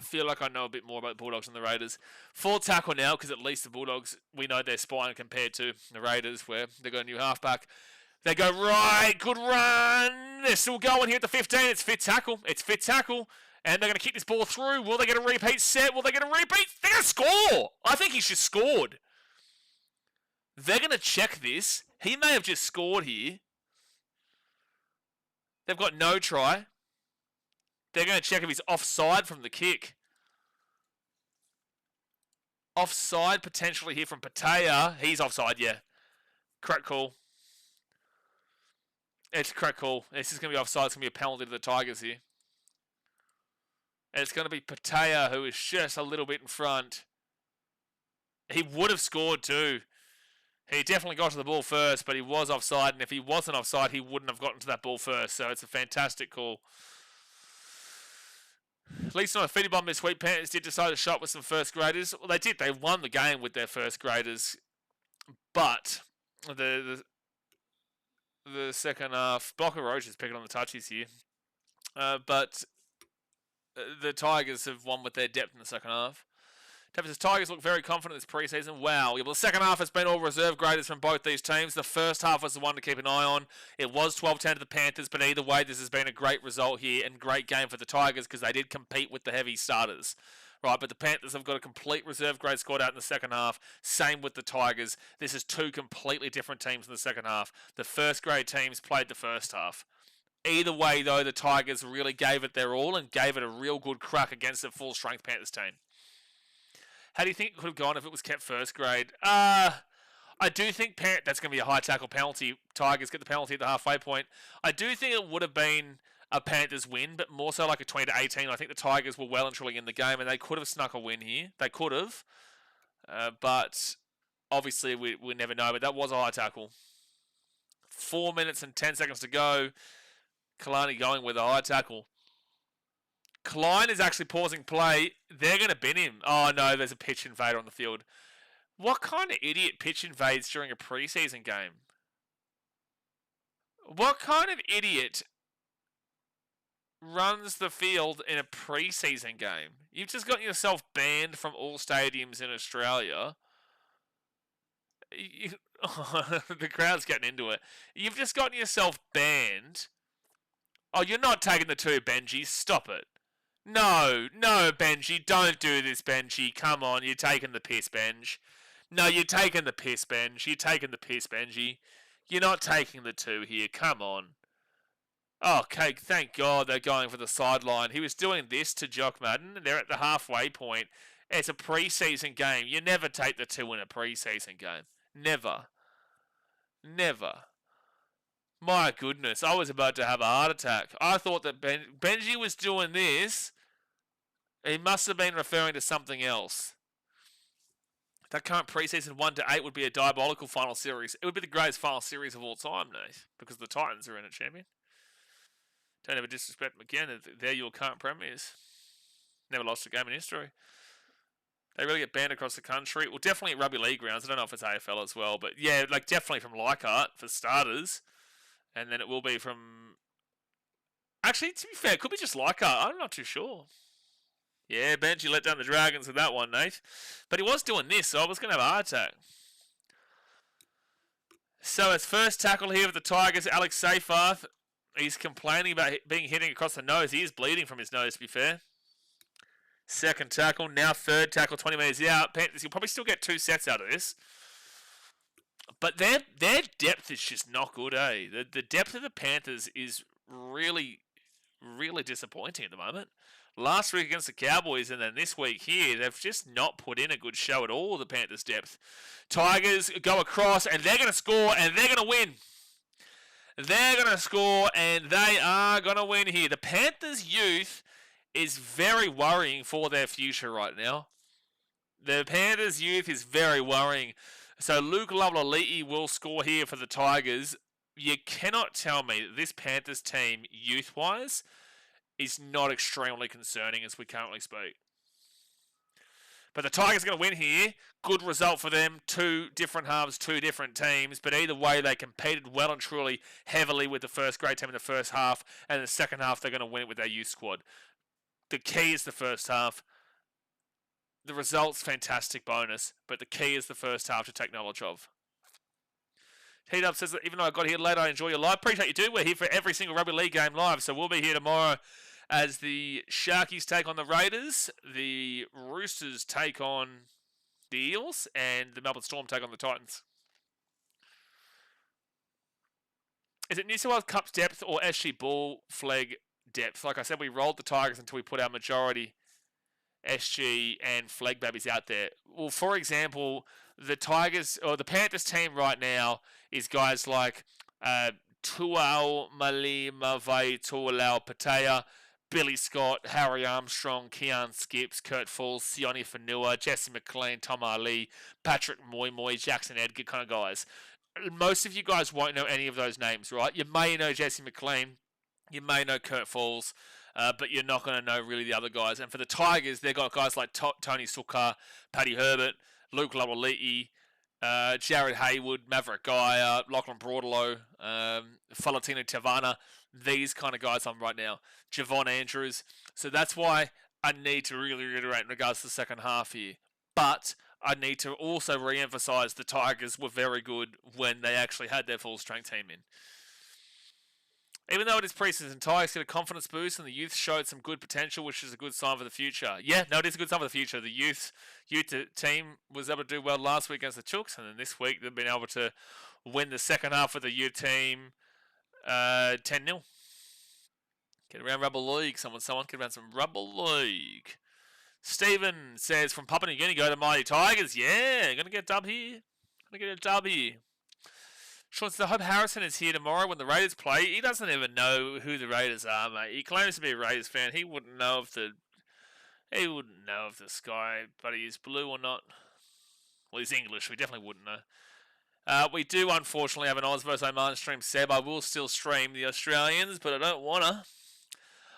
feel like I know a bit more about the Bulldogs than the Raiders. Full tackle now, because at least the Bulldogs, we know their spine compared to the Raiders, where they've got a new halfback. They go right, good run. They're still going here at the 15. It's fit tackle. It's fit tackle. And they're going to kick this ball through. Will they get a repeat set? Will they get a repeat? They're going to score. I think he's just scored. They're going to check this. He may have just scored here. They've got no try. They're going to check if he's offside from the kick. Offside potentially here from Patea. He's offside, yeah. Correct call. It's a correct call. This is going to be offside. It's going to be a penalty to the Tigers here. And it's going to be Patea who is just a little bit in front. He would have scored too. He definitely got to the ball first, but he was offside. And if he wasn't offside, he wouldn't have gotten to that ball first. So it's a fantastic call. At least not a feeding bomb this week. Panthers did decide to shot with some first graders. Well, they did. They won the game with their first graders. But the second half, Blocker Roach is picking on the touchies here. But the Tigers have won with their depth in the second half. The Tigers look very confident this preseason. Wow. Yeah, well, the second half has been all reserve graders from both these teams. The first half was the one to keep an eye on. It was 12-10 to the Panthers, but either way, this has been a great result here and great game for the Tigers because they did compete with the heavy starters. Right, but the Panthers have got a complete reserve grade squad out in the second half. Same with the Tigers. This is two completely different teams in the second half. The first grade teams played the first half. Either way, though, the Tigers really gave it their all and gave it a real good crack against a full-strength Panthers team. How do you think it could have gone if it was kept first grade? I do think that's going to be a high tackle penalty. Tigers get the penalty at the halfway point. I do think it would have been a Panthers win, but more so like a 20-18. I think the Tigers were well and truly in the game, and they could have snuck a win here. They could have. But obviously we never know. But that was a high tackle. 4 minutes and 10 seconds to go. Kalani going with a high tackle. Klein is actually pausing play. They're going to bin him. Oh, no, there's a pitch invader on the field. What kind of idiot pitch invades during a preseason game? What kind of idiot runs the field in a preseason game? You've just gotten yourself banned from all stadiums in Australia. The crowd's getting into it. You've just gotten yourself banned. Oh, you're not taking the two, Benji. Stop it. No, Benji, don't do this, Benji. Come on, you're taking the piss, Benj. No, you're taking the piss, Benj. You're taking the piss, Benji. You're not taking the two here. Come on. Okay, thank God they're going for the sideline. He was doing this to Jock Madden. They're at the halfway point. It's a preseason game. You never take the two in a preseason game. Never. Never. My goodness, I was about to have a heart attack. I thought that Benji was doing this. He must have been referring to something else. That current preseason 1-8 would be a diabolical final series. It would be the greatest final series of all time, Nate, because the Titans are in it, champion. Don't ever disrespect them again. They're your current premiers. Never lost a game in history. They really get banned across the country. Well, definitely at rugby league grounds. I don't know if it's AFL as well, but yeah, like definitely from Leichhardt for starters. And then it will be from Actually, to be fair, it could be just Leica. I'm not too sure. Yeah, Benji let down the Dragons with that one, Nate. But he was doing this, so I was going to have a heart attack. So his first tackle here with the Tigers, Alex Seyfarth. He's complaining about being hitting across the nose. He is bleeding from his nose, to be fair. Second tackle, now third tackle, 20 metres out. Panthers, you'll probably still get 2 sets out of this. But their depth is just not good, eh? The depth of the Panthers is really, really disappointing at the moment. Last week against the Cowboys and then this week here, they've just not put in a good show at all, the Panthers' depth. Tigers go across and they're going to score and they're going to win. They're going to score and they are going to win here. The Panthers' youth is very worrying for their future right now. The Panthers' youth is very worrying. So Luke Lavalali'i will score here for the Tigers. You cannot tell me that this Panthers team, youth-wise, is not extremely concerning as we currently speak. But the Tigers are going to win here. Good result for them. 2 different halves, 2 different teams. But either way, they competed well and truly heavily with the first grade team in the first half. And in the second half, they're going to win it with their youth squad. The key is the first half. The result's fantastic bonus, but the key is the first half to take knowledge of. T-Dub says that even though I got here late, I enjoy your live. Appreciate you do. We're here for every single rugby league game live, so we'll be here tomorrow as the Sharkies take on the Raiders, the Roosters take on the Eels, and the Melbourne Storm take on the Titans. Is it New South Wales Cup's depth or SG Ball flag depth? Like I said, we rolled the Tigers until we put our majority SG and flag babies out there. Well, for example, the Tigers or the Panthers team right now is guys like Tuau Malimavai Tualau Patea, Billy Scott, Harry Armstrong, Kean Skips, Kurt Falls, Sione Fanua, Jesse McLean, Tom Ali, Patrick Moy, Jackson Edgar kind of guys. Most of you guys won't know any of those names, right? You may know Jesse McLean, you may know Kurt Falls, but you're not going to know really the other guys. And for the Tigers, they've got guys like Tony Sukkar, Paddy Herbert, Luke Lavalali'i, Jared Hayward, Maverick Geyer, Lachlan Broadlow, Falatino Tavana. These kind of guys on right now. Javon Andrews. So that's why I need to really reiterate in regards to the second half here. But I need to also re-emphasise the Tigers were very good when they actually had their full strength team in. Even though it is preseason, Tigers get a confidence boost and the youth showed some good potential, which is a good sign for the future. Yeah, no, it is a good sign for the future. The youth team was able to do well last week against the Chooks, and then this week they've been able to win the second half of the youth team 10-0. Get around Rubber League. Someone get around some Rubber League. Stephen says, from Papua New Guinea, go to Mighty Tigers. Yeah, going to get a dub here. Sean says, I hope Harrison is here tomorrow when the Raiders play. He doesn't even know who the Raiders are, mate. He claims to be a Raiders fan. He wouldn't know if the sky buddy is blue or not. Well, he's English. We definitely wouldn't know. We do, unfortunately, have an Oz vs. Oman stream, Seb. I will still stream the Australians, but I don't want to.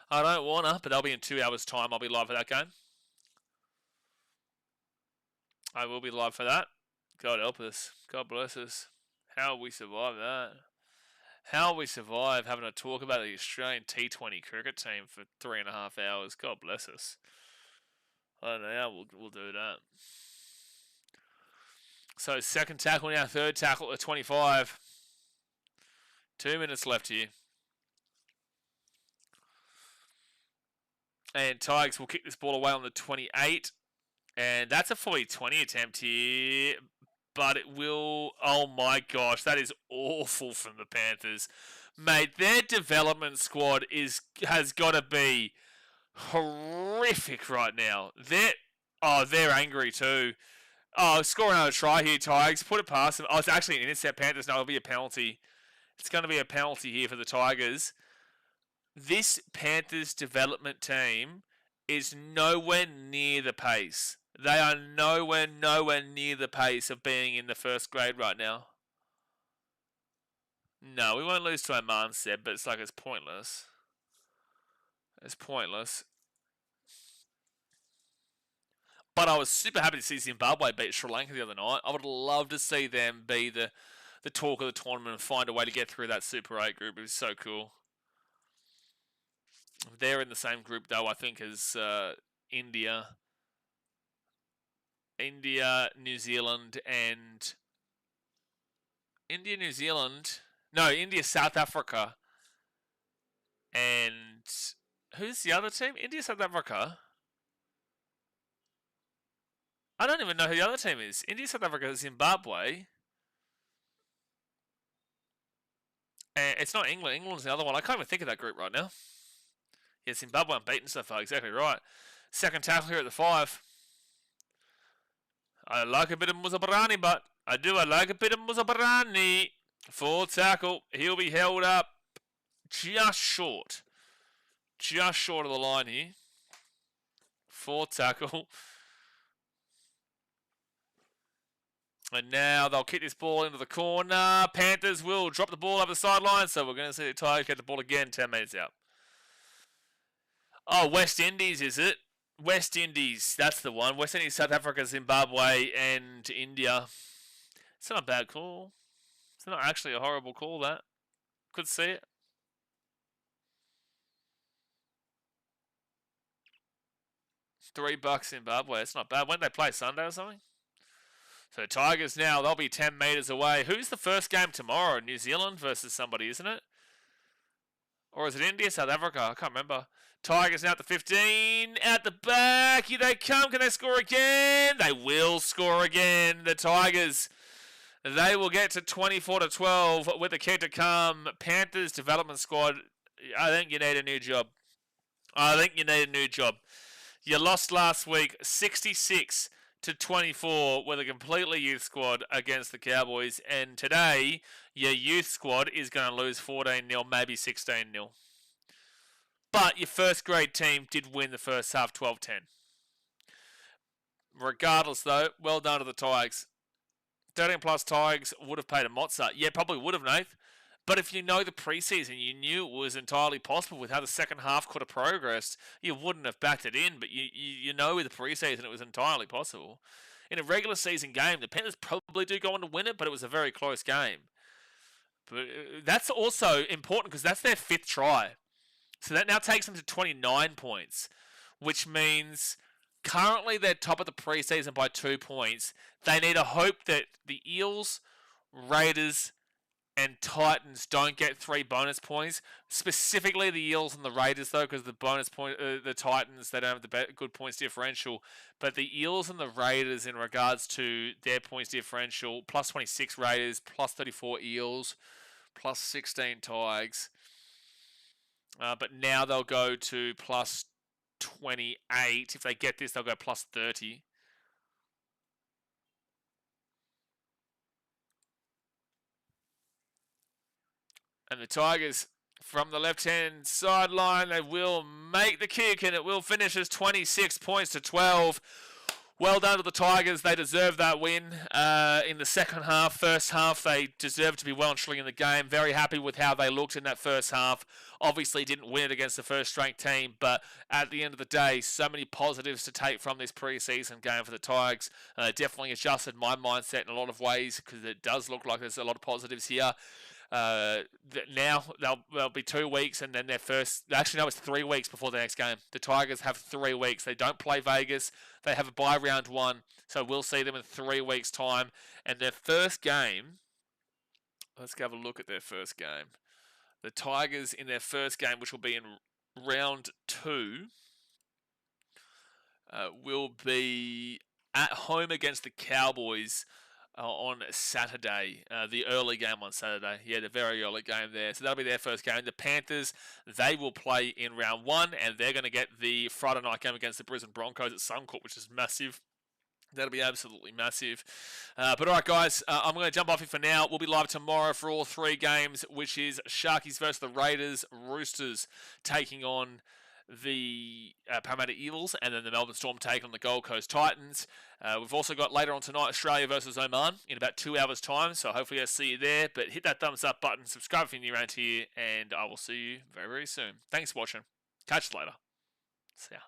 But they'll be in 2 hours' time. I'll be live for that game. I will be live for that. God help us. God bless us. How we survive that. How we survive having to talk about the Australian T20 cricket team for 3.5 hours. God bless us. I don't know how we'll do that. So second tackle now, third tackle at 25. 2 minutes left here. And Tigers will kick this ball away on the 28. And that's a 40-20 attempt here. But it will... Oh my gosh, that is awful from the Panthers. Mate, their development squad has got to be horrific right now. They're angry too. Oh, score another try here, Tigers. Put it past them. Oh, it's actually an intercept, Panthers. No, it'll be a penalty. It's going to be a penalty here for the Tigers. This Panthers development team is nowhere near the pace. They are nowhere near the pace of being in the first grade right now. No, we won't lose to Oman, Seb, but it's pointless. It's pointless. But I was super happy to see Zimbabwe beat Sri Lanka the other night. I would love to see them be the talk of the tournament and find a way to get through that Super 8 group. It was so cool. They're in the same group, though, I think, as India, New Zealand, and India, South Africa, and who's the other team? India, South Africa. I don't even know who the other team is. India, South Africa, Zimbabwe. And it's not England. England's the other one. I can't even think of that group right now. Yeah, Zimbabwe unbeaten so far. Exactly right. Second tackle here at the 5. I like a bit of Muzabarani, but I like a bit of Muzabarani. Full tackle. He'll be held up just short. Just short of the line here. Full tackle. And now they'll kick this ball into the corner. Panthers will drop the ball over the sideline, so we're going to see the Tigers get the ball again 10 metres out. Oh, West Indies, is it? West Indies, that's the one. West Indies, South Africa, Zimbabwe, and India. It's not a bad call. It's not actually a horrible call, that. Could see it. $3 Zimbabwe. It's not bad. When they play Sunday or something? So Tigers now, they'll be 10 metres away. Who's the first game tomorrow? New Zealand versus somebody, isn't it? Or is it India, South Africa? I can't remember. Tigers now at the 15. Out the back. Here they come. Can they score again? They will score again. The Tigers, they will get to 24-12 with the kick to come. Panthers development squad, I think you need a new job. You lost last week 66-24 with a completely youth squad against the Cowboys. And today, your youth squad is going to lose 14-0, maybe 16-0. But your first grade team did win the first half 12-10. Regardless, though, well done to the Tigers. 13-plus Tigers would have paid a Mozart. Yeah, probably would have, Nath. But if you know the preseason, you knew it was entirely possible with how the second half could have progressed, you wouldn't have backed it in. But you know with the preseason it was entirely possible. In a regular season game, the Panthers probably do go on to win it, but it was a very close game. But that's also important because that's their 5th try. So that now takes them to 29 points, which means currently they're top of the preseason by 2 points. They need to hope that the Eels, Raiders, and Titans don't get 3 bonus points. Specifically the Eels and the Raiders, though, because the the Titans, they don't have the good points differential. But the Eels and the Raiders, in regards to their points differential, plus 26 Raiders, plus 34 Eels, plus 16 Tigers. But now they'll go to plus 28. If they get this, they'll go plus 30. And the Tigers, from the left-hand sideline, they will make the kick, and it will finish as 26-12. Well done to the Tigers. They deserve that win in the second half. First half, they deserved to be well and truly in the game. Very happy with how they looked in that first half. Obviously didn't win it against the first-ranked team, but at the end of the day, so many positives to take from this preseason game for the Tigers. Definitely adjusted my mindset in a lot of ways because it does look like there's a lot of positives here. Now they'll be 2 weeks, and then their first. Actually, no, it's 3 weeks before the next game. The Tigers have 3 weeks. They don't play Vegas. They have a bye round 1, so we'll see them in 3 weeks' time. And their first game. Let's have a look at their first game. The Tigers in their first game, which will be in round 2, will be at home against the Cowboys. On Saturday, the early game on Saturday. Yeah, the very early game there. So that'll be their first game. The Panthers, they will play in round 1, and they're going to get the Friday night game against the Brisbane Broncos at Suncorp, which is massive. That'll be absolutely massive. But all right, guys, I'm going to jump off here for now. We'll be live tomorrow for all 3 games, which is Sharkies versus the Raiders, Roosters taking on the Parramatta Eels, and then the Melbourne Storm take on the Gold Coast Titans. We've also got later on tonight Australia versus Oman in about 2 hours' time, so hopefully I'll see you there. But hit that thumbs up button, subscribe if you're new around here, and I will see you very, very soon. Thanks for watching. Catch you later. See ya.